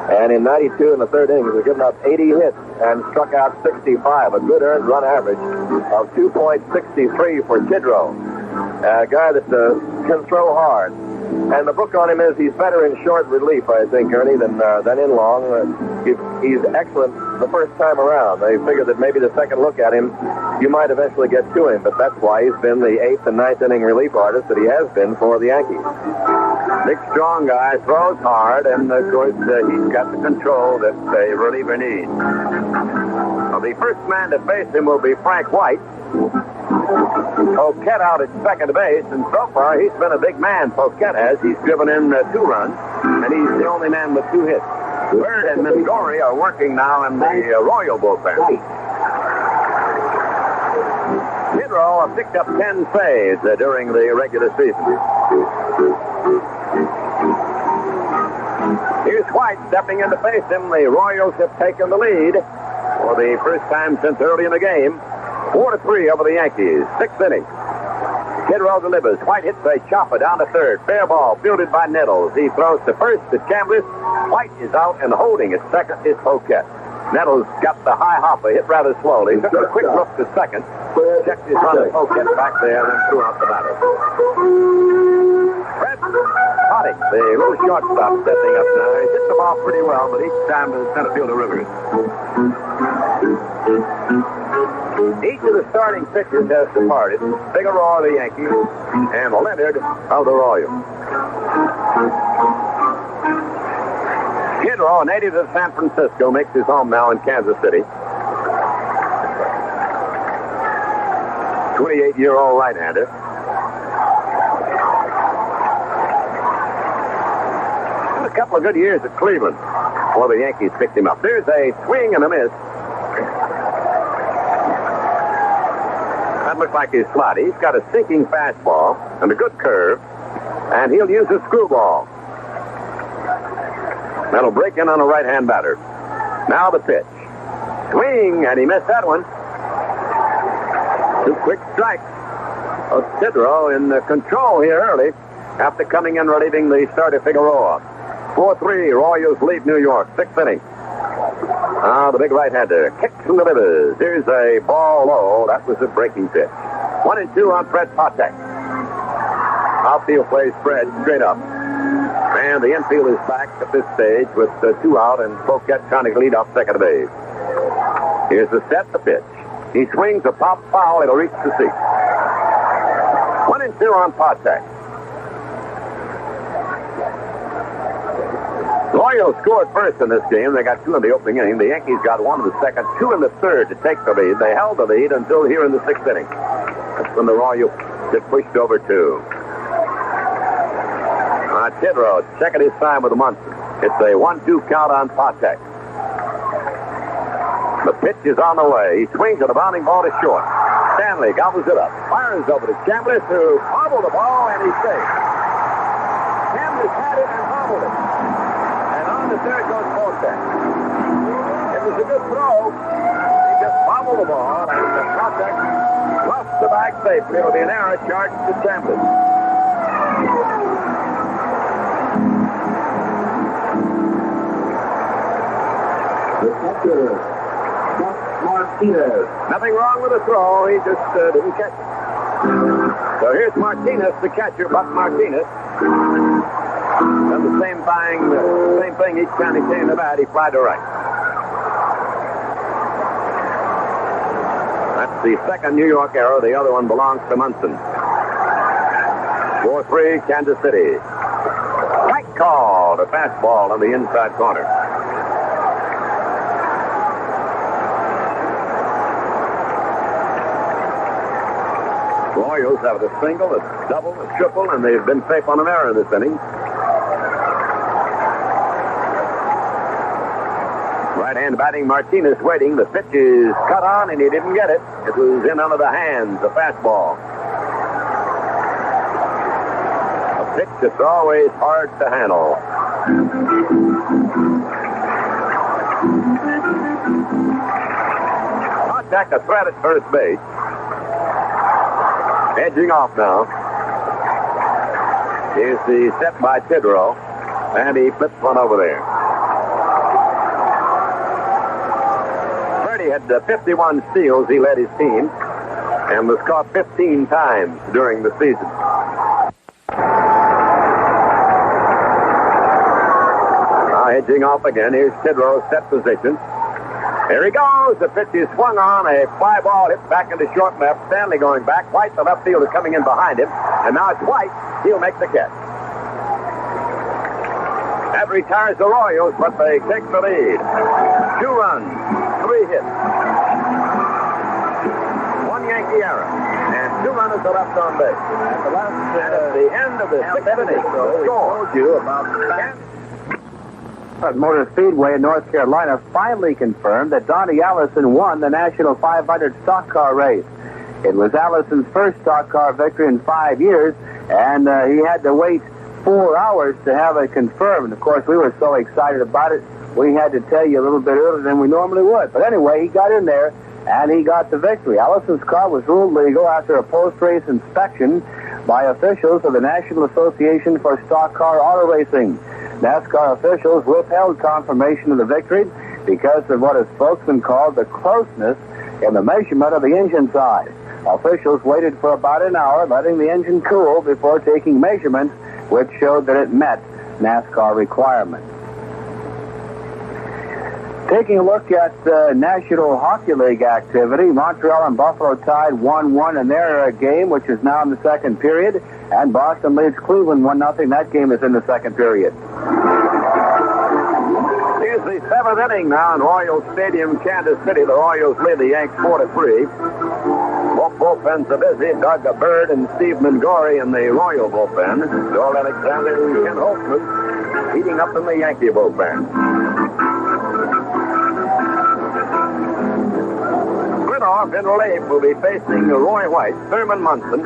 and in 92 in the third inning, he's given up 80 hits and struck out 65, a good earned run average of 2.63 for Tidrow, a guy that can throw hard. And the book on him is he's better in short relief, I think, Ernie, than in long. He's excellent the first time around. They figured that maybe the second look at him, you might eventually get to him, but that's why he's been the 8th and 9th inning relief artist that he has been for the Yankees. Big, strong guy, throws hard, and of course he's got the control that a reliever needs. Well, the first man to face him will be Frank White. Poquette out at second base, and so far he's been a big man. Poquette has. He's driven in 2 runs, and he's the only man with 2 hits. Bird and Mingori are working now in the Royal bullpen. Tidrow picked up 10 saves during the regular season. Here's White stepping in to face him. The Royals have taken the lead for the first time since early in the game. 4-3 over the Yankees. 6th inning. Tidrow delivers. White hits a chopper down to third. Fair ball fielded by Nettles. He throws to first to Chambliss. White is out, and holding at second is Poquette. Nettles got the high hopper, hit rather slowly. Took a quick look to second. Checked his run at Poquette back there, and then threw out the batter. Fred Paddock, the little shortstop, stepping up now. He hit the ball pretty well, but each time to the center fielder Rivers. Each of the starting pitchers has departed. Figueroa of the Yankees and Leonard of the Royals. Tidrow, a native of San Francisco, makes his home now in Kansas City. 28-year-old right-hander. Had a couple of good years at Cleveland before the Yankees picked him up. There's a swing and a miss. That looks like his slot. He's got a sinking fastball and a good curve, and he'll use a screwball. That'll break in on a right-hand batter. Now the pitch. Swing, and he missed that one. 2 quick strikes. Tidrow in control here early after coming in relieving the starter Figueroa. 4-3, Royals lead New York. 6th inning. The big right-hander kicks and delivers. Here's a ball low. That was a breaking pitch. 1-2 on Fred Patek. Outfield plays Fred straight up. And the infield is back at this stage with 2 out, and Poquette trying to lead off second base. Here's the set, the pitch. He swings a pop foul. It'll reach the seat. 1-2 on Patek. Royals scored first in this game. They got 2 in the opening inning. The Yankees got 1 in the second, 2 in the third to take the lead. They held the lead until here in the 6th inning. That's when the Royals get pushed over 2. Tidrow checking his time with the Munson. It's a 1-2 count on Patek. The pitch is on the way. He swings at a bounding ball to short. Stanley gobbles it up. Fires over to Chambliss, who hobbled the ball, and he's safe. Chambliss had it and hobbled it. And on the third goes Patek. It was a good throw. He just the ball, and the contact lost the bag safely. It'll be an error charged to Chambers. The catcher, Buck Martinez. Nothing wrong with the throw. He just didn't catch it. So here's Martinez, the catcher, Buck Martinez. Done the same thing each time he came to bat. He flied to right. That's the second New York error. The other one belongs to Munson. 4-3, Kansas City. Strike call, a fastball on the inside corner. Royals have a single, a double, a triple, and they've been safe on an error this inning. Right-hand batting, Martinez waiting. The pitch is cut on, and he didn't get it. It was in under the hands, the fastball. A pitch that's always hard to handle. Contact, a threat at first base. Edging off now. Here's the set by Tidrow, and he flips one over there. Freddie had 51 steals. He led his team and was caught 15 times during the season. Now edging off again. Here's Tidrow's set position. Here he goes. The pitch is swung on. A fly ball hit back into short left. Stanley going back. White, the left fielder, coming in behind him. And now it's White. He'll make the catch. That retires the Royals, but they take the lead. 2 runs, 3 hits. 1 Yankee error. And 2 runners are left on base. And at the end of the 6th inning, the score. Told you about Motor Speedway in North Carolina finally confirmed that Donnie Allison won the National 500 stock car race. It was Allison's first stock car victory in 5 years, and he had to wait 4 hours to have it confirmed. Of course, we were so excited about it, we had to tell you a little bit earlier than we normally would. But anyway, he got in there, and he got the victory. Allison's car was ruled legal after a post-race inspection by officials of the National Association for Stock Car Auto Racing. NASCAR officials withheld confirmation of the victory because of what a spokesman called the closeness in the measurement of the engine side. Officials waited for about an hour, letting the engine cool before taking measurements, which showed that it met NASCAR requirements. Taking a look at National Hockey League activity, Montreal and Buffalo tied 1-1 in their game, which is now in the second period, and Boston leads Cleveland 1-0. That game is in the second period. Here's the 7th inning now in Royal Stadium, Kansas City. The Royals lead the Yanks 4-3. Both bullpens are busy. Doug Bird and Steve Mingori in the Royal bullpen. Joel Alexander and Ken Holtzman heating up in the Yankee bullpen. Off in relief will be facing Roy White, Thurman Munson,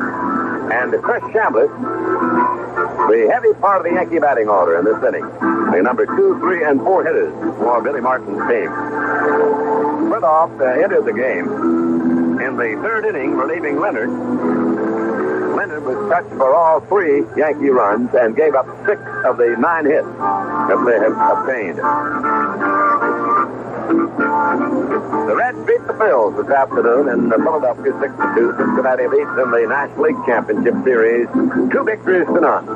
and Chris Chambliss, the heavy part of the Yankee batting order in this inning. The number 2, 3, and 4 hitters for Billy Martin's team. Fritoff entered the game in the 3rd inning, relieving Leonard. Leonard was touched for all 3 Yankee runs and gave up 6 of the 9 hits that they have obtained. The Reds beat the Phils this afternoon in Philadelphia 6-2. Cincinnati leads in the National League Championship Series 2 victories to none.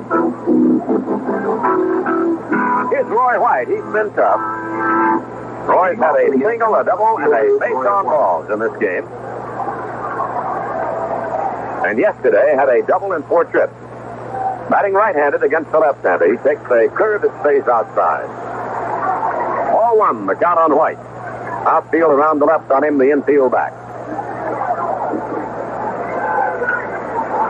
Here's Roy White. He's been tough. Roy's had a single, a double, and a base on balls in this game. And yesterday had a double and 4 trips. Batting right-handed against the left-hander. He takes a curve that stays outside. 0-1, the count on White. Outfield around the left on him, the infield back.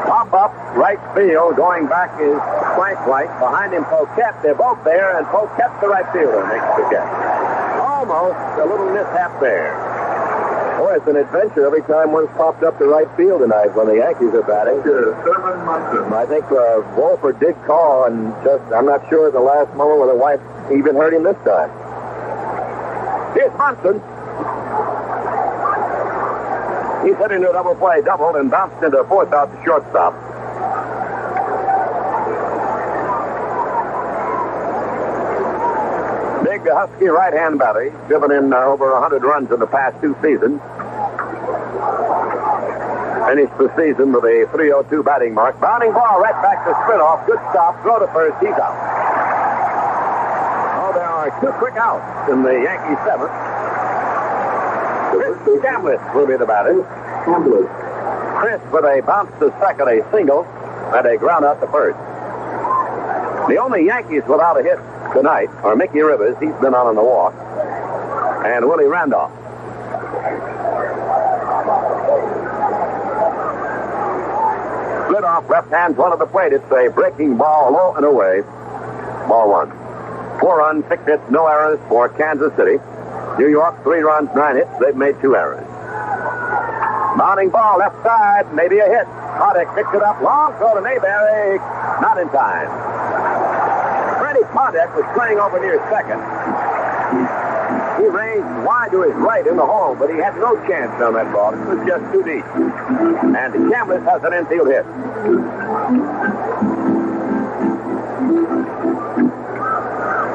Pop up, right field, going back is Frank White. Behind him, Poquette. They're both there, and Poquette, the right fielder, makes the catch. Almost a little mishap there. Boy, it's an adventure every time one's popped up to right field tonight when the Yankees are batting. Thurman Munson. I think Wolford did call, and I'm not sure at the last moment whether White even hurt him this time. Here's Munson. He's hit into a double play, doubled, and bounced into fourth out to shortstop. Big Husky right-hand batter. He's driven in over 100 runs in the past 2 seasons. Finished the season with a .302 batting mark. Bounding ball right back to Spinoff. Good stop. Throw to first. He's out. Oh, there are 2 quick outs in the Yankee 7th. Chris Chambliss will be the batter. Chris with a bounce to second, a single, and a ground out to first. The only Yankees without a hit tonight are Mickey Rivers. He's been on the walk. And Willie Randolph. Split off, left hand, one of the plate. It's a breaking ball, low and away. Ball 1. 4 runs, 6 hits, no errors for Kansas City. New York, 3 runs, 9 hits. They've made 2 errors. Mounting ball, left side, maybe a hit. Paddock picks it up, long throw to Mayberry. Not in time. Freddie Paddock was playing over near second. He ranged wide to his right in the hole, but he had no chance on that ball. It was just too deep. And Chambliss has an infield hit.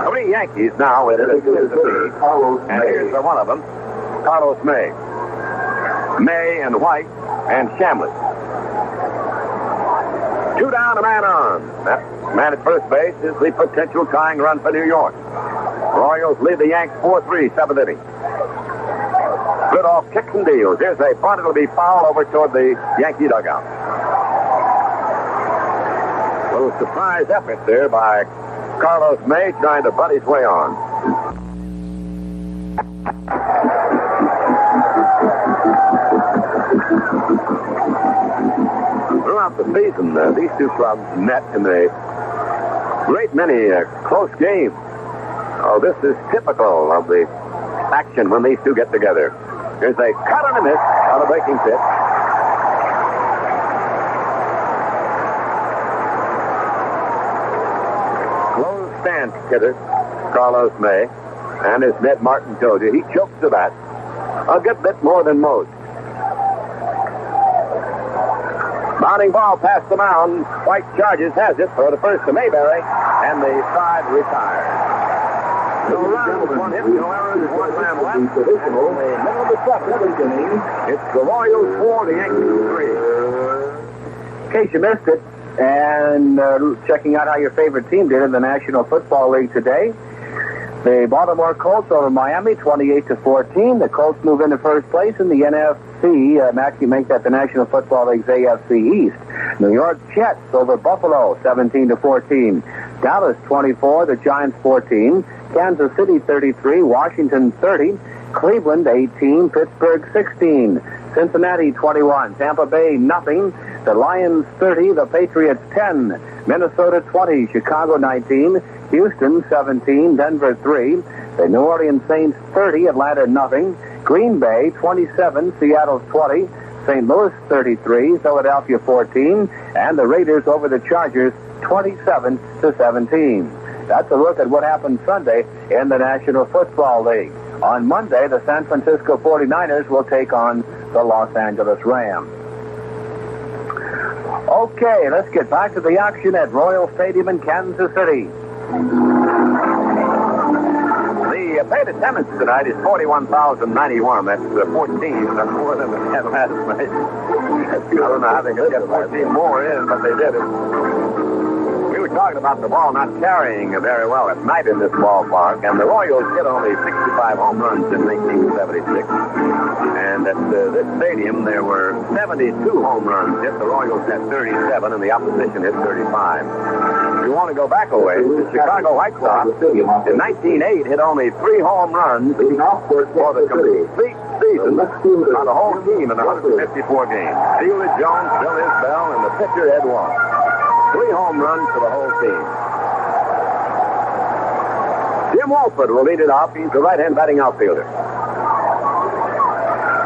3 Yankees now in Mississippi. And here's the one of them, Carlos May. May and White and Chambliss. 2 down, a man on. That man at first base is the potential tying run for New York. Royals lead the Yanks 4-3, 7th inning. Split off, kicks and deals. Here's a bunt. It'll be foul over toward the Yankee dugout. A little surprise effort there by Carlos May trying to butt his way on. Throughout the season, these 2 clubs met in a great many close games. Oh, this is typical of the action when these 2 get together. There's a cut and a miss on a breaking pitch. Close stance hitter, Carlos May. And as Ned Martin told you, he chokes the bat a good bit more than most. Mounting ball past the mound. White charges, has it. Throw to first to Mayberry. And the side retires. No runs, 1 hit, no errors, 1 ran left. And in the middle of the 7th inning, it's the Royals 4, the Yankees 3. In case you missed it, and checking out how your favorite team did in the National Football League today, the Baltimore Colts over Miami, 28-14. The Colts move into first place in the NFC, and actually make that the National Football League's AFC East. New York Jets over Buffalo, 17-14. Dallas 24, the Giants 14. Kansas City 33, Washington 30. Cleveland 18, Pittsburgh 16. Cincinnati 21, Tampa Bay nothing. The Lions 30, the Patriots 10. Minnesota 20, Chicago 19. Houston 17, Denver 3. The New Orleans Saints 30, Atlanta nothing. Green Bay 27, Seattle 20. St. Louis 33, Philadelphia 14. And the Raiders over the Chargers 27-17. That's a look at what happened Sunday in the National Football League. On Monday, the San Francisco 49ers will take on the Los Angeles Rams. Okay, let's get back to the action at Royal Stadium in Kansas City. The paid attendance tonight is 41,091. That's 14. That's more than they had last night. I don't know how they could get 14 more in, but they did it. We were talking about the ball not carrying very well at night in this ballpark, and the Royals hit only 65 home runs in 1976. And at this stadium, there were 72 home runs hit. The Royals had 37, and the opposition hit 35. If you want to go back a ways, the Chicago White Sox in 1908 hit only 3 home runs for the complete season on the whole team in 154 games. Fielder Jones, Bill Isbell, and the pitcher Ed Walsh. 3 home runs for the whole team. Jim Wolford will lead it off. He's the right-hand batting outfielder.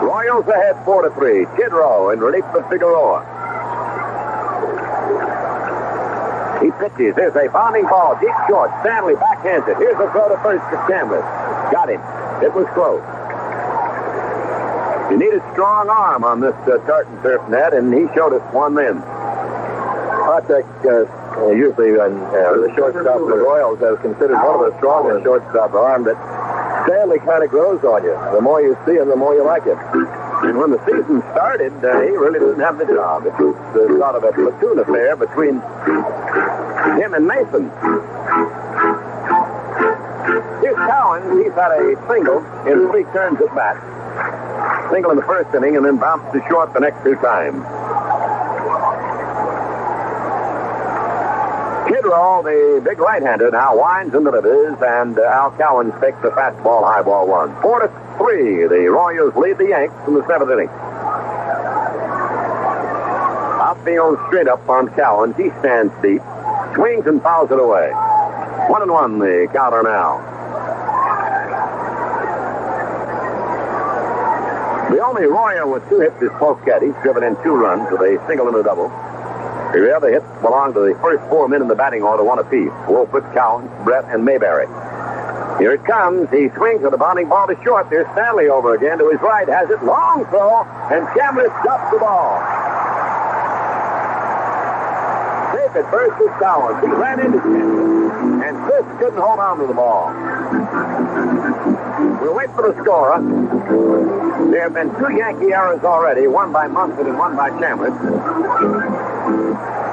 Royals ahead 4-3. Kidrow in relief for Figueroa. He pitches. There's a bounding ball. Deep short. Stanley backhands it. Here's a throw to first to Chambliss. Got him. It was close. You need a strong arm on this tartan turf net, and he showed us one then. Patek, usually the shortstop of the Royals is considered one of the strongest shortstop arm, but Stanley kind of grows on you. The more you see him, the more you like him. And when the season started, he really didn't have the job. It was sort of a platoon affair between him and Mason. Here's Cowan. He's had a single in 3 turns at bat. Single in the first inning and then bounced to short the next 2 times. Kidrow, the big right-hander, now winds and delivers, and Al Cowan takes the fastball, high ball 1. 4-3. The Royals lead the Yanks in the 7th inning. Outfield straight up on Cowan. He stands deep, swings and fouls it away. 1-1 the counter now. The only Royal with 2 hits is Poquette. He's driven in 2 runs with a single and a double. The other hits belong to the first 4 men in the batting order, 1 apiece. Wolford, Cowan, Brett, and Mayberry. Here it comes. He swings with a bounding ball to short. There's Stanley over again to his right. Has it. Long throw, and Chambliss drops the ball. Safe at first is Cowan. He ran into Chambliss, and Chris couldn't hold on to the ball. We'll wait for the scorer. There have been 2 Yankee errors already, one by Munson and one by Chambliss.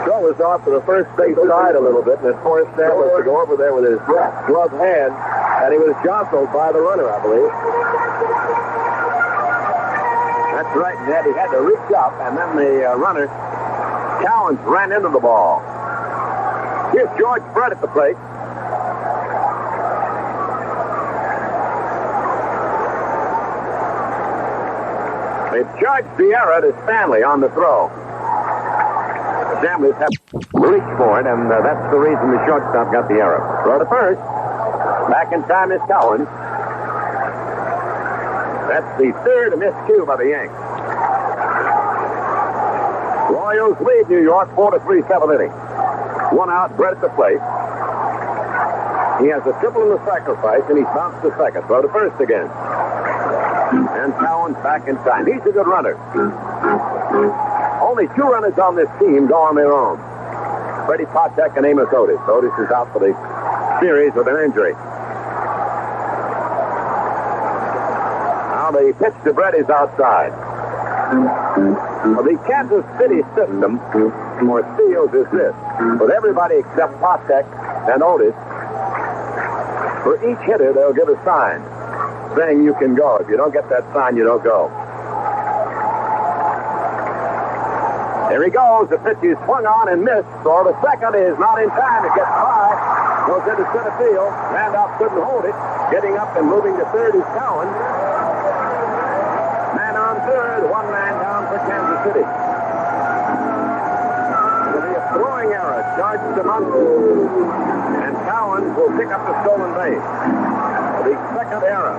Throw was off to the first base side a little bit, and it forced Chambliss to go over there with his gloved hand, and he was jostled by the runner, I believe. That's right, Ned. He had to reach up, and then the runner, Cowan, ran into the ball. Here's George Brett at the plate. They've charged the error to Stanley on the throw. Chambliss had to reach for it, and that's the reason the shortstop got the error. Throw to first. Back in time is Cowan. That's the 3rd miscue by the Yanks. Royals lead New York 4-3, 7th inning. 1 out, Brett at the plate. He has a triple in the sacrifice, and he's bounced to second. Throw to first again. And Cowan's back in time. He's a good runner. Only 2 runners on this team go on their own. Freddie Patek and Amos Otis. Otis is out for the series with an injury. Now the pitch to Brett is outside. Well, the Kansas City system for steals is this. With everybody except Patek and Otis, for each hitter they'll give a sign saying you can go. If you don't get that sign, you don't go. There he goes. The pitch is swung on and missed. So the second is not in time. It gets by. Goes into center field. Randolph couldn't hold it. Getting up and moving to third is Cowan. Man on third. 1 man down for Kansas City. It'll be a throwing error. Charged to Munson. And Cowan will pick up the stolen base. The second error.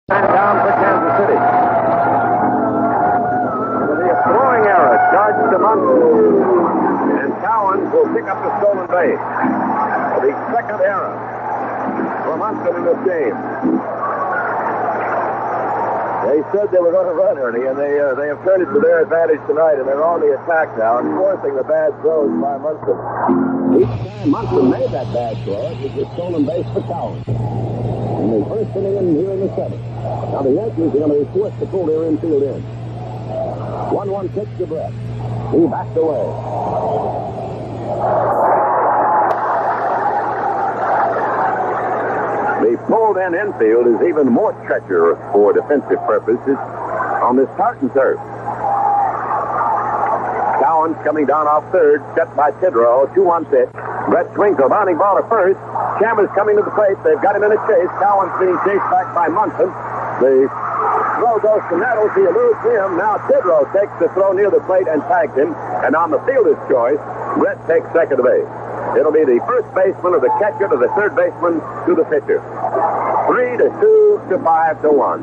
Down for Kansas City. It'll be a throwing error. Charged to Munson. And Cowan will pick up the stolen base. The second error for Munson in this game. They said they were going to run, Ernie, and they have turned it to their advantage tonight, and they're on the attack now and forcing the bad throws by Munson. Each time Munson made that bad throw, it was a stolen base for Cowan. In the first inning and here in the 7th. Now the Yankees are going to be forced to pull their infield in. 1-1 pitch to Brett. He backed away. The pulled-in infield is even more treacherous for defensive purposes on this tartan turf. Cowan's coming down off third, set by Kidrow. 2-1 pitch. Brett swings a bounding ball to first. Chambliss coming to the plate. They've got him in a chase. Cowan's being chased back by Munson. The throw goes to Nettles. He eludes him. Now Kidrow takes the throw near the plate and tags him. And on the fielder's choice, Brett takes second base. It'll be the first baseman or the catcher to the third baseman to the pitcher. 3-2 to 5-1.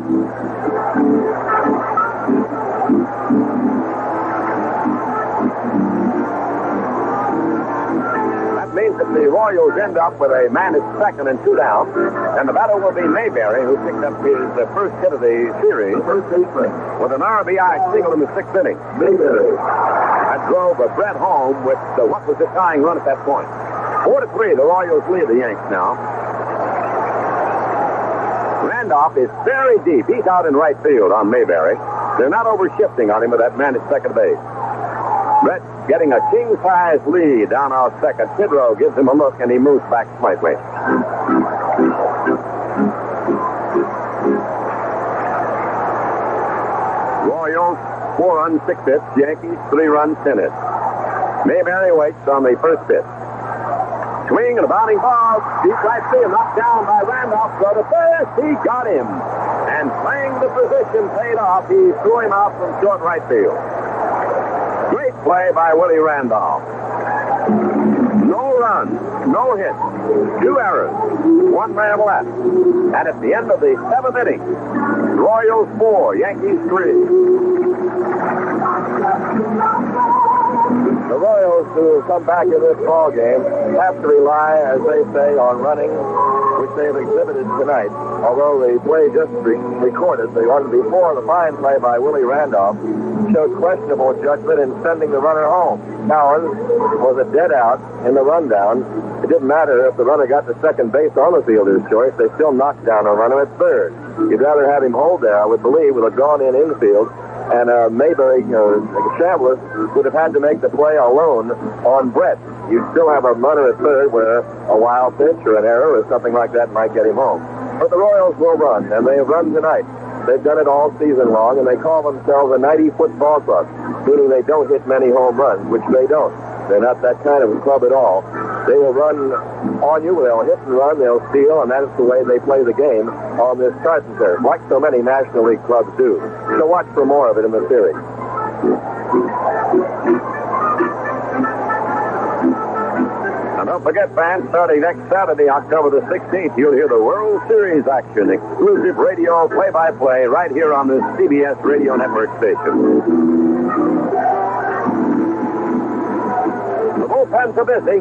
means that the Royals end up with a man at second and 2 down. And the batter will be Mayberry, who picked up his first hit of the series with an RBI single in the 6th inning. Mayberry. That drove Brett home with what was the tying run at that point. 4-3, the Royals lead the Yanks now. Randolph is very deep. He's out in right field on Mayberry. They're not over-shifting on him with that man at second base. Brett getting a king-size lead down our second. Kidrow gives him a look, and he moves back slightly. Royals, 4 runs, 6 hits. Yankees, 3 runs, 10 hits. Mayberry waits on the first pitch. Swing and a bounding ball. Deep right field, knocked down by Randolph. Throw to first. He got him. And playing the position paid off. He threw him out from short right field. Great play by Willie Randolph. No runs, no hits, 2 errors, 1 man left. And at the end of the 7th inning, Royals 4, Yankees 3. The Royals, who come back in this ball game, have to rely, as they say, on running, which they've exhibited tonight. Although the play just recorded, the one before the fine play by Willie Randolph, showed questionable judgment in sending the runner home. Cowens was a dead out in the rundown. It didn't matter if the runner got to second base on the fielder's choice. They still knocked down a runner at third. You'd rather have him hold there, I would believe, with a drawn-in infield. And Mayberry, Chambliss, would have had to make the play alone on Brett. You'd still have a runner at third where a wild pitch or an error or something like that might get him home. But the Royals will run, and they have run tonight. They've done it all season long, and they call themselves a 90-foot ball club, meaning they don't hit many home runs, which they don't. They're not that kind of a club at all. They will run on you. They'll hit and run. They'll steal, and that is the way they play the game on this Carson turf, like so many National League clubs do. So watch for more of it in the series. And don't forget, fans, starting next Saturday, October the 16th, you'll hear the World Series action, exclusive radio play-by-play right here on this CBS Radio Network station. The bullpens are busy.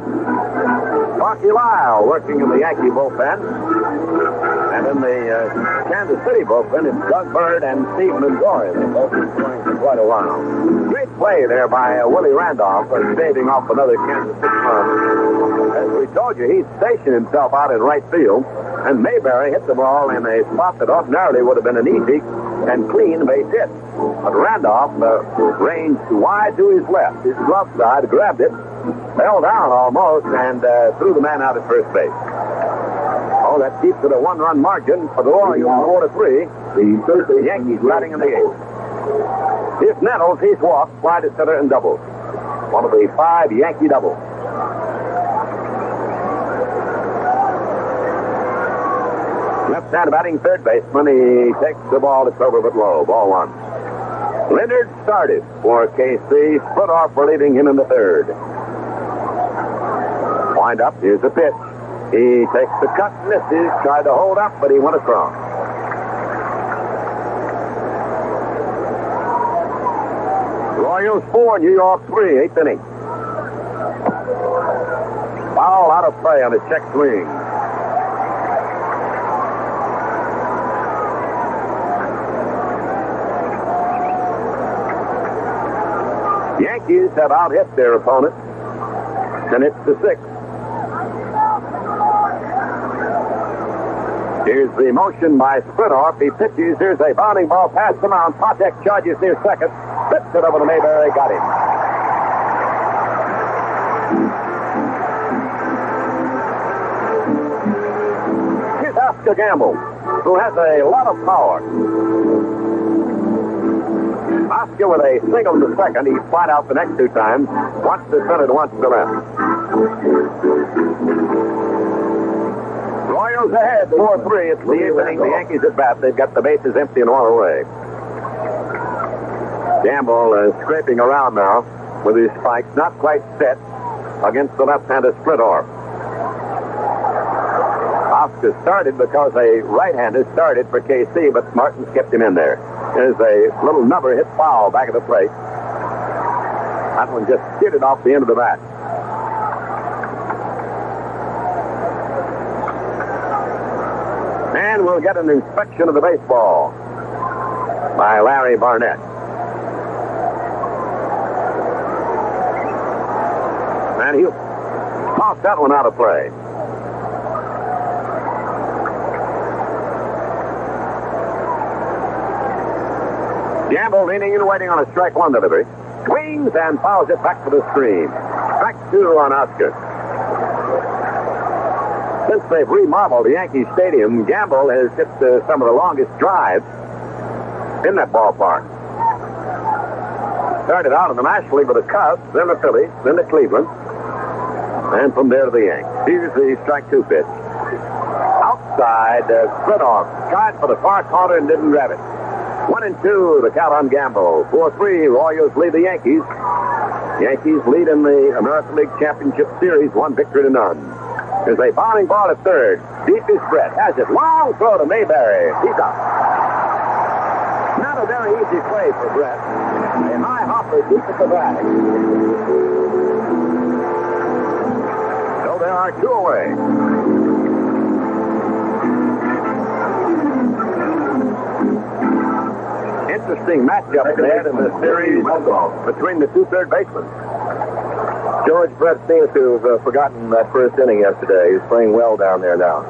Rocky Lyle working in the Yankee bullpen. And in the Kansas City bullpen, it's Doug Bird and Steve Mendoza. They've both been playing for quite a while. Great play there by Willie Randolph for staving off another Kansas City run. As we told you, he's stationed himself out in right field. And Mayberry hit the ball in a spot that ordinarily would have been an easy and clean base hit. But Randolph ranged wide to his left. His glove side grabbed it, fell down almost, and threw the man out at first base. Oh, that keeps it a 1-run margin for the Royals, 4-3. The Yankees batting in the 8th. If Nettles, he's walked, fly to center and doubles. One of the 5 Yankee doubles. Left-hand batting third baseman. He takes the ball. It's over but low. Ball 1. Leonard started for KC. Split off relieving him in the 3rd. Wind up. Here's the pitch. He takes the cut, misses. Tried to hold up, but he went across. Royals 4, New York 3, 8th inning. Foul out of play on a check swing. Yankees have out-hit their opponent, and it's the 6th. Here's the motion by Spinoff. He pitches. Here's a bounding ball past the mound. Potek charges near second. Flips it over to Mayberry. Got him. Here's Oscar Gamble, who has a lot of power. Oscar with a single to second. He's flat out the next 2 times. Once to center, once to left. Royals ahead, 4-3. It's the 8th inning. The Yankees at bat. They've got the bases empty and 1 away. Gamble is scraping around now with his spikes, not quite set against the left-hander Split-Orf. Oscar started because a right-hander started for KC, but Martins kept him in there. There's a little number hit foul back of the plate. That one just skidded off the end of the bat. we'll get an inspection of the baseball by Larry Barnett. And he'll toss that one out of play. Gamble leaning and waiting on a strike one delivery. Swings and fouls it back to the screen. Strike two on Oscar. Since they've remodeled the Yankee Stadium, Gamble has hit some of the longest drives in that ballpark. Started out in the National League with the Cubs, then the Phillies, then the Cleveland, and from there to the Yankees. Here's the strike two pitch. Outside, split off. Tried for the far corner and didn't grab it. 1-2, the count on Gamble. 4-3, Royals lead the Yankees. Yankees lead in the American League Championship Series, 1 victory to none. There's a bounding ball at third. Deep is Brett. Has it. Long throw to Mayberry. He's out. Not a very easy play for Brett. A high hopper deep at the bag. So there are two away. Interesting matchup there in the series between the two third basemen. George Brett seems to have forgotten that first inning yesterday. He's playing well down there now.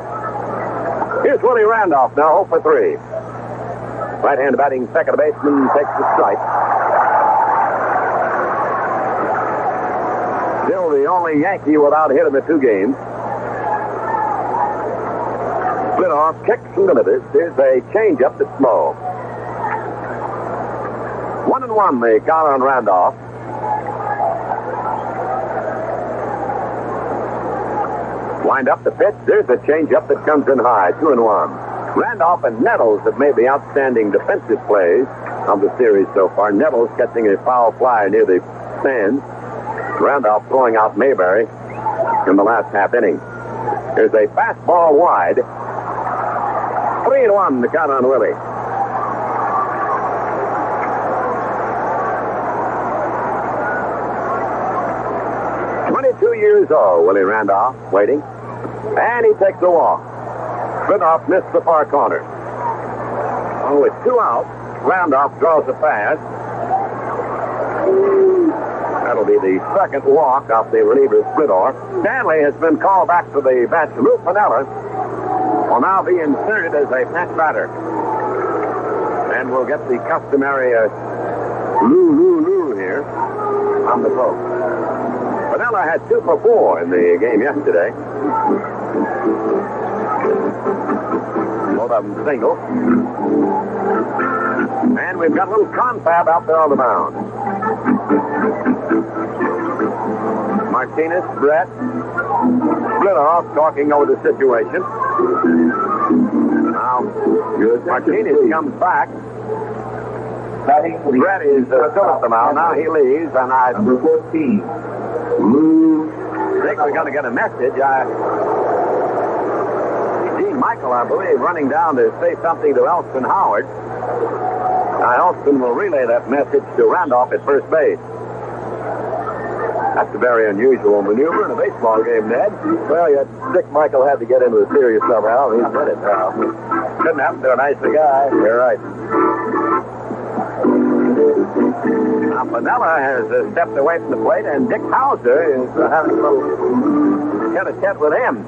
Here's Willie Randolph now, 0 for 3. Right-hand batting second baseman takes the strike. Still the only Yankee without a hit in the two games. Split off, kicks and delivers. Here's a changeup that's low. 1-1 the count on Randolph. Wind up the pitch. There's a changeup that comes in high. 2-1. Randolph and Nettles have made the outstanding defensive plays of the series so far. Nettles catching a foul fly near the stands. Randolph throwing out Mayberry in the last half inning. There's a fastball wide. 3-1 the count on Willie. Years old, Willie Randolph, waiting. And he takes a walk. Spinoff missed the far corner. Oh, with 2 outs, Randolph draws a pass. That'll be the second walk off the reliever Spinoff. Stanley has been called back to the bench. Lou Piniella will now be inserted as a bench batter. And we'll get the customary Lou here on the post. Piniella had 2 for 4 in the game yesterday. Both of them single. And we've got a little confab out there on the mound. Martinez, Brett, Splitoff talking over the situation. Now, Martinez comes back. Brett is still at the mound. Now he leaves, and I Number 14. think we're going to get a message. Gene Michael, I believe, running down to say something to Elston Howard. Elston will relay that message to Randolph at first base. That's a very unusual maneuver in a baseball game, Ned. Well, Dick Michael had to get into the series somehow, and he's done it now. Couldn't happen to a nicer guy. You're right. Now, Piniella has stepped away from the plate, and Dick Hauser is having a little tete-a-tete with him.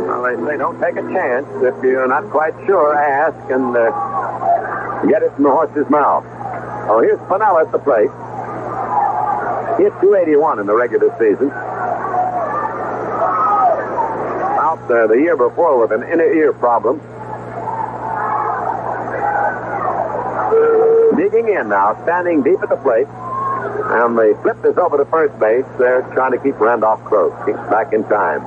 Well, they say don't take a chance. If you're not quite sure, ask and get it from the horse's mouth. Oh, here's Piniella at the plate. He hit .281 in the regular season. Out the year before with an inner ear problem. Digging in now, standing deep at the plate. And the flip is over to first base. They're trying to keep Randolph close. Keeps back in time.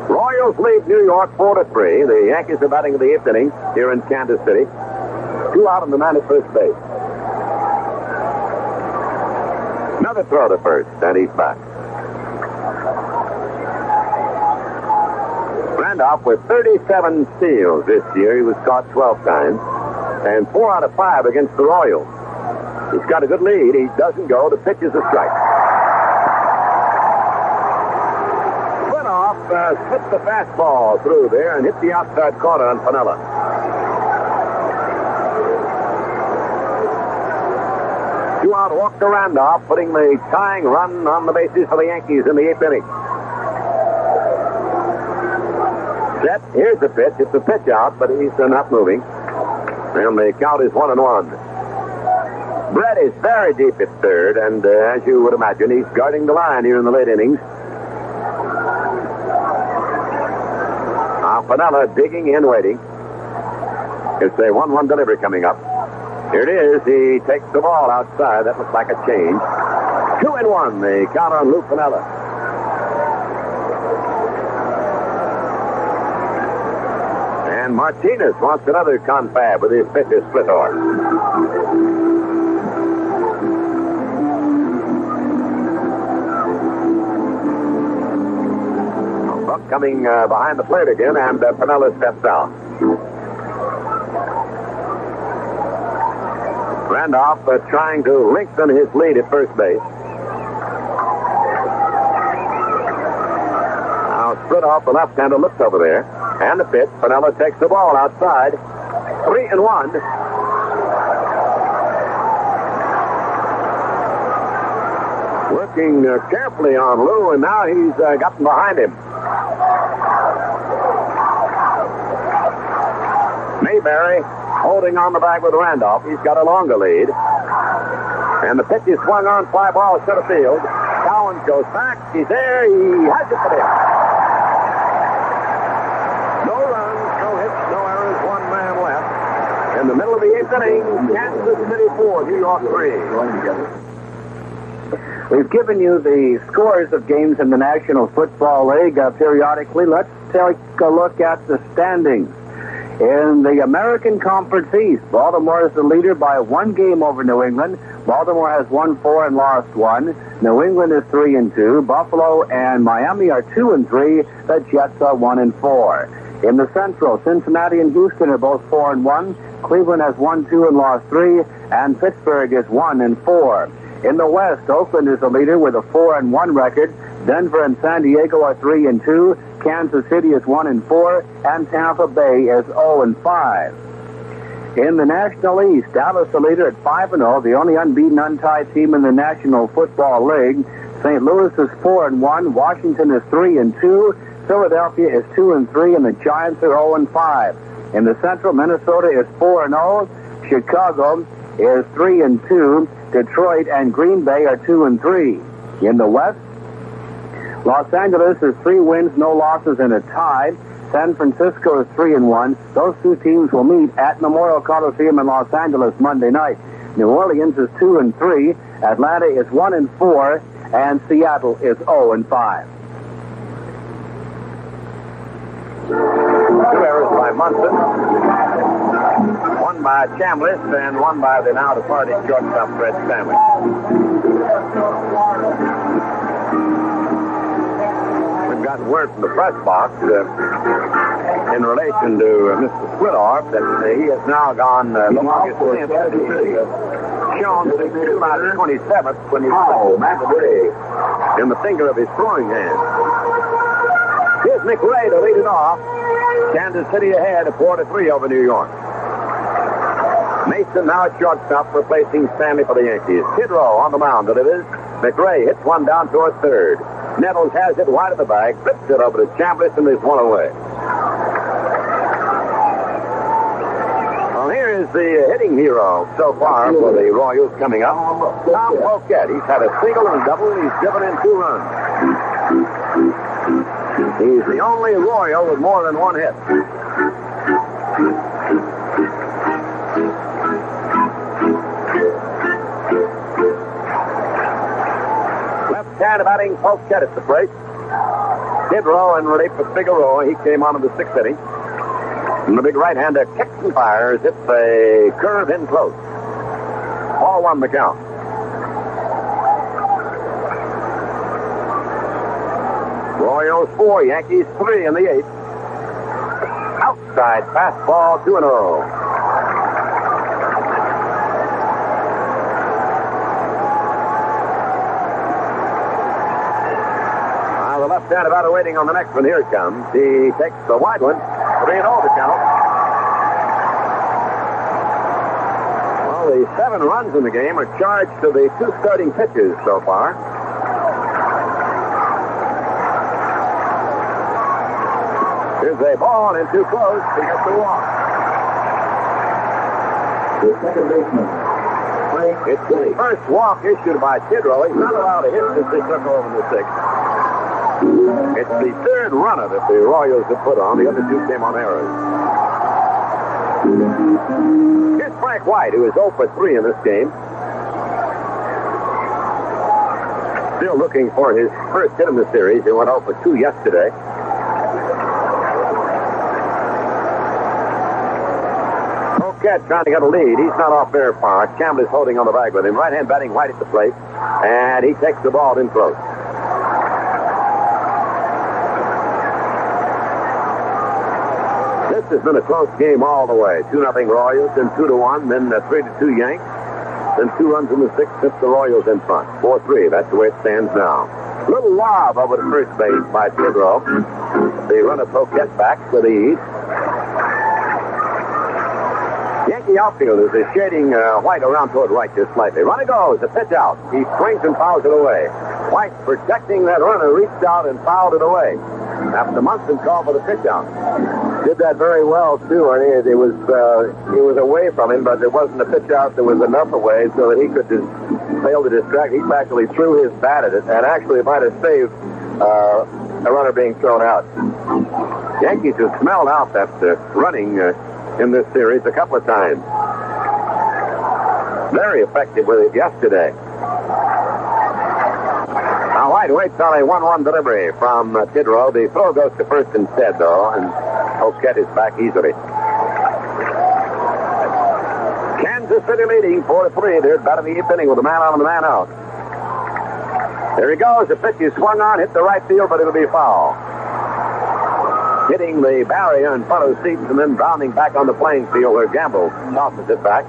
Royals lead New York 4-3. The Yankees are batting in the 8th inning here in Kansas City. 2 out on the man at first base. Another throw to first, and he's back. Randolph with 37 steals this year. He was caught 12 times. And 4 out of 5 against the Royals. He's got a good lead. He doesn't go. The pitch is a strike. slipped the fastball through there and hit the outside corner on Piniella. Two out, walked to Randolph, putting the tying run on the bases for the Yankees in the 8th inning. Set. Here's the pitch. It's a pitch out, but he's not moving. And the count is 1-1. Brett is very deep at third, and as you would imagine, he's guarding the line here in the late innings. Now Piniella digging in, waiting. It's a 1-1 delivery coming up. Here it is. He takes the ball outside. That looks like a change. 2-1, the count on Lou Piniella. And Martinez wants another confab with his pitcher Splitor. Buck coming behind the plate again, and Piniella steps out. Randolph trying to lengthen his lead at first base. Now split off the left-hander, looks over there. And the pitch. Piniella takes the ball outside. 3-1. Working carefully on Lou, and now he's gotten behind him. Mayberry holding on the bag with Randolph. He's got a longer lead. And the pitch is swung on, fly ball center field. Cowens goes back. He's there. He has it for him. No runs, no hits, no errors, one man left. In the middle of the 8th inning, Kansas City 4, New York 3. We've given you the scores of games in the National Football League periodically. Let's take a look at the standings. In the American Conference East, Baltimore is the leader by 1 game over New England. Baltimore has won 4 and lost 1. New England is 3-2. Buffalo and Miami are 2-3. The Jets are 1-4. In the Central, Cincinnati and Houston are both 4-1. Cleveland has won 2 and lost 3. And Pittsburgh is 1-4. In the West, Oakland is the leader with a 4-1 record. Denver and San Diego are 3-2. Kansas City is 1-4, and Tampa Bay is 0-5. In the National East, Dallas the leader at 5-0, the only unbeaten untied team in the National Football League. St. Louis is 4-1, Washington is 3-2, Philadelphia is 2-3, and the Giants are 0-5. In the Central, Minnesota is 4-0, Chicago is 3-2, Detroit and Green Bay are 2-3. In the West, Los Angeles is 3 wins, no losses, and a tie. San Francisco is 3-1. Those two teams will meet at Memorial Coliseum in Los Angeles Monday night. New Orleans is 2-3. Atlanta is 1-4, and Seattle is 0-5. 2 errors by Munson. 1 by Chambliss, and 1 by the now departed shortstop Fred Stanley. Got word from the press box in relation to Mr. Splittorff that he has now gone the longest stint that he shown since July 27th when he was in the finger of his throwing hand. Here's McRae to lead it off. Kansas City ahead of 4-3 over New York. Mason now at shortstop replacing Stanley for the Yankees. Kidrow on the mound delivers. McRae hits one down toward third. Nettles has it wide of the bag, flips it over to Chambliss, and there's one away. Well, here is the hitting hero so far for the Royals coming up. Tom Poquette. He's had a single and a double. He's driven in 2 runs. He's the only Royal with more than 1 hit. Left-hand batting Poquette at the plate. Kidrow in relief for Figueroa. He came on in the 6th inning. And the big right-hander kicks and fires. It's a curve in close. Ball 1 the count. Royals 4, Yankees 3 in the 8th. Outside fastball 2-0. left-handed batter waiting on the next one. Here it comes. He takes the wide one. 3-0 the count. Well, the 7 runs in the game are charged to the 2 starting pitchers so far. Here's a ball in too close. He gets the walk. The second baseman. It's the first walk issued by Tidrow. He's not allowed to hit since they took over in the 6th. It's the 3rd runner that the Royals have put on. The other 2 came on errors. Here's Frank White, who is 0 for 3 in this game. Still looking for his first hit in the series. He went 0 for 2 yesterday. Cat trying to get a lead. He's not off very far. Campbell is holding on the bag with him. Right hand batting White at the plate. And he takes the ball in close. This has been a close game all the way. 2-0 Royals, then 2-1, then 3-2 Yanks. Then 2 runs in the 6th, puts the Royals in front. 4-3. That's the way it stands now. Little lob over to first base by Tidrow. The runner Poquette back with ease. Yankee outfielders is shading White around toward right just slightly. Runner goes, the pitch out. He swings and fouls it away. White, protecting that runner, reached out and fouled it away. After Munson called for the pitch out. Did that very well, too, Ernie. It was away from him, but there wasn't a pitch out that was enough away so that he could just fail to distract. He actually threw his bat at it and actually might have saved a runner being thrown out. Yankees have smelled out that running in this series a couple of times. Very effective with it yesterday. Now White waits on a 1-1 delivery from Tidrow. The throw goes to first instead, though, and Poquette is back easily. Kansas City leading 4-3. They're about to be inning with a man on and a man out. There he goes. The pitch is swung on, hit the right field, but it'll be foul. Hitting the barrier in front of the seats and then bounding back on the playing field where Gamble tosses it back.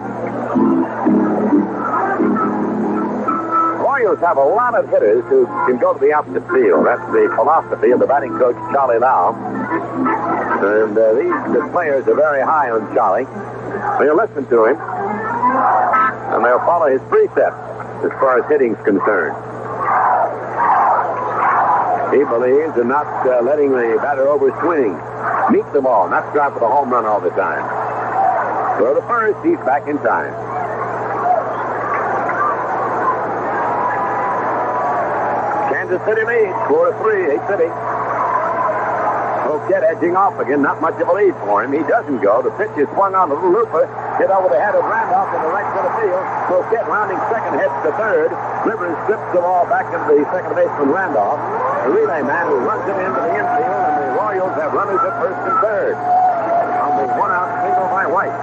Royals have a lot of hitters who can go to the opposite field. That's the philosophy of the batting coach, Charlie Lau. And these players are very high on Charlie. They'll listen to him, and they'll follow his precepts as far as hitting's concerned. He believes in not letting the batter overswing. Meet the ball, not strive for the home run all the time. So the first, he's back in time. Kansas City leads 4-3, 8 City. Poquette edging off again, not much of a lead for him. He doesn't go. The pitch is swung on a little looper. Hit over the head of Randolph in the right center field. Poquette rounding second, heads to third. Rivers strips the ball back into the second baseman Randolph. The relay man who runs it into the infield, and the Royals have runners at first and third. On the 1-out single by White.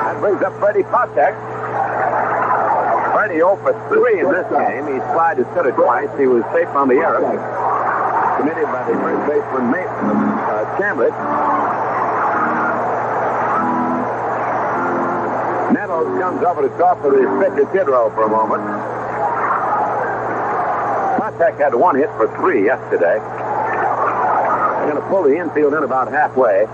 That brings up Freddie Patek. Freddie 0 for 3 in this game. He slided center twice. He was safe on the error committed by the first baseman Chambliss. Nettles comes over to talk with his pitcher Tidrow for a moment. Patek had 1 hit for 3 yesterday. They're going to pull the infield in about halfway.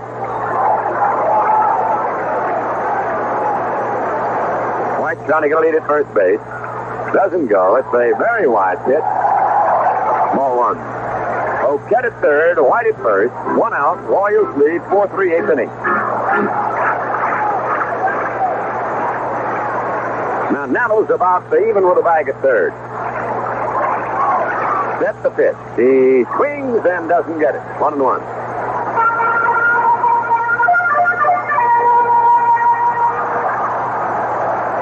White trying to get a lead at first base. Doesn't go. It's a very wide pitch. Ball 1. Poquette at third, White at first. 1 out. Royals lead 4-3, 8th inning. Now Nettles about even with a bag at third. Set the pitch. He swings and doesn't get it. 1-1.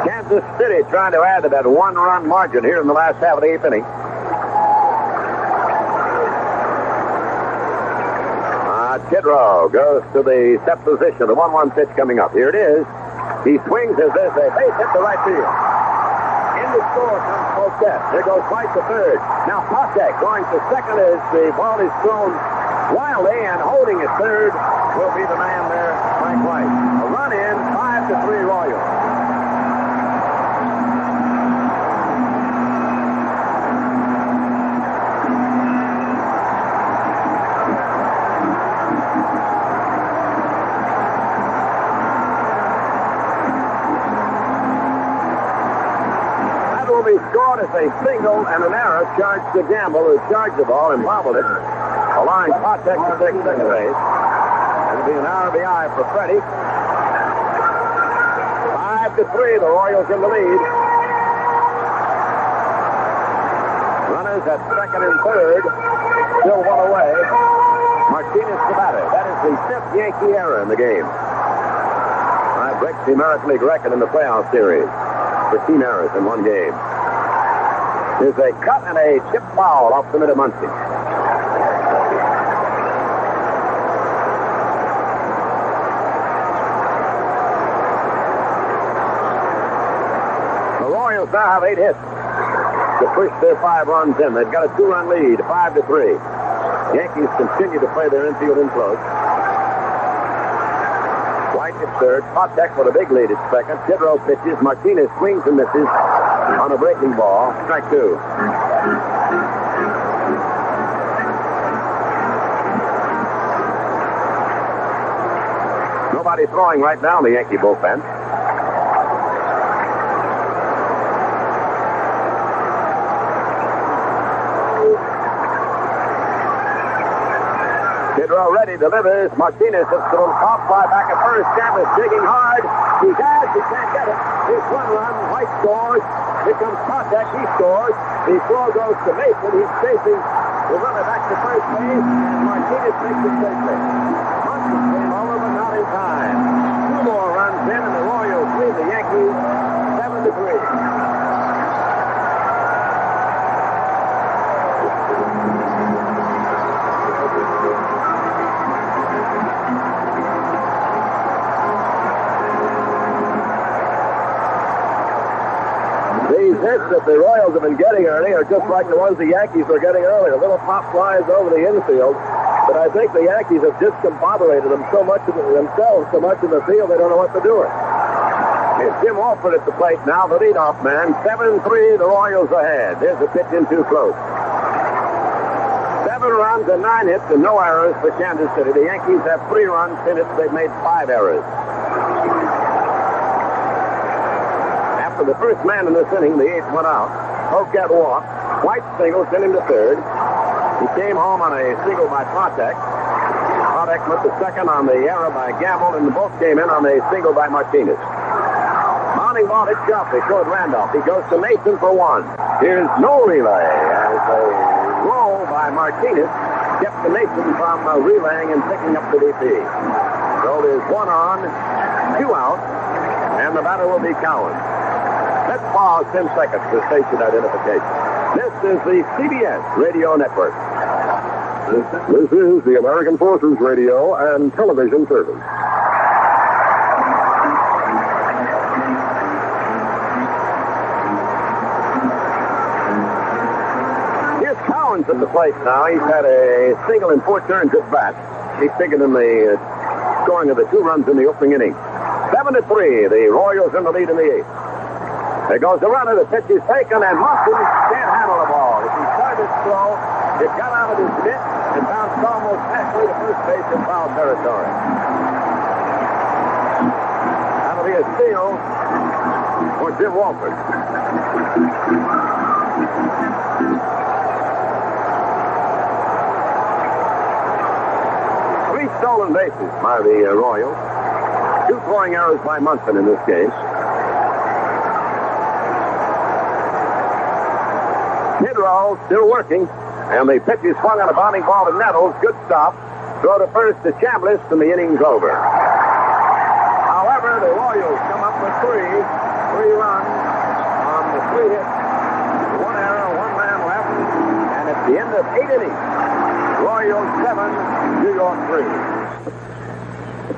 Kansas City trying to add to that 1-run margin here in the last half of the 8th inning. Tidrow goes to the set position. The 1-1 pitch coming up. Here it is. He swings as there's a base hit to right field. In the score comes Poquette. There goes White to third. Now Patek going to second as the ball is thrown wildly, and holding at third will be the man there, Frank White. A run in, 5-3 Royals. will be scored as a single and an error charged to Gamble, who charged the ball and bobbled it, allowing Potek to take second base. It'll be an RBI for Freddie. 5-3, the Royals in the lead. Runners at second and third, still one away. Martinez the batter. That is the fifth Yankee error in the game. That breaks the American League record in the playoff series for team errors in one game. There's a cut and a chip foul off the mid of Muncie. The Royals now have 8 hits to push their 5 runs in. They've got a 2-run lead, 5-3. Yankees continue to play their infield in close. White at third. Potek with a big lead at second. Figueroa pitches. Martinez swings and misses on a breaking ball. Strike 2. Nobody throwing right now in the Yankee bullpen. Figueroa ready, delivers. Martinez hits the little pop fly back at first. Chambliss digging hard. He can't get it. He's 1 run. White scores. Here comes Potek. He scores. The throw goes to Mason. He's chasing the runner back to first base. Martinez makes it safely. Munson came over, but not in time. 2 more runs in, and the Royals lead the Yankees 7-3. These hits that the Royals have been getting, Ernie, are just like the ones the Yankees were getting earlier. Little pop flies over the infield. But I think the Yankees have discombobulated them so much themselves, so much in the field, they don't know what to do. It's Jim Alford at the plate now, the leadoff man. 7-3, the Royals ahead. There's a pitch in too close. 7 runs and 9 hits and no errors for Kansas City. The Yankees have 3 runs, 10 hits. They've made 5 errors. After the first man in this inning, the 8th went out. Poket walked. White single sent him to third. He came home on a single by Potek. Potek went to second on the error by Gamble, and both came in on a single by Martinez. Mounting ball hit sharply toward Randolph. He goes to Mason for 1. Here's no relay as a roll by Martinez kept the Mason from relaying and picking up the DP. So there's 1 on, 2 out, and the batter will be Cowan. Let's pause 10 seconds for station identification. This is the CBS Radio Network. This is the American Forces Radio and Television Service. Here's Cowens at the plate now. He's had a single in 4 turns at bat. He's taken in the scoring of the 2 runs in the opening inning. 7-3, the Royals in the lead in the 8th. There goes the runner. The pitch is taken, and Munson can't handle the ball. If he started slow, it got out of his mitt and bounced almost halfway to first base in foul territory. That'll be a steal for Jim Walford. 3 stolen bases by the Royals. 2 throwing errors by Munson in this case. Figueroa still working, and the pitch is swung on a bounding ball to Nettles. Good stop. Throw to first to Chambliss, and the inning's over. However, the Royals come up with 3 runs on the 3 hits. 1 error, 1 man left, and at the end of 8 innings, Royals 7, New York 3.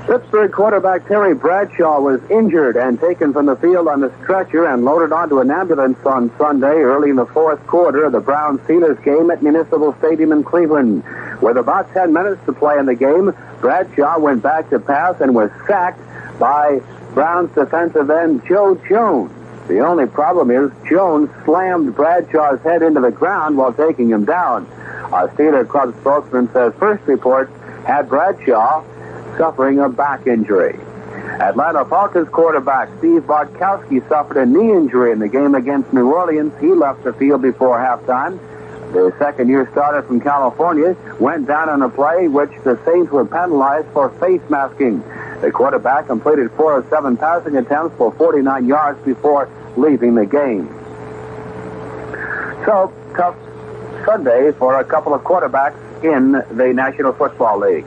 Pittsburgh quarterback Terry Bradshaw was injured and taken from the field on a stretcher and loaded onto an ambulance on Sunday early in the 4th quarter of the Browns-Steelers game at Municipal Stadium in Cleveland. With about 10 minutes to play in the game, Bradshaw went back to pass and was sacked by Browns defensive end Joe Jones. The only problem is Jones slammed Bradshaw's head into the ground while taking him down. A Steeler club spokesman says first reports had Bradshaw suffering a back injury. Atlanta Falcons quarterback Steve Bartkowski suffered a knee injury in the game against New Orleans. He left the field before halftime. The second-year starter from California went down on a play which the Saints were penalized for face masking. The quarterback completed 4 of 7 passing attempts for 49 yards before leaving the game. So, tough Sunday for a couple of quarterbacks in the National Football League.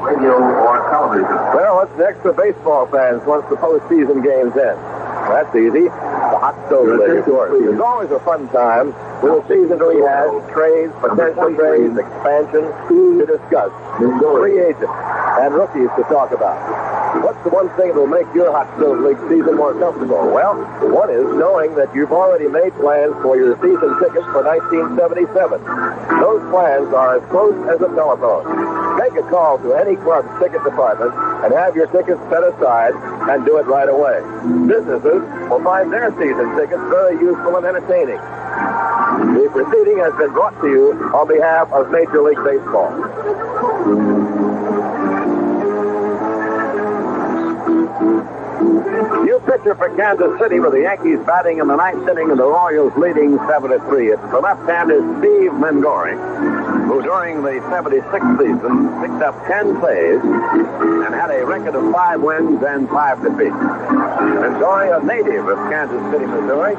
Radio or television. Well, what's next for baseball fans once the postseason game's end? That's easy. The hot stove league, of course. It's always a fun time when the season really has trades, potential trades, expansion to discuss, free agents, and rookies to talk about. What's the one thing that will make your hot stove league season more comfortable? Well, one is knowing that you've already made plans for your season tickets for 1977. Those plans are as close as a telephone. Make a call to any club's ticket department and have your tickets set aside and do it right away. Businesses will find their season tickets very useful and entertaining. The proceeding has been brought to you on behalf of Major League Baseball. New pitcher for Kansas City with the Yankees batting in the ninth inning and the Royals leading 7-3. It's the left-hander Steve Mengori, who during the 76th season picked up 10 saves and had a record of 5 wins and 5 defeats. Mengori, a native of Kansas City, Missouri,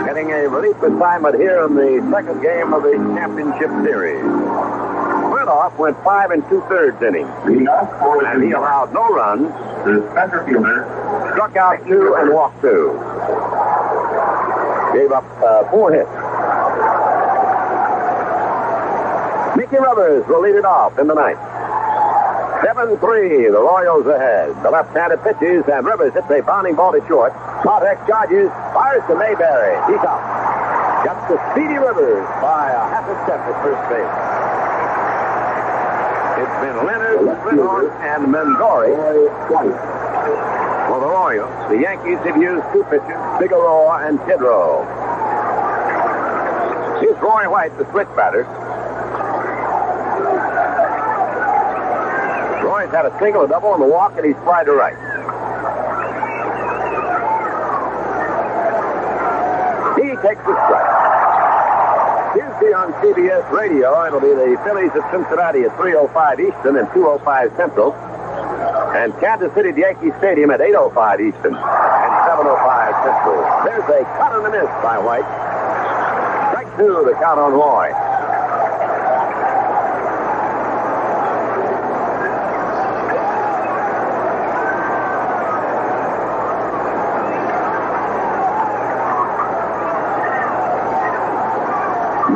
getting a relief assignment here in the second game of the championship series. Off went 5 2/3 innings, and he allowed no runs, The center fielder. struck out 2 and walked 2. Gave up 4 hits. Mickey Rubbers will lead it off in the ninth. 7-3, the Royals ahead. The left-handed pitches, and Rivers hits a bounding ball to short. Potek charges, fires to Mayberry. He's out. Got the speedy Rivers by a half a step at first base. It's been Leonard, Figueroa, and Mengori for the Royals. The Yankees have used 2 pitchers, Figueroa and Tidrow. Here's Roy White, the switch batter. Roy's had a single, a double, and a walk, and he's fly to right. He takes the strike. Tuesday on CBS Radio, it'll be the Phillies of Cincinnati at 3:05 Eastern and 2:05 Central. And Kansas City at Yankee Stadium at 8:05 Eastern and 7:05 Central. There's a cut and a miss by White. Strike 2, the count on Roy.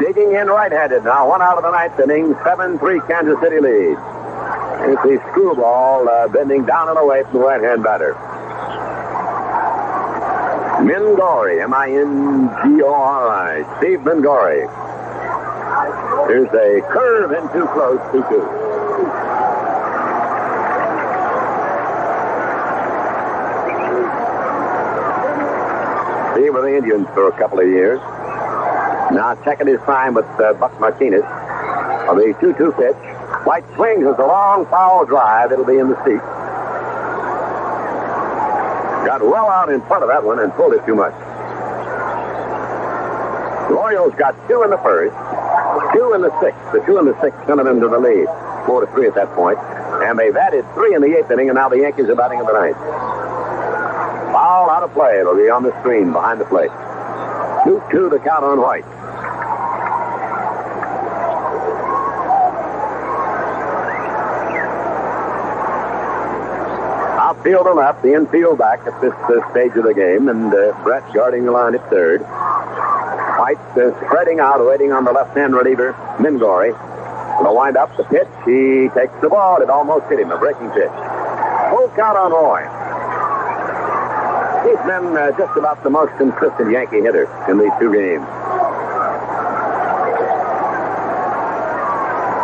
Digging in right-handed now, 1 out of the ninth inning, 7-3 Kansas City lead. Here's the screwball bending down and away from the right-hand batter. Mengori, M-I-N-G-O-R-I, Steve Mengori. Here's a curve in too close, 2-2. Steve with the Indians for a couple of years. Now checking his time with Buck Martinez on the 2-2 pitch. White swings as a long foul drive. It'll be in the seat. Got well out in front of that one and pulled it too much. Royals got 2 in the first, 2 in the sixth. The 2 in the sixth sent them into the lead, 4-3 at that point. And they've added 3 in the 8th inning, and now the Yankees are batting in the 9th. Foul out of play. It'll be on the screen behind the plate. 2-2 the count on White. Outfield to left, the infield back at this stage of the game, and Brett guarding the line at third. White spreading out, waiting on the left-hand reliever, Mengori. The wind up, the pitch. He takes the ball. It almost hit him, a breaking pitch. Full count on Roy. He's been just about the most consistent Yankee hitter in these 2 games.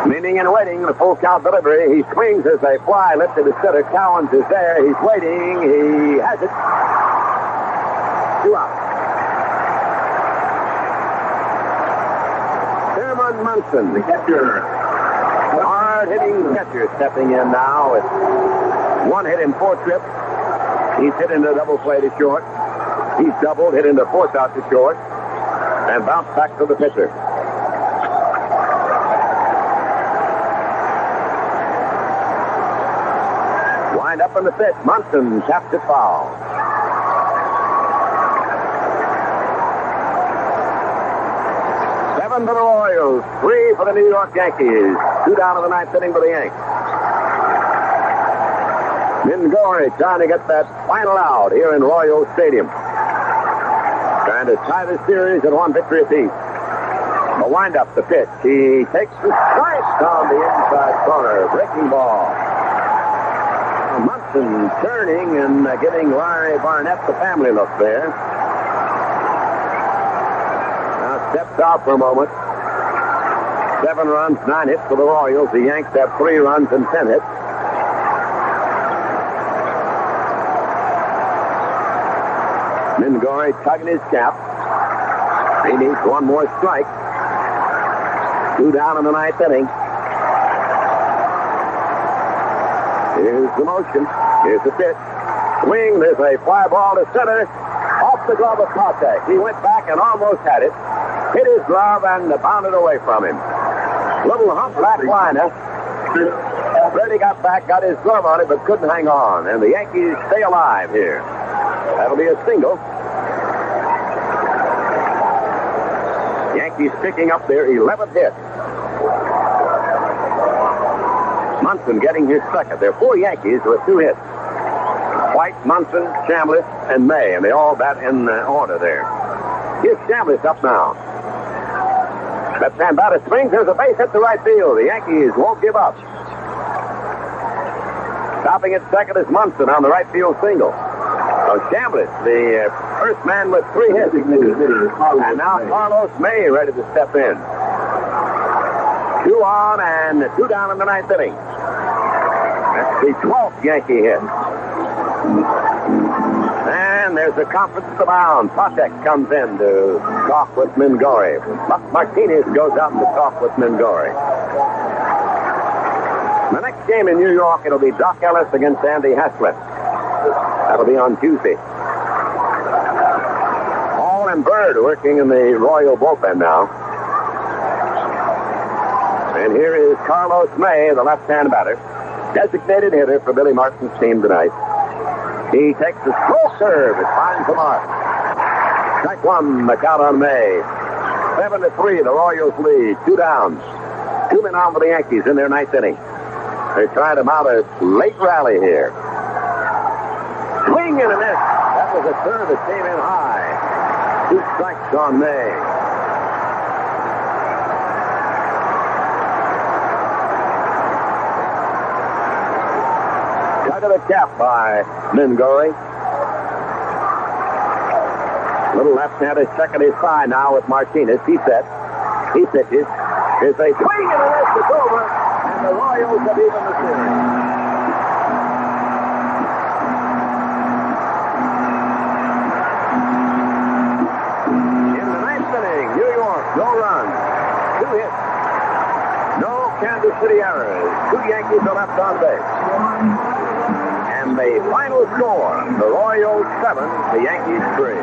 Leaning and waiting, the full count delivery. He swings as a fly lifted to center. Cowens is there. He's waiting. He has it. 2 out. Thurman Munson, the catcher. Hard-hitting catcher stepping in now. It's One hit in 4 trips. He's hit into a double play to short. He's doubled, hit into 4th out to short, and bounced back to the pitcher. Wind up in the pitch. Munson taps it foul. 7 for the Royals, 3 for the New York Yankees. 2 down in the 9th inning for the Yanks. Mingori trying to get that final out here in Royal Stadium. Trying to tie the series at 1 victory apiece. A wind-up, the pitch. He takes the strike on the inside corner. Breaking ball. Munson turning and giving Larry Barnett the family look there. Now steps out for a moment. 7 runs, 9 hits for the Royals. The Yanks have 3 runs and 10 hits. Mingori tugging his cap. He needs 1 more strike. 2 down in the 9th inning. Here's the motion. Here's the pitch. Swing. There's a fly ball to center. Off the glove of Patek. He went back and almost had it. Hit his glove and bounded away from him. Little humpback liner. Freddie got back, got his glove on it, but couldn't hang on. And the Yankees stay alive here. That'll be a single. Yankees picking up their 11th hit. Munson getting his second. There are 4 Yankees with 2 hits. White, Munson, Chambliss, and May, and they all bat in order there. Here's Chambliss up now. Left-hand batter swings. There's a base hit to right field. The Yankees won't give up. Stopping at second is Munson on the right field single. So Chambliss, the first man with 3 hits. And now Carlos May ready to step in. 2 on and 2 down in the 9th inning. That's the 12th Yankee hit. And there's a conference at the mound. Patek comes in to talk with Mingori. Buck Martinez goes out to talk with Mingori. The next game in New York, it'll be Doc Ellis against Andy Haslett. That'll be on Tuesday. Hall and Bird working in the Royal bullpen now. And here is Carlos May, the left-hand batter. Designated hitter for Billy Martin's team tonight. He takes the slow serve. It finds the mark. Strike 1, the count on May. 7-3, the Royals lead. 2 downs. 2 men on for the Yankees in their 9th inning. They're trying to mount a late rally here. Swing and a miss. That was a curve that came in high. 2 strikes on May. Cut of the cap by Mingori. Little left-handed second is fine now with Martinez. He sets. He pitches. There's a swing and a miss. It's over. And the Royals have even the series. In the 9th inning, New York, no runs, 2 hits, no Kansas City errors. 2 Yankees are left on base. And the final score, the Royals 7, the Yankees 3.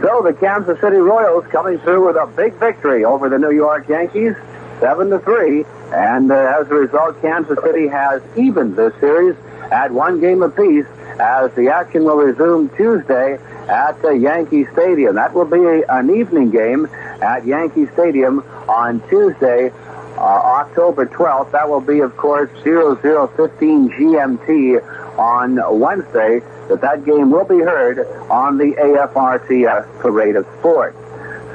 So the Kansas City Royals coming through with a big victory over the New York Yankees, 7-3. And as a result, Kansas City has evened this series at 1 game apiece as the action will resume Tuesday at Yankee Stadium. That will be an evening game at Yankee Stadium on Tuesday, October 12th. That will be, of course, 00:15 GMT on Wednesday. That game will be heard on the AFRTS Parade of Sports.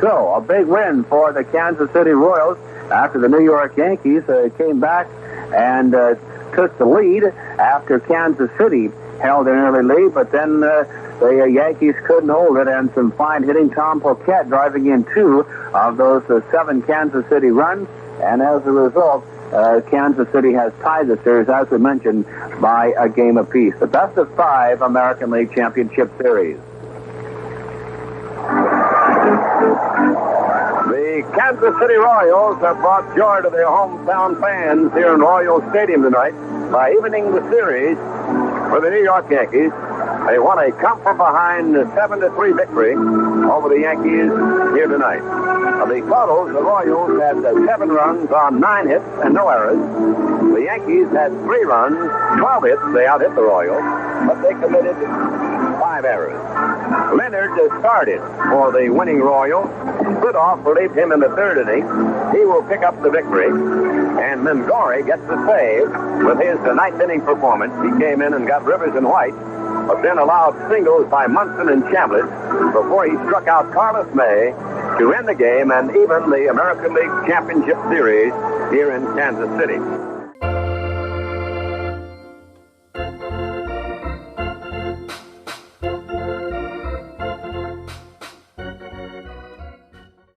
So, a big win for the Kansas City Royals after the New York Yankees came back and took the lead after Kansas City held an early lead, but then the Yankees couldn't hold it, and some fine hitting. Tom Poquette driving in 2 of those 7 Kansas City runs, and as a result, Kansas City has tied the series, as we mentioned, by a game apiece. The best of 5 American League Championship Series. The Kansas City Royals have brought joy to their hometown fans here in Royal Stadium tonight. by evening the series for the New York Yankees. They won a come-from-behind 7-3 victory over the Yankees here tonight. Of the totals, the Royals had 7 runs on 9 hits and no errors. The Yankees had 3 runs, 12 hits. They out-hit the Royals, but they committed 5 errors. Leonard started for the winning Royals. Slidoff relieved him in the 3rd inning. He will pick up the victory. And Mingori gets the save with his 9th inning performance. He came in and got Rivers and White, but then allowed singles by Munson and Chambliss before he struck out Carlos May to end the game and even the American League Championship Series here in Kansas City.